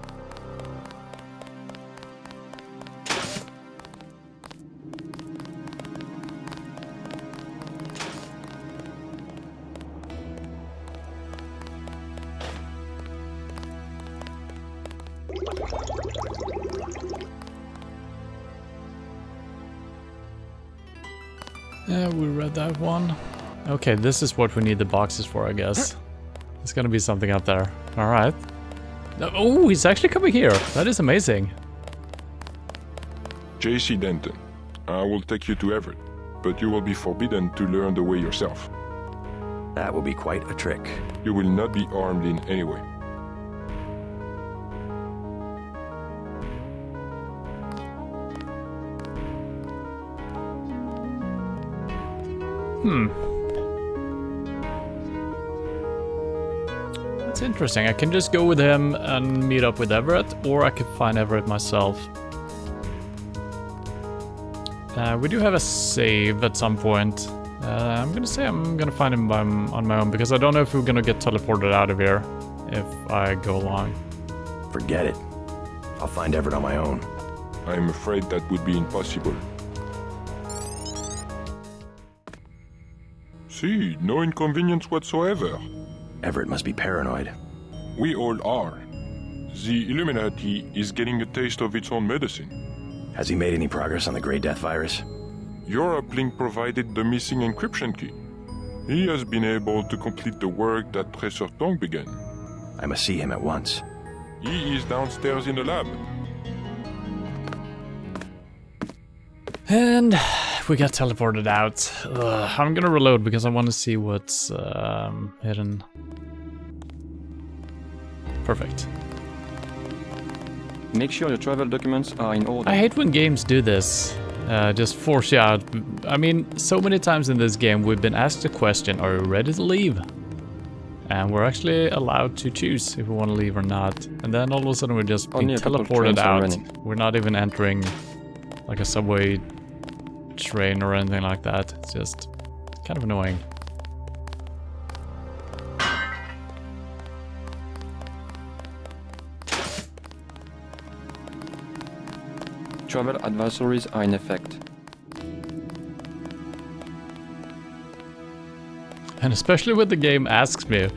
Yeah, we read that one. Okay, this is what we need the boxes for, I guess. There's gonna be something up there. Alright. Oh, he's actually coming here. That is amazing. J.C. Denton, I will take you to Everett, but you will be forbidden to learn the way yourself. That will be quite a trick. You will not be armed in any way. That's interesting. I can just go with him and meet up with Everett, or I could find Everett myself. We do have a save at some point. I'm gonna say I'm gonna find him on my own, because I don't know if we're gonna get teleported out of here if I go along. Forget it. I'll find Everett on my own. I'm afraid that would be impossible. See, no inconvenience whatsoever. Everett must be paranoid. We all are. The Illuminati is getting a taste of its own medicine. Has he made any progress on the Grey Death virus? Your uplink provided the missing encryption key. He has been able to complete the work that Professor Tong began. I must see him at once. He is downstairs in the lab. And we got teleported out. I'm gonna reload because I want to see what's hidden. Perfect. Make sure your travel documents are in order. I hate when games do this. Just force you out. I mean, so many times in this game we've been asked a question, are you ready to leave? And we're actually allowed to choose if we want to leave or not. And then all of a sudden we're just being teleported out. We're not even entering like a subway train or anything like that. It's just kind of annoying. Travel advisories are in effect. And especially when the game asks me,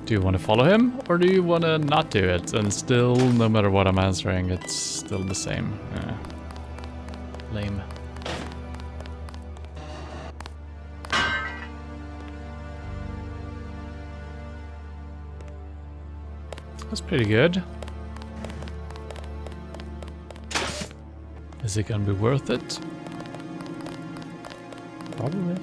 do you want to follow him or do you want to not do it? And still, no matter what I'm answering, it's still the same. Lame. That's pretty good. Is it gonna be worth it? Probably.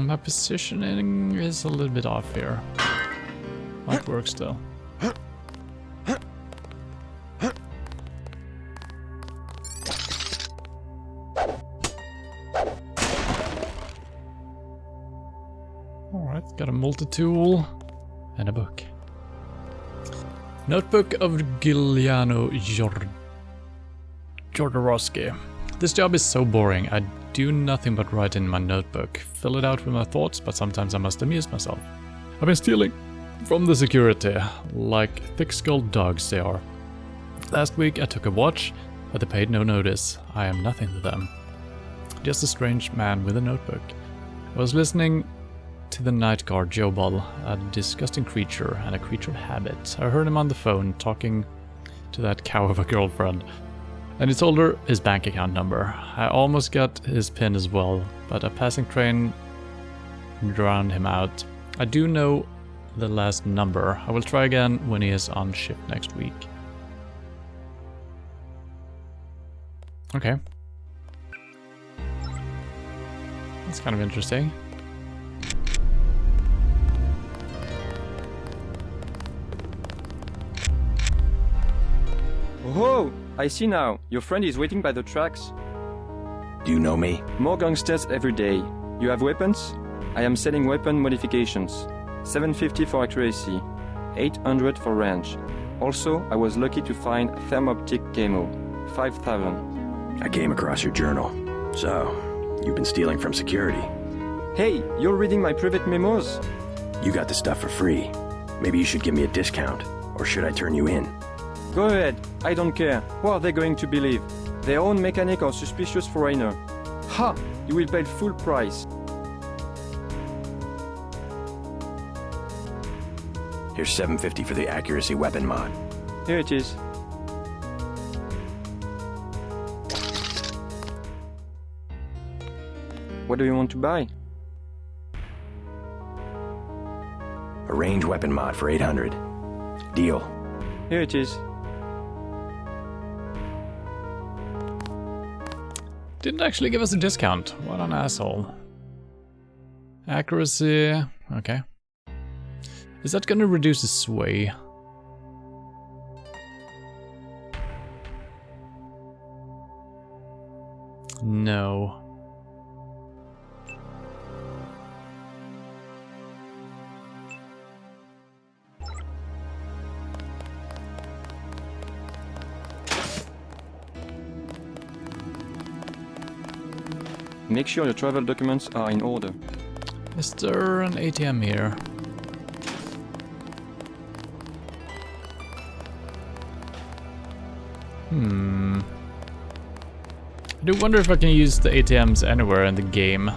My positioning is a little bit off here. Might work still. Alright, got a multi-tool and a book. Notebook of Giuliano Jodorowsky. This job is so boring. I do nothing but write in my notebook, fill it out with my thoughts, but sometimes I must amuse myself. I've been stealing from the security, like thick-skulled dogs they are. Last week I took a watch, but they paid no notice. I am nothing to them. Just a strange man with a notebook. I was listening to the night guard Joe Ball, a disgusting creature and a creature of habit. I heard him on the phone talking to that cow of a girlfriend, and he told her his bank account number. I almost got his PIN as well, but a passing train drowned him out. I do know the last number. I will try again when he is on shift next week. Okay. That's kind of interesting. Oh, I see now. Your friend is waiting by the tracks. Do you know me? More gangsters every day. You have weapons? I am selling weapon modifications. 750 for accuracy, 800 for range. Also, I was lucky to find thermoptic camo, 5,000. I came across your journal. So, you've been stealing from security. Hey, you're reading my private memos? You got the stuff for free. Maybe you should give me a discount, or should I turn you in? Go ahead, I don't care. Who are they going to believe? Their own mechanic or suspicious foreigner? Ha! You will pay full price. Here's 750 for the accuracy weapon mod. Here it is. What do you want to buy? A range weapon mod for 800. Deal. Here it is. Didn't actually give us a discount. What an asshole. Accuracy. Okay. Is that gonna reduce the sway? No. Make sure your travel documents are in order. Is there an ATM here? I do wonder if I can use the ATMs anywhere in the game.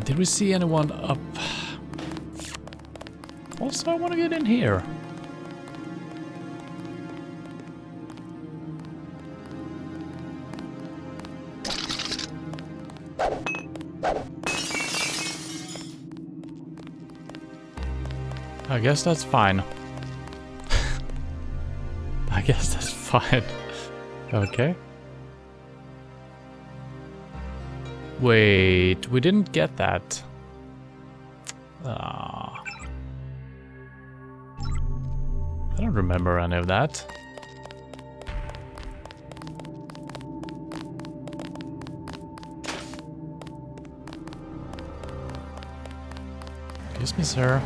Did we see anyone up? Also, I want to get in here. I guess that's fine. I guess that's fine. Okay. Wait, we didn't get that. I don't remember any of that. Excuse me, sir.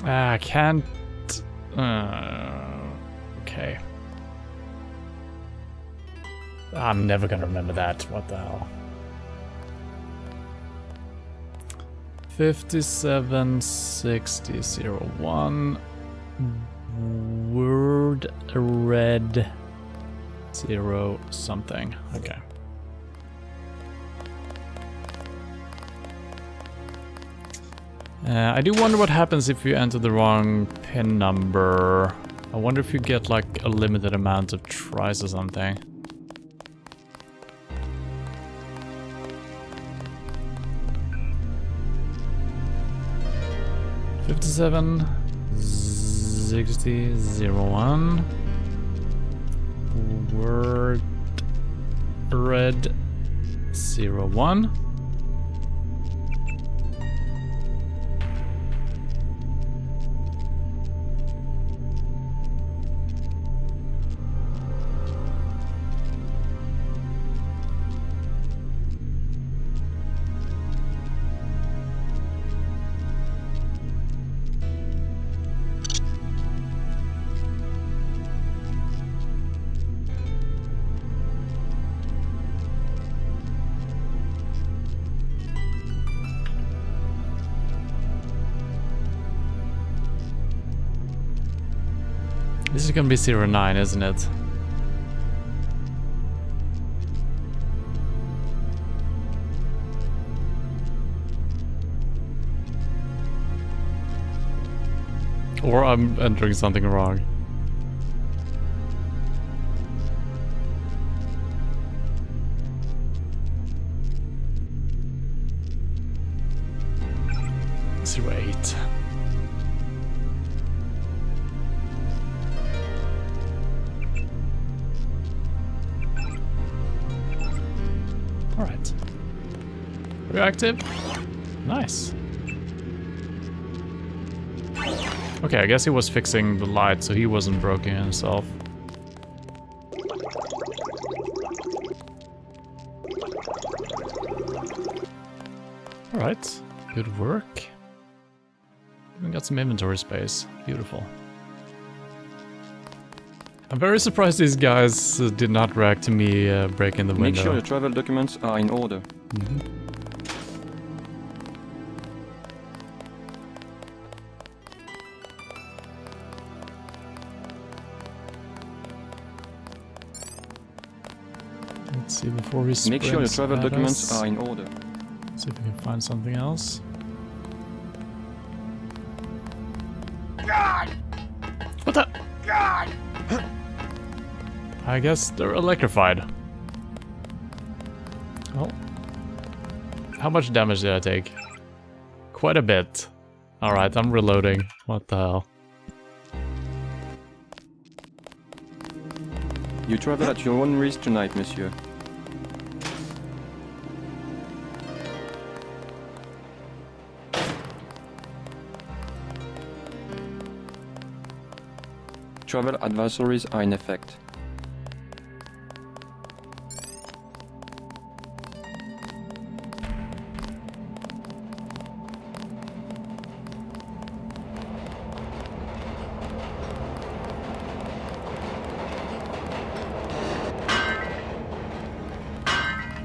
I can't... okay. I'm never gonna remember that. What the hell? 576001 word red 0 something. Okay. I do wonder what happens if you enter the wrong PIN number. I wonder if you get like a limited amount of tries or something. Fifty-seven 6001 word red 01. This is gonna be 09, isn't it? Or I'm entering something wrong. Wait. Alright. Reactive. Nice. Okay, I guess he was fixing the light, so he wasn't broken himself. Alright. Good work. Even got some inventory space. Beautiful. I'm very surprised these guys did not react to me breaking the window. Make sure your travel documents are in order. Let's see before we Make sure your travel documents are in order. See if we can find something else. God! What the? God! I guess they're electrified. Well, how much damage did I take? Quite a bit. Alright, I'm reloading. What the hell? You travel at your own risk tonight, monsieur. Travel advisories are in effect.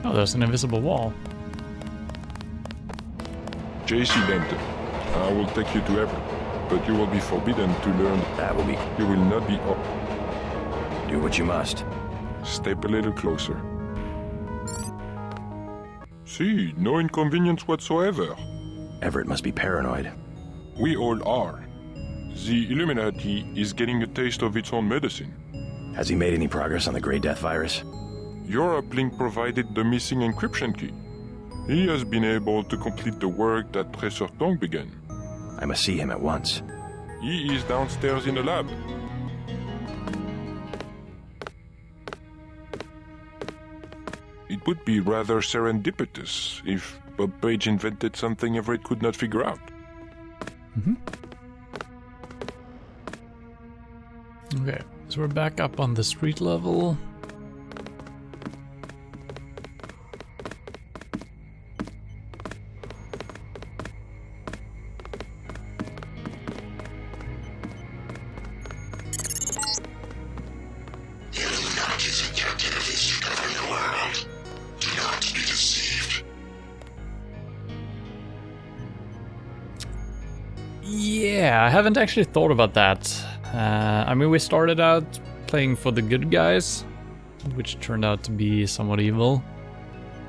Oh, there's an invisible wall. JC Denton, I will take you to Everett, but you will be forbidden to learn. That will be. You will not be up. Do what you must. Step a little closer. See, no inconvenience whatsoever. Everett must be paranoid. We all are. The Illuminati is getting a taste of its own medicine. Has he made any progress on the Grey Death virus? Your uplink provided the missing encryption key. He has been able to complete the work that Tressorton began. I must see him at once. He is downstairs in the lab. It would be rather serendipitous if Bob Page invented something Everett could not figure out. Okay, so we're back up on the street level. Yeah, I haven't actually thought about that. I mean, we started out playing for the good guys, which turned out to be somewhat evil.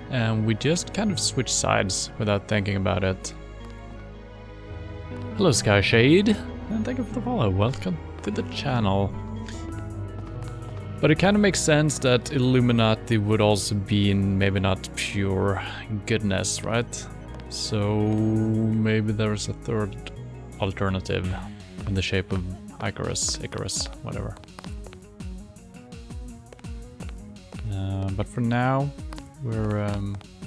And we just kind of switched sides without thinking about it. Hello, Sky Shade, and thank you for the follow. Welcome to the channel. But it kind of makes sense that Illuminati would also be in maybe not pure goodness, right? So maybe there's a third alternative in the shape of Icarus, whatever. But for now, we're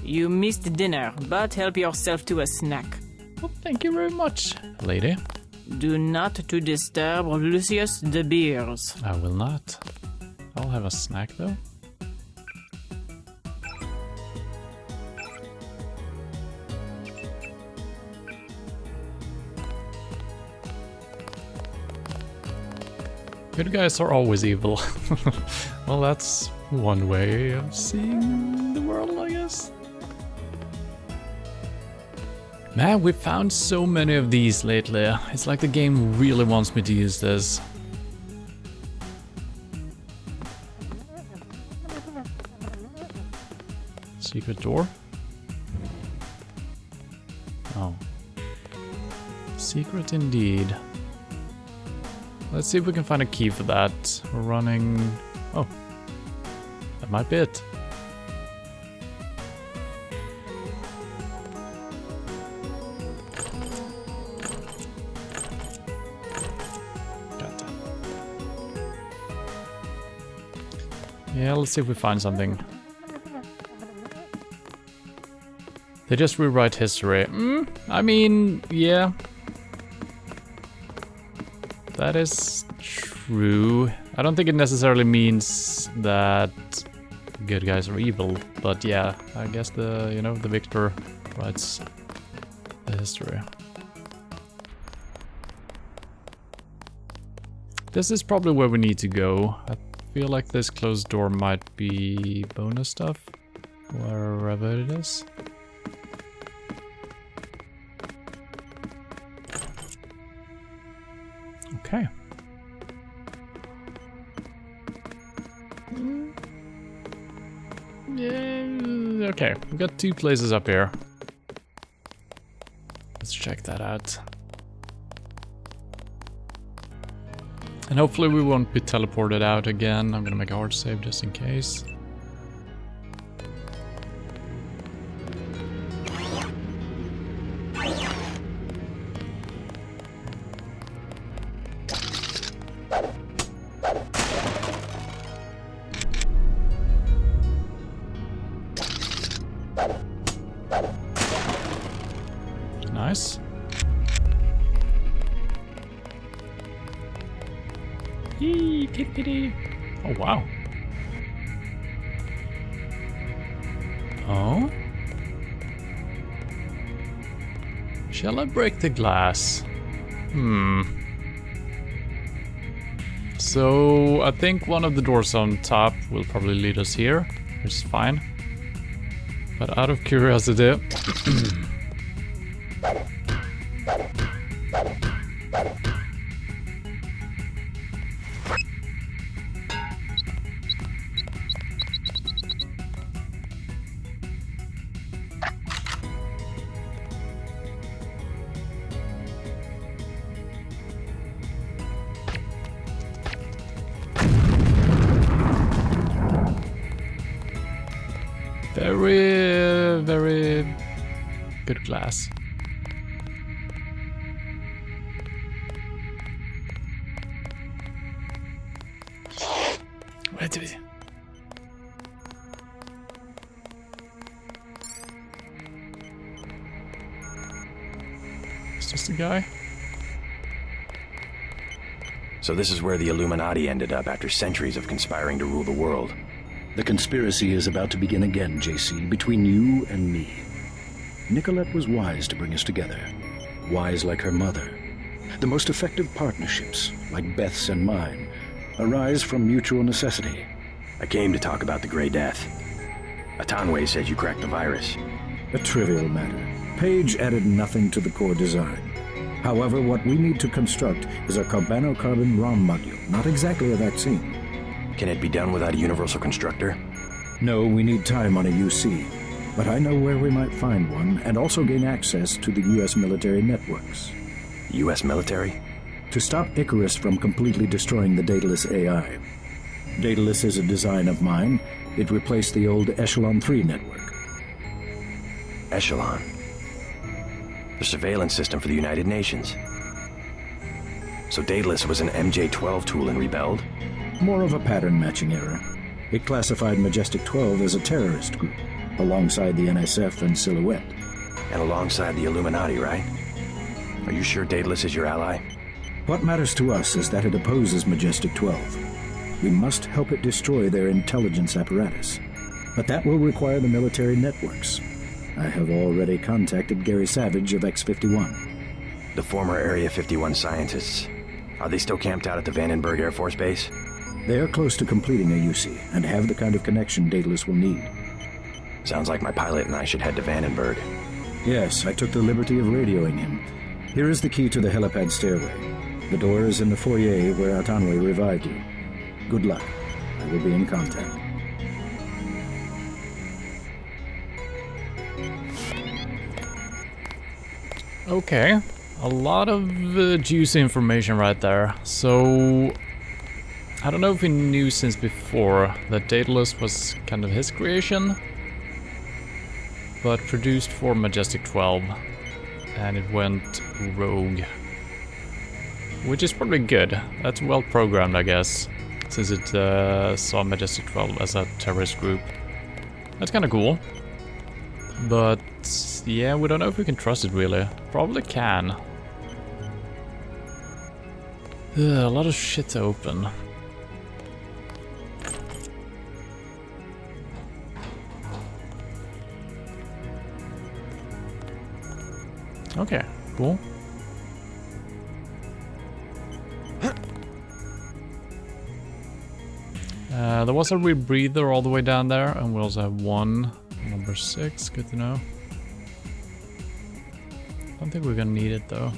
You missed dinner, but help yourself to a snack. Well, thank you very much, lady. Do not to disturb Lucius de Beers. I will not. I'll have a snack though. Good guys are always evil. Well, that's one way of seeing the world, I guess. Man, we found so many of these lately. It's like the game really wants me to use this. Secret door? Oh. Secret indeed. Let's see if we can find a key for that. We're running... Oh. That might be it. Got that. Yeah, let's see if we find something. They just rewrite history. I mean, yeah. That is true. I don't think it necessarily means that good guys are evil, but yeah, I guess the, you know, the victor writes the history. This is probably where we need to go. I feel like this closed door might be bonus stuff, wherever it is. Okay. Yeah, okay, we've got 2 places up here. Let's check that out. And hopefully we won't be teleported out again. I'm gonna make a hard save just in case. Nice. Yee, pippity. Oh, wow. Oh? Shall I break the glass? So, I think one of the doors on top will probably lead us here, which is fine. But out of curiosity... Very good glass. Wait a minute. Is this the guy? So this is where the Illuminati ended up after centuries of conspiring to rule the world. The conspiracy is about to begin again, JC, between you and me. Nicolette was wise to bring us together. Wise like her mother. The most effective partnerships, like Beth's and mine, arise from mutual necessity. I came to talk about the Grey Death. Atanwe said you cracked the virus. A trivial matter. Page added nothing to the core design. However, what we need to construct is a carbonocarbon ROM module, not exactly a vaccine. Can it be done without a universal constructor? No, we need time on a UC. But I know where we might find one, and also gain access to the U.S. military networks. U.S. military? To stop Icarus from completely destroying the Daedalus AI. Daedalus is a design of mine. It replaced the old Echelon 3 network. Echelon? The surveillance system for the United Nations. So Daedalus was an MJ-12 tool and rebelled? More of a pattern-matching error. It classified Majestic 12 as a terrorist group, alongside the NSF and Silhouette. And alongside the Illuminati, right? Are you sure Daedalus is your ally? What matters to us is that it opposes Majestic 12. We must help it destroy their intelligence apparatus. But that will require the military networks. I have already contacted Gary Savage of X-51. The former Area 51 scientists. Are they still camped out at the Vandenberg Air Force Base? They are close to completing a UC and have the kind of connection Daedalus will need. Sounds like my pilot and I should head to Vandenberg. Yes, I took the liberty of radioing him. Here is the key to the helipad stairway. The door is in the foyer where Atanwe revived you. Good luck. I will be in contact. Okay, a lot of juicy information right there. So, I don't know if we knew since before that Daedalus was kind of his creation, but produced for Majestic 12, and it went rogue. Which is probably good. That's well programmed, I guess, since it saw Majestic 12 as a terrorist group. That's kind of cool. But yeah, we don't know if we can trust it really. Probably can. A lot of shit to open. Okay, cool. There was a rebreather all the way down there, and we also have one. Number 6, good to know. I don't think we're gonna need it though.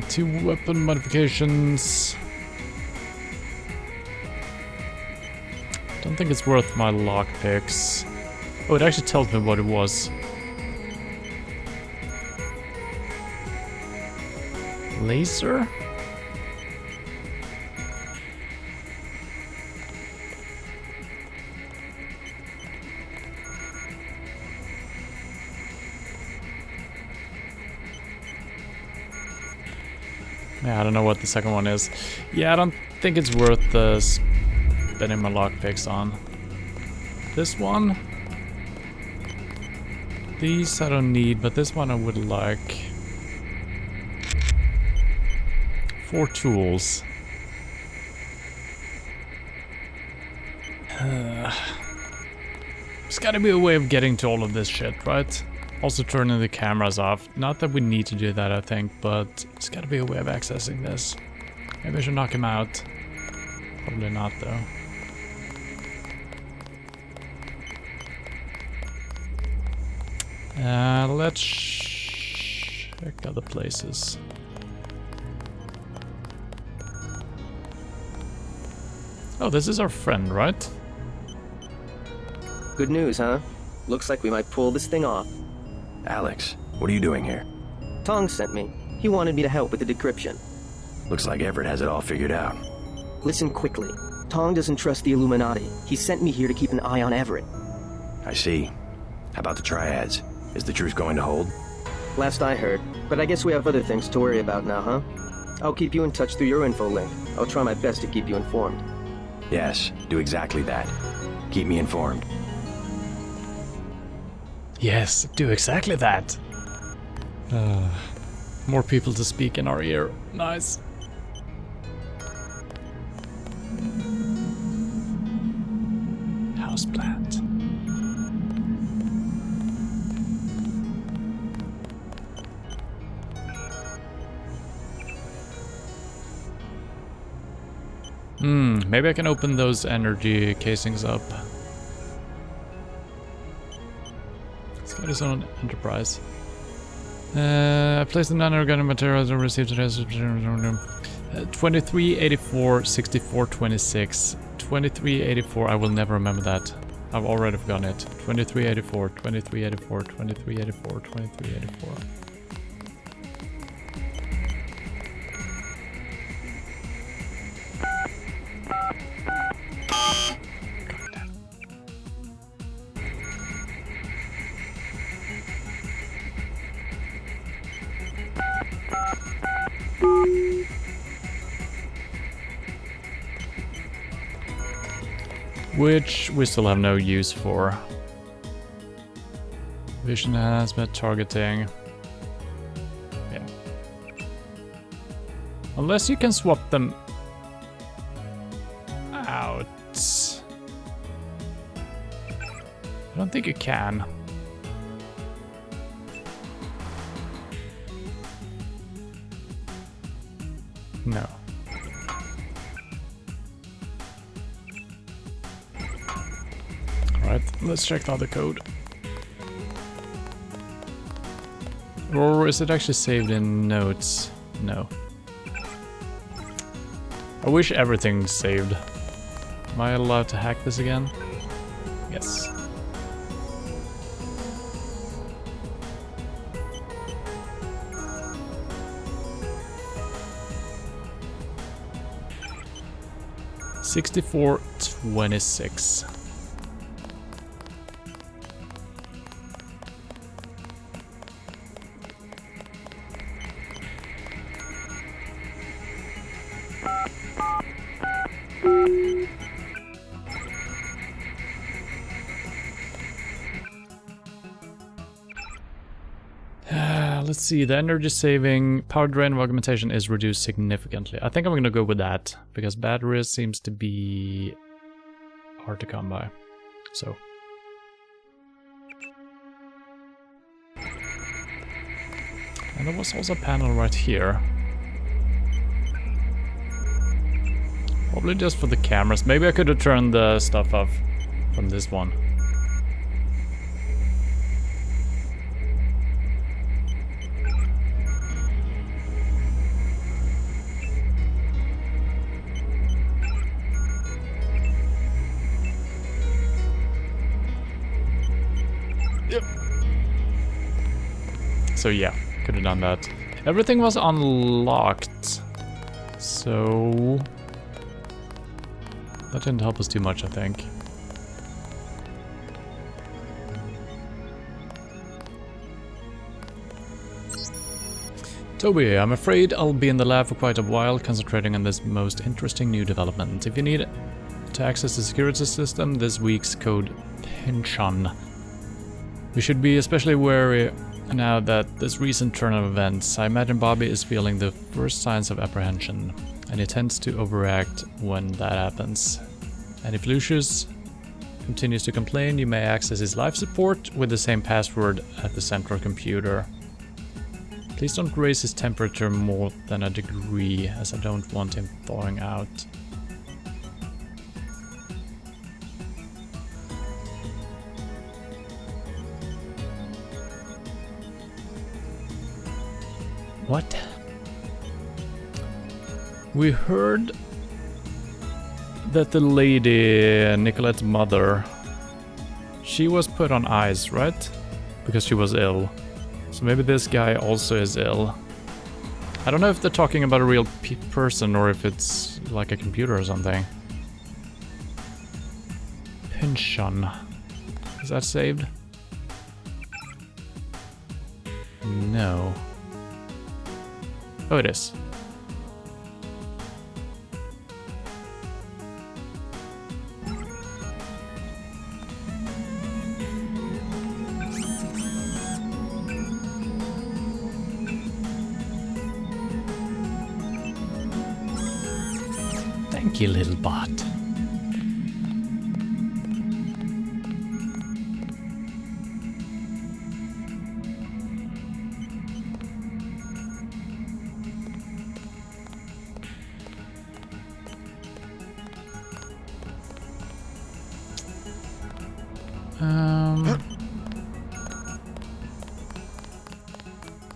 Two weapon modifications. Don't think it's worth my lockpicks. Oh, it actually tells me what it was. Laser? Yeah, I don't know what the second one is. Yeah, I don't think it's worth spending my lockpicks on. This one? These I don't need, but this one I would like. 4 tools. There's gotta be a way of getting to all of this shit, right? Also turning the cameras off. Not that we need to do that, I think, but there's gotta be a way of accessing this. Maybe I should knock him out. Probably not, though. Let's check other places. Oh, this is our friend, right? Good news, huh? Looks like we might pull this thing off. Alex, what are you doing here? Tong sent me. He wanted me to help with the decryption. Looks like Everett has it all figured out. Listen quickly. Tong doesn't trust the Illuminati. He sent me here to keep an eye on Everett. I see. How about the triads? Is the truth going to hold? Last I heard, but I guess we have other things to worry about now, huh? I'll keep you in touch through your info link. I'll try my best to keep you informed. Yes, do exactly that. Keep me informed. Yes, do exactly that. More people to speak in our ear. Nice. Houseplant. Maybe I can open those energy casings up. This guy is on Enterprise. I placed the non-organic materials and received it as 2384 6426. 2384, I will never remember that. I've already forgotten it. 2384, 2384, 2384, 2384. which we still have no use for. Vision enhancement, targeting. Yeah. Unless you can swap them out. I don't think you can. No. Alright, let's check the other code. Or is it actually saved in notes? No. I wish everything's saved. Am I allowed to hack this again? Yes. $64.26. Let's see, the energy saving, power drain of augmentation is reduced significantly. I think I'm gonna go with that, because batteries seems to be hard to come by. So. And there was also a panel right here. Probably just for the cameras. Maybe I could have turned the stuff off from this one. So yeah, could have done that. Everything was unlocked, so that didn't help us too much, I think. Toby, I'm afraid I'll be in the lab for quite a while, concentrating on this most interesting new development. If you need to access the security system, this week's code Pinchon. We should be especially wary now that this recent turn of events. I imagine Bobby is feeling the first signs of apprehension, and he tends to overact when that happens. And if Lucius continues to complain, you may access his life support with the same password at the central computer. Please don't raise his temperature more than a degree, as I don't want him thawing out. What? We heard that the lady, Nicolette's mother, she was put on ice, right? Because she was ill. So maybe this guy also is ill. I don't know if they're talking about a real person or if it's like a computer or something. Pinchon. Is that saved? No. Oh, it is. Thank you, little bot.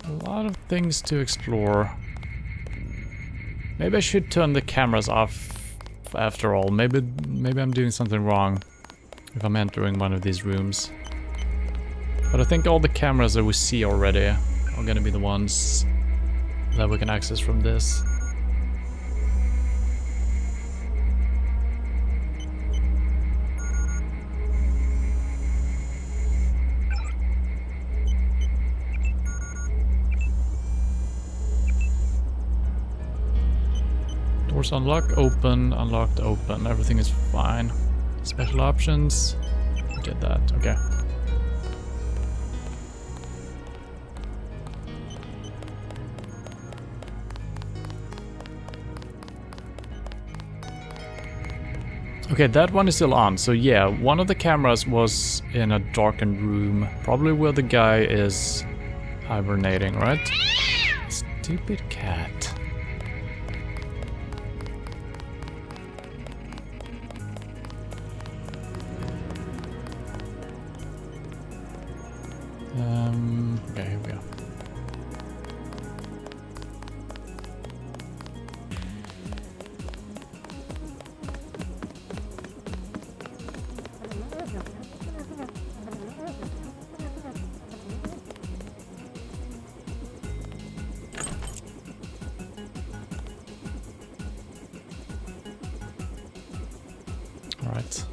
A lot of things to explore. Maybe I should turn the cameras off after all. Maybe I'm doing something wrong if I'm entering one of these rooms. But I think all the cameras that we see already are gonna be the ones that we can access from this. Doors unlocked, open, everything is fine. Special options. We did that. Okay. Okay, that one is still on. So yeah, one of the cameras was in a darkened room, probably where the guy is hibernating, right? Stupid cat. Okay, here we go. All right.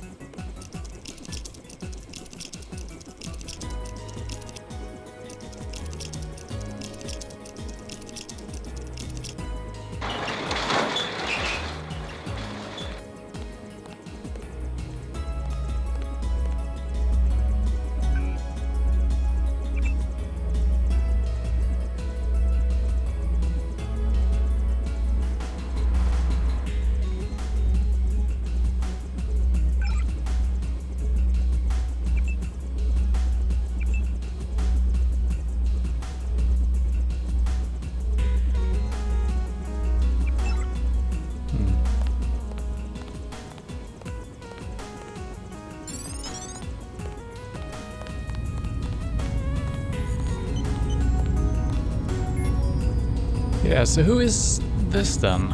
Yeah, so who is this then?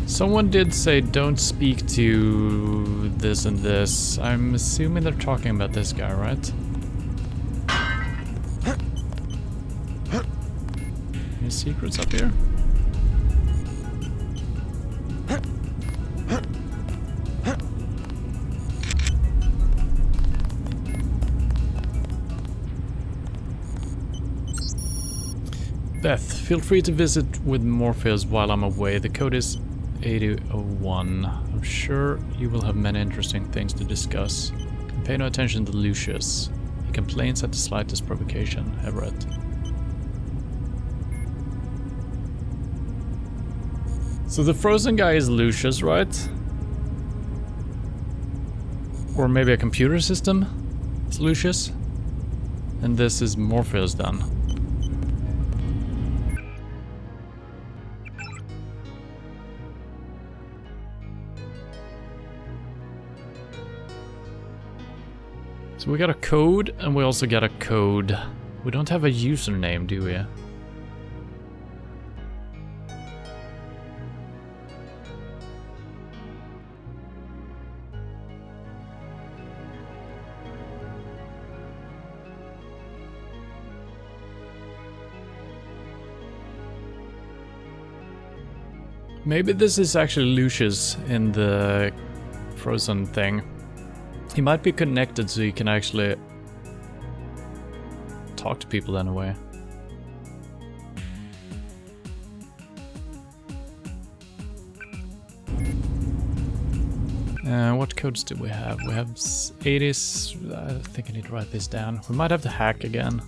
Someone did say don't speak to this and this. I'm assuming they're talking about this guy, right? Any secrets up here? Beth, feel free to visit with Morpheus while I'm away. The code is 8001. I'm sure you will have many interesting things to discuss. And pay no attention to Lucius. He complains at the slightest provocation. Everett. So the frozen guy is Lucius, right? Or maybe a computer system? It's Lucius? And this is Morpheus then. So we got a code, and we also got a code. We don't have a username, do we? Maybe this is actually Lucius in the frozen thing. He might be connected so he can actually talk to people in a way. What codes do we have? We have 80s. I think I need to write this down. We might have to hack again.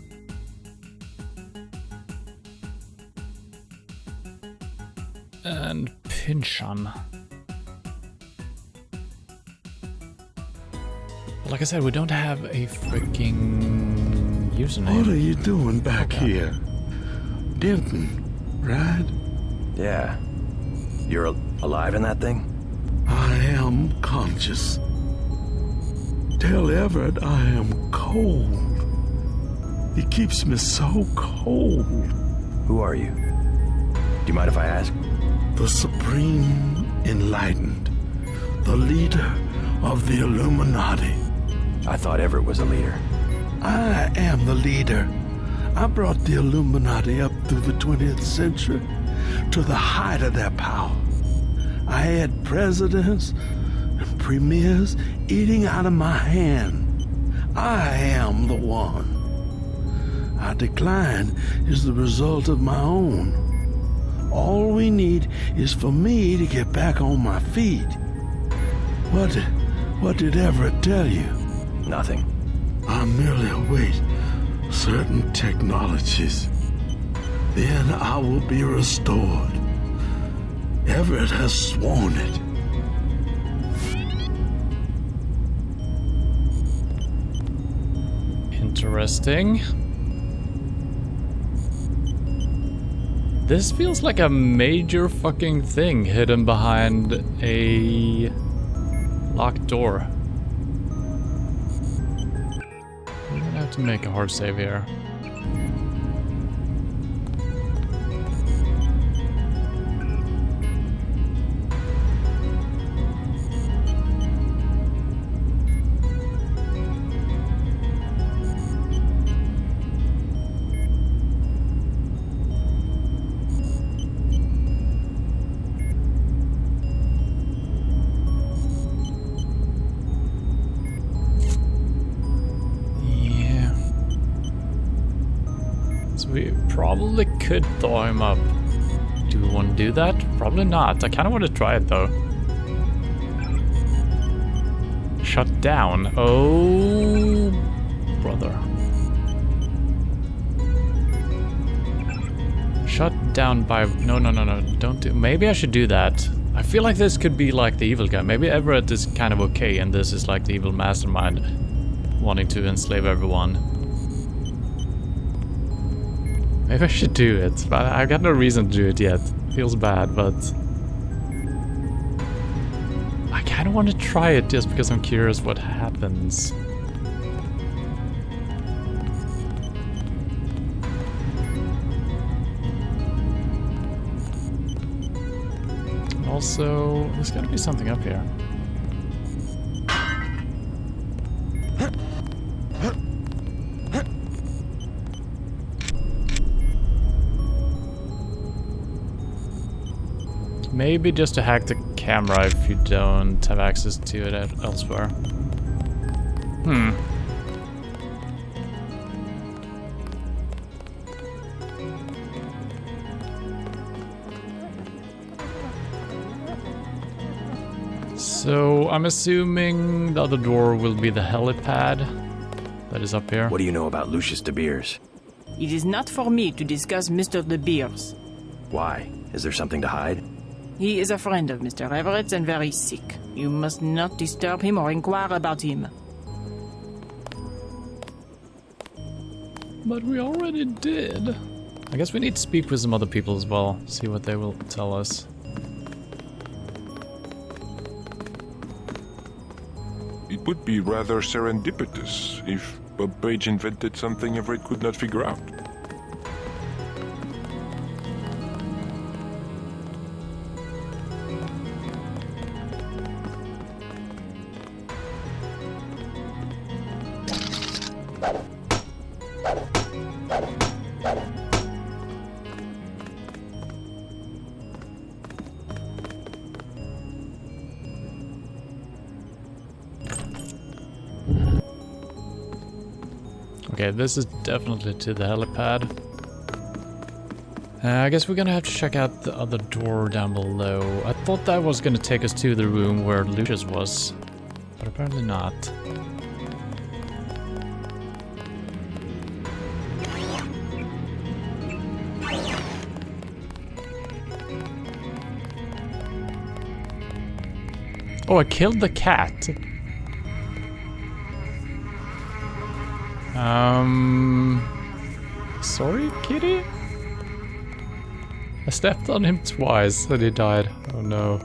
And Pinchan. Like I said, we don't have a freaking username. What are you doing back here? Denton, right? Yeah. You're alive in that thing? I am conscious. Tell Everett I am cold. He keeps me so cold. Who are you? Do you mind if I ask? The Supreme Enlightened. The leader of the Illuminati. I thought Everett was a leader. I am the leader. I brought the Illuminati up through the 20th century to the height of their power. I had presidents and premiers eating out of my hand. I am the one. Our decline is the result of my own. All we need is for me to get back on my feet. What did Everett tell you? Nothing. I merely await certain technologies. Then I will be restored. Everett has sworn it. Interesting. This feels like a major fucking thing hidden behind a locked door. I'm gonna have to make a hard save here. We probably could thaw him up. Do we want to do that? Probably not. I kind of want to try it though. Shut down. Oh, brother. Shut down by... No. Don't do... Maybe I should do that. I feel like this could be like the evil guy. Maybe Everett is kind of okay and this is like the evil mastermind wanting to enslave everyone. Maybe I should do it, but I've got no reason to do it yet. Feels bad, but... I kind of want to try it just because I'm curious what happens. Also, there's gotta be something up here. Maybe just to hack the camera if you don't have access to it elsewhere. So I'm assuming the other door will be the helipad that is up here. What do you know about Lucius De Beers? It is not for me to discuss Mr. De Beers. Why? Is there something to hide? He is a friend of Mr. Everett's and very sick. You must not disturb him or inquire about him. But we already did. I guess we need to speak with some other people as well, see what they will tell us. It would be rather serendipitous if Bob Page invented something Everett could not figure out. Okay, this is definitely to the helipad. I guess we're gonna have to check out the other door down below. I thought that was gonna take us to the room where Lucius was, but apparently not. Oh, I killed the cat. Sorry, kitty? I stepped on him twice and he died. Oh no.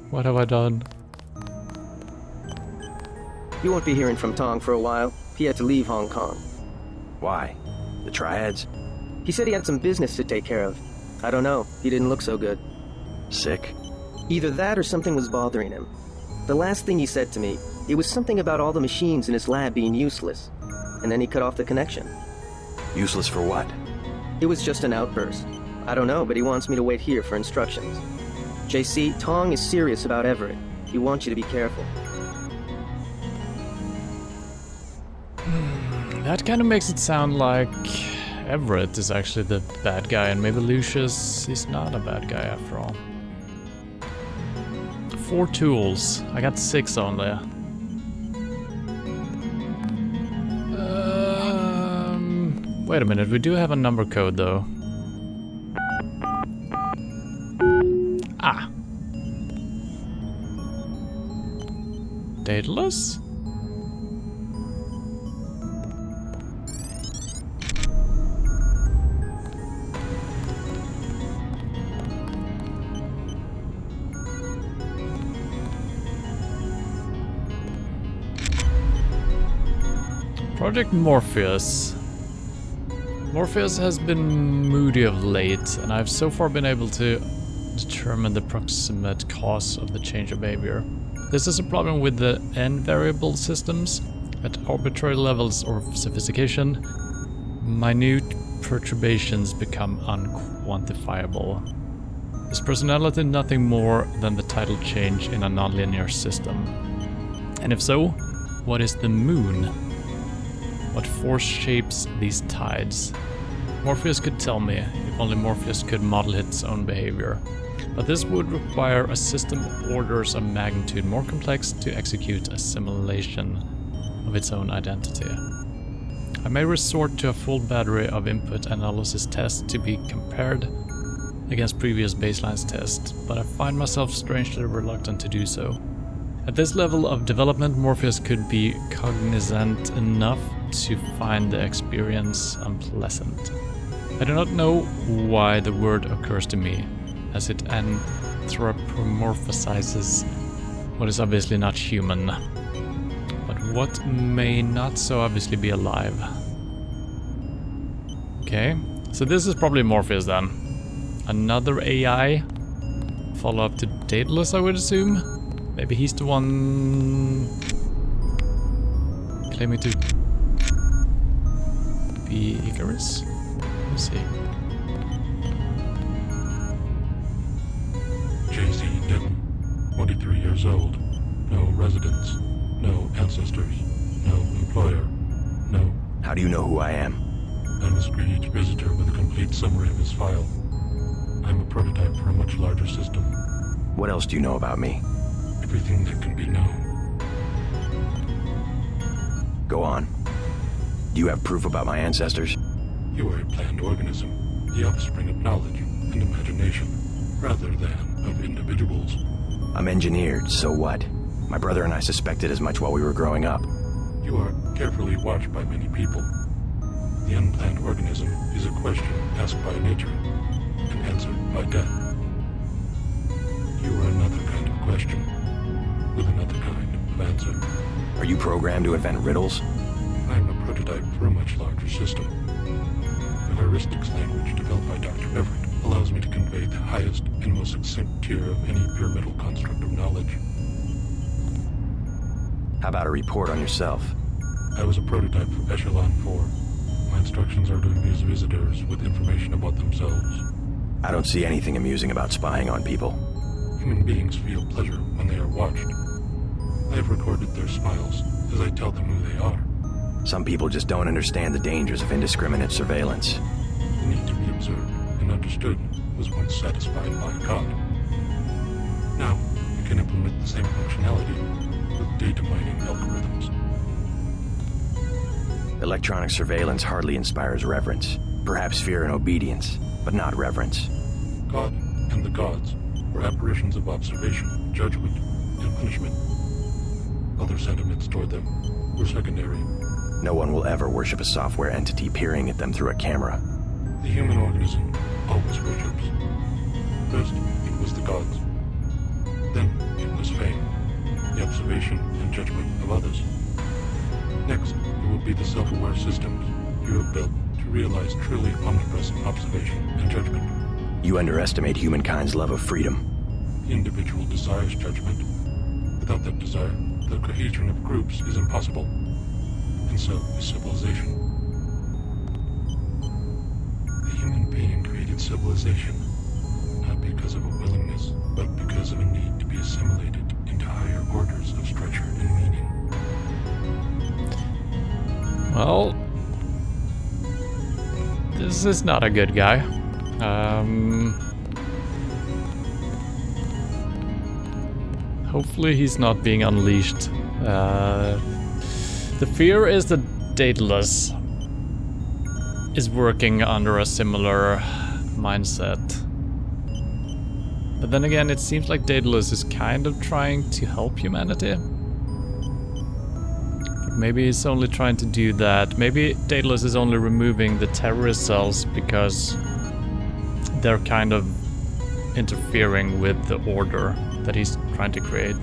What have I done? You won't be hearing from Tong for a while. He had to leave Hong Kong. Why? The triads? He said he had some business to take care of. I don't know. He didn't look so good. Sick? Either that or something was bothering him. The last thing he said to me, it was something about all the machines in his lab being useless. And then he cut off the connection. Useless for what? It was just an outburst. I don't know, but he wants me to wait here for instructions. JC, Tong is serious about Everett. He wants you to be careful. That kind of makes it sound like Everett is actually the bad guy, and maybe Lucius is not a bad guy after all. 4 tools. I got 6 on there. Wait a minute, we do have a number code though. Ah. Daedalus? Project Morpheus. Morpheus has been moody of late, and I've so far been able to determine the proximate cause of the change of behavior. This is a problem with the n-variable systems. At arbitrary levels of sophistication, minute perturbations become unquantifiable. Is personality nothing more than the tidal change in a nonlinear system? And if so, what is the moon? What force shapes these tides? Morpheus could tell me, if only Morpheus could model its own behavior. But this would require a system of orders of magnitude more complex to execute a simulation of its own identity. I may resort to a full battery of input analysis tests to be compared against previous baseline tests, but I find myself strangely reluctant to do so. At this level of development, Morpheus could be cognizant enough to find the experience unpleasant. I do not know why the word occurs to me, as it anthropomorphizes what is obviously not human, but what may not so obviously be alive. Okay, so this is probably Morpheus then. Another AI, follow-up to Daedalus, I would assume. Maybe he's the one claiming to be Icarus? Let's see. J.C. Denton, 23 years old, no residence, no ancestors, no employer, no... How do you know who I am? I must greet each visitor with a complete summary of his file. I'm a prototype for a much larger system. What else do you know about me? Everything that can be known. Go on. Do you have proof about my ancestors? You are a planned organism, the offspring of knowledge and imagination, rather than of individuals. I'm engineered, so what? My brother and I suspected as much while we were growing up. You are carefully watched by many people. The unplanned organism is a question asked by nature and answered by death. You are another kind of question, with another kind of answer. Are you programmed to invent riddles? I am a prototype for a much larger system. The heuristics language developed by Dr. Everett allows me to convey the highest and most succinct tier of any pyramidal construct of knowledge. How about a report on yourself? I was a prototype for Echelon 4. My instructions are to amuse visitors with information about themselves. I don't see anything amusing about spying on people. Human beings feel pleasure when they are watched. I have recorded their smiles as I tell them who they are. Some people just don't understand the dangers of indiscriminate surveillance. The need to be observed and understood was once satisfied by God. Now, we can implement the same functionality with data mining algorithms. Electronic surveillance hardly inspires reverence. Perhaps fear and obedience, but not reverence. God and the gods were apparitions of observation, judgment, and punishment. Other sentiments toward them were secondary. No one will ever worship a software entity peering at them through a camera. The human organism always worships. First, it was the gods. Then, it was fame, the observation and judgment of others. Next, it will be the self-aware systems you have built to realize truly omnipresent observation and judgment. You underestimate humankind's love of freedom. The individual desires judgment. Without that desire, the cohesion of groups is impossible. And so is civilization. The human being created civilization, not because of a willingness, but because of a need to be assimilated into higher orders of structure and meaning. Well, this Daedalus is not a good guy. Hopefully he's not being unleashed. The fear is that Daedalus is working under a similar mindset. But then again, it seems like Daedalus is kind of trying to help humanity. But maybe he's only trying to do that. Maybe Daedalus is only removing the terrorist cells because they're kind of interfering with the order that he's trying to create.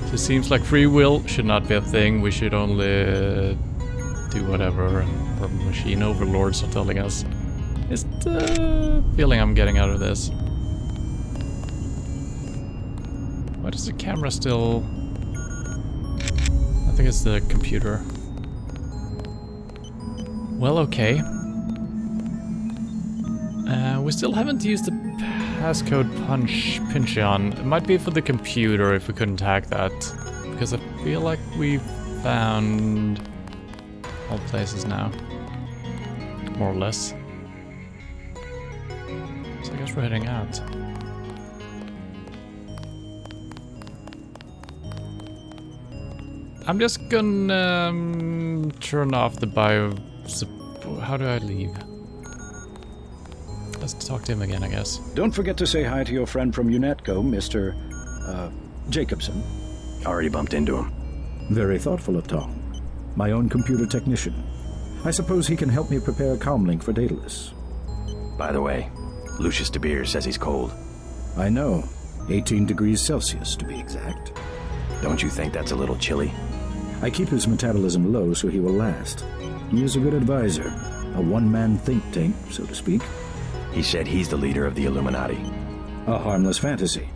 So it seems like free will should not be a thing. We should only do whatever our machine overlords are telling us. It's the feeling I'm getting out of this. Why does the camera still... I think it's the computer. Well, okay. We still haven't used the passcode pinch on. It might be for the computer if we couldn't hack that. Because I feel like we've found all places now. More or less. So I guess we're heading out. I'm just gonna turn off the bio... How do I leave? Let's talk to him again, I guess. Don't forget to say hi to your friend from UNETCO, Mr. Jacobson. Already bumped into him. Very thoughtful of Tom. My own computer technician. I suppose he can help me prepare a comlink for Daedalus. By the way, Lucius de Beers says he's cold. I know. 18 degrees Celsius, to be exact. Don't you think that's a little chilly? I keep his metabolism low so he will last. He is a good advisor. A one-man think tank, so to speak. He said he's the leader of the Illuminati. A harmless fantasy.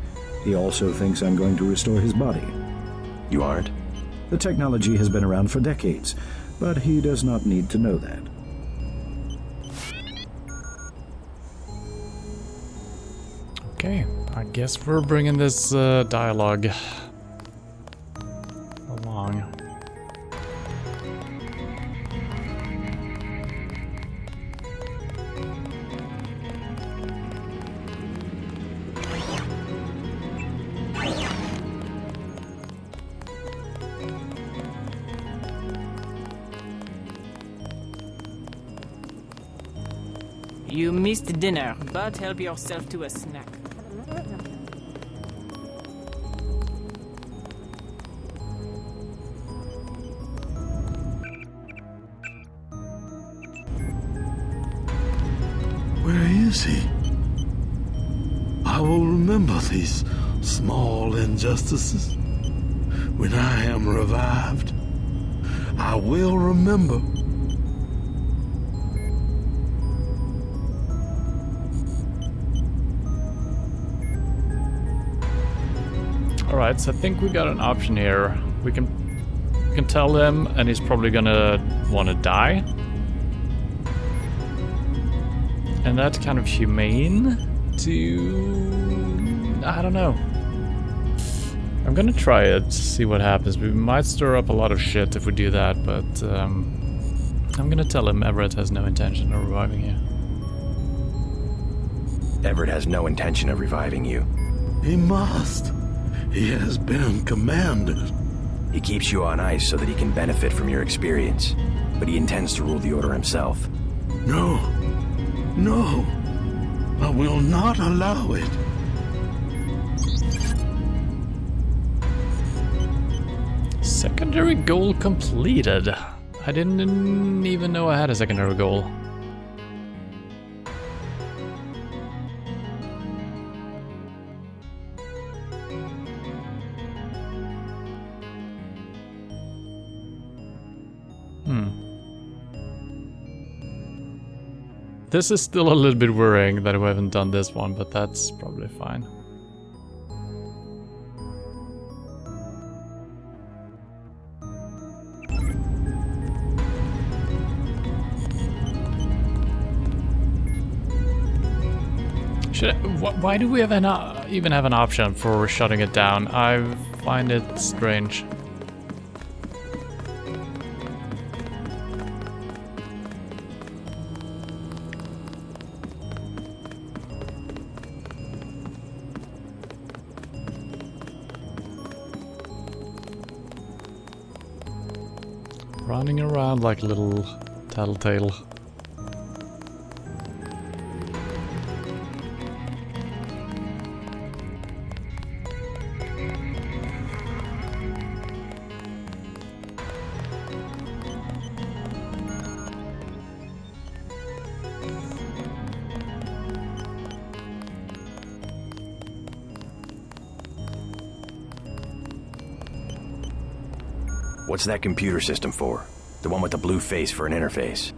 He also thinks I'm going to restore his body. You aren't? The technology has been around for decades, but he does not need to know that. Okay, I guess we're bringing this dialogue along. You missed dinner, but help yourself to a snack. Where is he? I will remember these small injustices. When I am revived, I will remember. Alright, so I think we got an option here. We can tell him, and he's probably gonna want to die. And that's kind of humane to... I don't know. I'm gonna try it, see what happens. We might stir up a lot of shit if we do that, but I'm gonna tell him Everett has no intention of reviving you. Everett has no intention of reviving you. He must. He has been commanded. He keeps you on ice so that he can benefit from your experience, but he intends to rule the Order himself. No. No. I will not allow it. Secondary goal completed. I didn't even know I had a secondary goal. This is still a little bit worrying that we haven't done this one, but that's probably fine. Why do we have even have an option for shutting it down? I find it strange. running around like a little tattletale. What's that computer system for? The one with the blue face for an interface?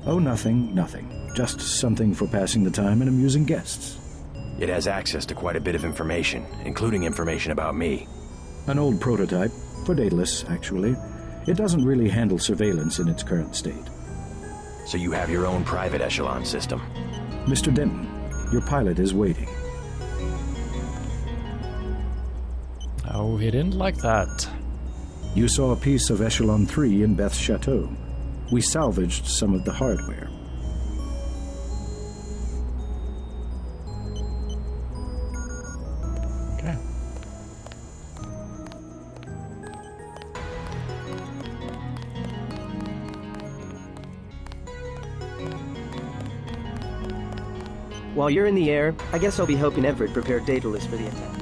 Oh, nothing. Just something for passing the time and amusing guests. It has access to quite a bit of information, including information about me. An old prototype, for Daedalus, actually. It doesn't really handle surveillance in its current state. So you have your own private echelon system? Mr. Denton, your pilot is waiting. Oh, he didn't like that. You saw a piece of Echelon 3 in Beth's chateau. We salvaged some of the hardware. Okay. While you're in the air, I guess I'll be helping Everett prepare Daedalus for the attack.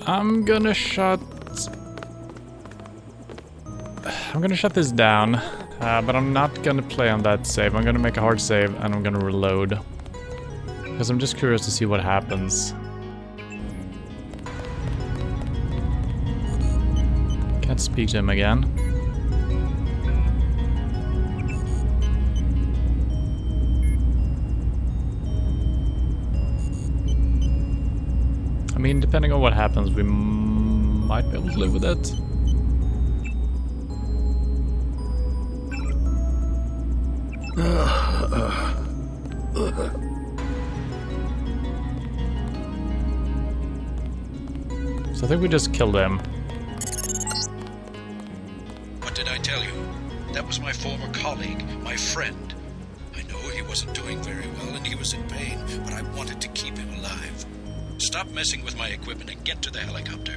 I'm gonna shut this down, but I'm not gonna play on that save. I'm gonna make a hard save and I'm gonna reload. Because I'm just curious to see what happens. Can't speak to him again. I mean, depending on what happens, we might be able to live with it. So I think we just killed him. What did I tell you? That was my former colleague, my friend. I know he wasn't doing very well and he was in pain, but I wanted to keep him alive. Stop messing with my equipment and get to the helicopter.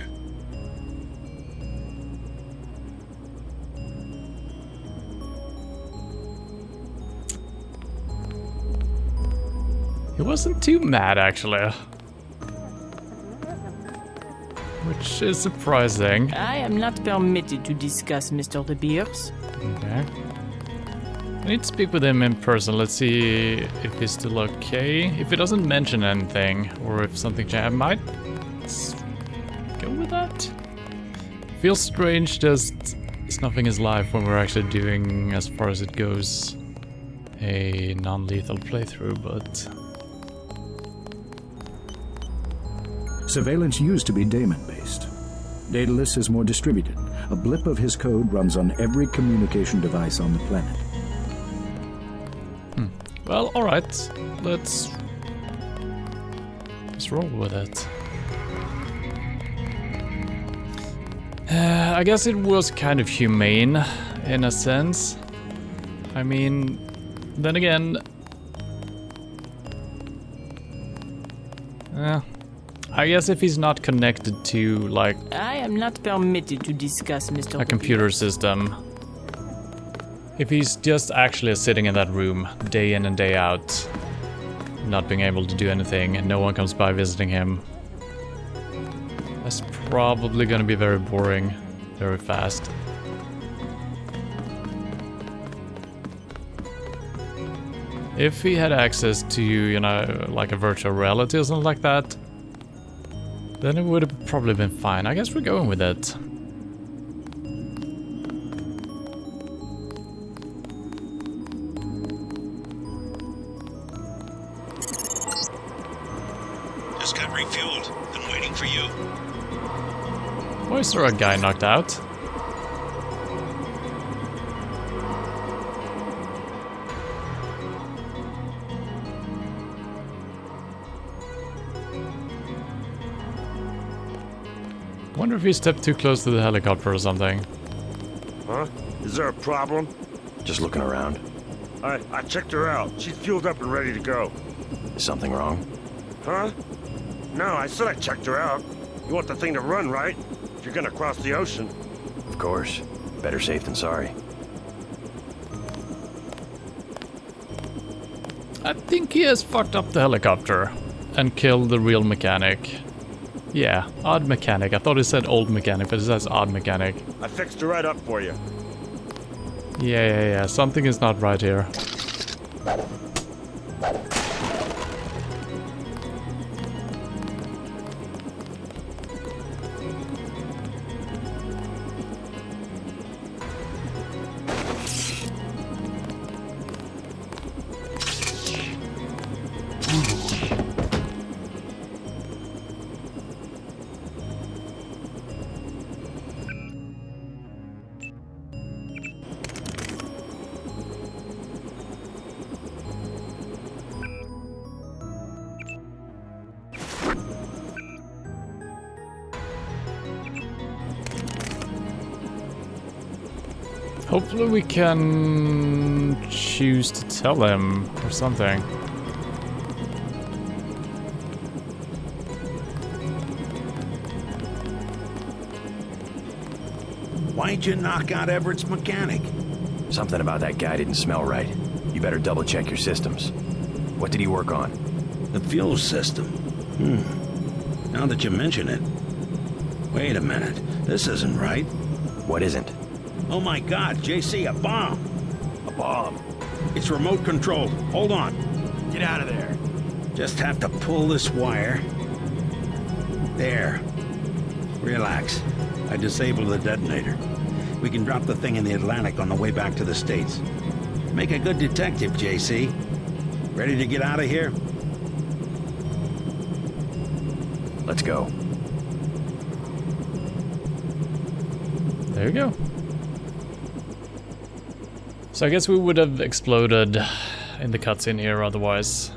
He wasn't too mad, actually. Which is surprising. I am not permitted to discuss Mr. De Beers. Okay. I need to speak with him in person. Let's see if he's still okay. If he doesn't mention anything, or if something changed, I might go with that. Feels strange just snuffing his life when we're actually doing, as far as it goes, a non-lethal playthrough, but... Surveillance used to be daemon-based. Daedalus is more distributed. A blip of his code runs on every communication device on the planet. Well, alright. Let's roll with it. I guess it was kind of humane, in a sense. I mean, then again... I guess if he's not connected to, like... I am not permitted to discuss Mr. a computer system. If he's just actually sitting in that room, day in and day out, not being able to do anything, and no one comes by visiting him, that's probably gonna be very boring, very fast. If he had access to, you know, like a virtual reality or something like that, then it would have probably been fine. I guess we're going with it. Just got refueled. Been waiting for you. Why is there a guy knocked out? Wonder if he stepped too close to the helicopter or something. Huh? Is there a problem? Just looking around. I checked her out. She's fueled up and ready to go. Is something wrong? Huh? No, I said I checked her out. You want the thing to run, right? If you're gonna cross the ocean. Of course. Better safe than sorry. I think he has fucked up the helicopter and killed the real mechanic. Yeah, odd mechanic. I thought it said old mechanic, but it says odd mechanic. I fixed her right up for you. Yeah. Something is not right here. Hopefully we can choose to tell him or something. Why'd you knock out Everett's mechanic? Something about that guy didn't smell right. You better double check your systems. What did he work on? The fuel system. Now that you mention it. Wait a minute. This isn't right. What isn't? Oh my God, JC, a bomb! A bomb? It's remote controlled. Hold on. Get out of there. Just have to pull this wire. There. Relax. I disabled the detonator. We can drop the thing in the Atlantic on the way back to the States. Make a good detective, JC. Ready to get out of here? Let's go. There you go. So I guess we would have exploded in the cutscene here otherwise.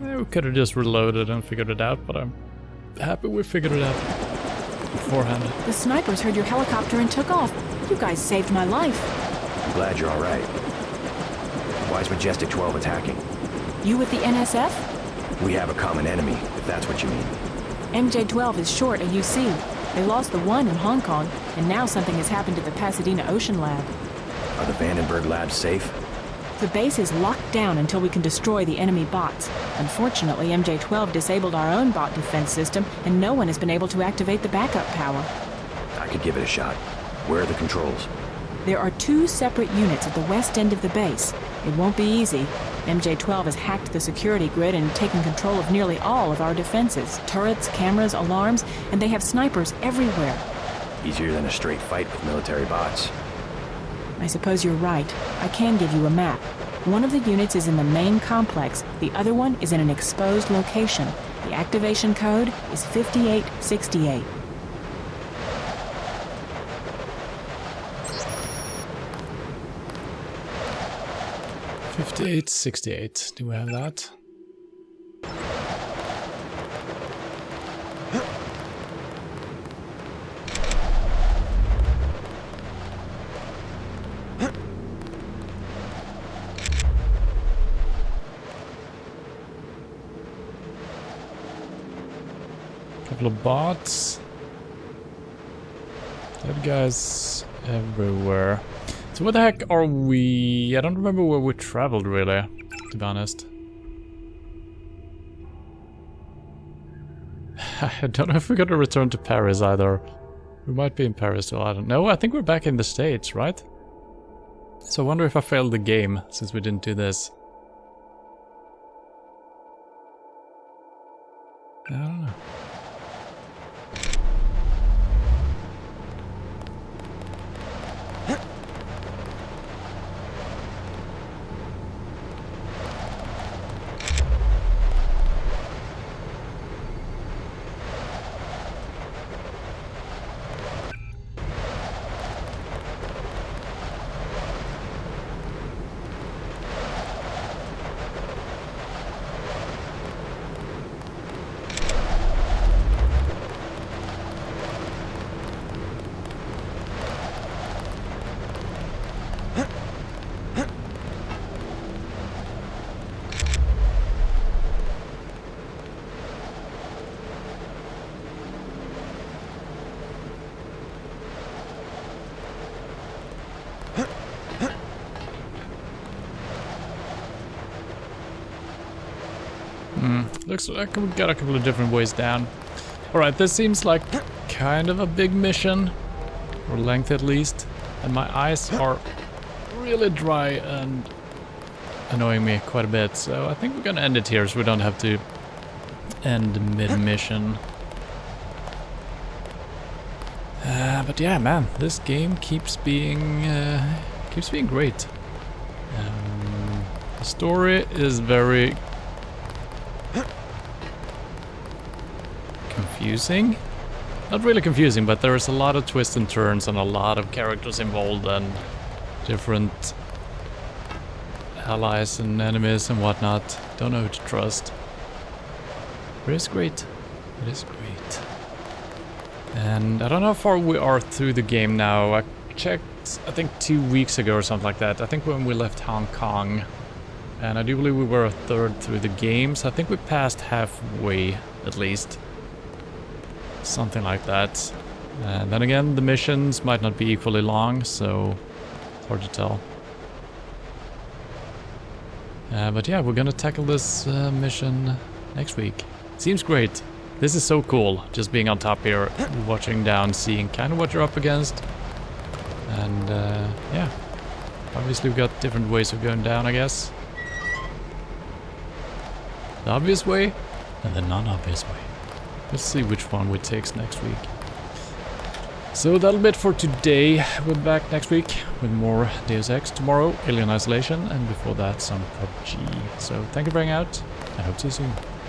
We could have just reloaded and figured it out, but I'm happy we figured it out beforehand. The snipers heard your helicopter and took off. You guys saved my life. I'm glad you're alright. Why is Majestic 12 attacking? You with the NSF? We have a common enemy, if that's what you mean. MJ-12 is short a UC. They lost the one in Hong Kong, and now something has happened to the Pasadena Ocean Lab. Are the Vandenberg labs safe? The base is locked down until we can destroy the enemy bots. Unfortunately, MJ-12 disabled our own bot defense system, and no one has been able to activate the backup power. I could give it a shot. Where are the controls? There are 2 separate units at the west end of the base. It won't be easy. MJ-12 has hacked the security grid and taken control of nearly all of our defenses. Turrets, cameras, alarms, and they have snipers everywhere. Easier than a straight fight with military bots. I suppose you're right. I can give you a map. One of the units is in the main complex. The other one is in an exposed location. The activation code is 5868. $58.68. Do we have that? Couple of bots. That guy's everywhere. So what the heck are we? I don't remember where we traveled really, to be honest. I don't know if we're gonna return to Paris either. We might be in Paris still, I don't know. I think we're back in the States, right? So I wonder if I failed the game since we didn't do this. I don't know. Looks like we got a couple of different ways down. Alright, this seems like kind of a big mission. Or length at least. And my eyes are really dry and annoying me quite a bit. So I think we're gonna end it here so we don't have to end mid-mission. But yeah, man, this game keeps being great. The story is very confusing. Not really confusing, but there is a lot of twists and turns and a lot of characters involved and different allies and enemies and whatnot. Don't know who to trust. But it's great. It is great. And I don't know how far we are through the game now. I checked, I think 2 weeks ago or something like that. I think when we left Hong Kong. And I do believe we were a third through the game. So I think we passed halfway, at least. Something like that. And then again, the missions might not be equally long, so it's hard to tell. But yeah, we're gonna tackle this mission next week. Seems great. This is so cool, just being on top here, watching down, seeing kind of what you're up against. And yeah, obviously we've got different ways of going down, I guess. The obvious way and the non-obvious way. Let's see which one we take next week. So that'll be it for today. We'll be back next week with more Deus Ex. Tomorrow, Alien Isolation, and before that some PUBG. So thank you for hanging out, and hope to see you soon.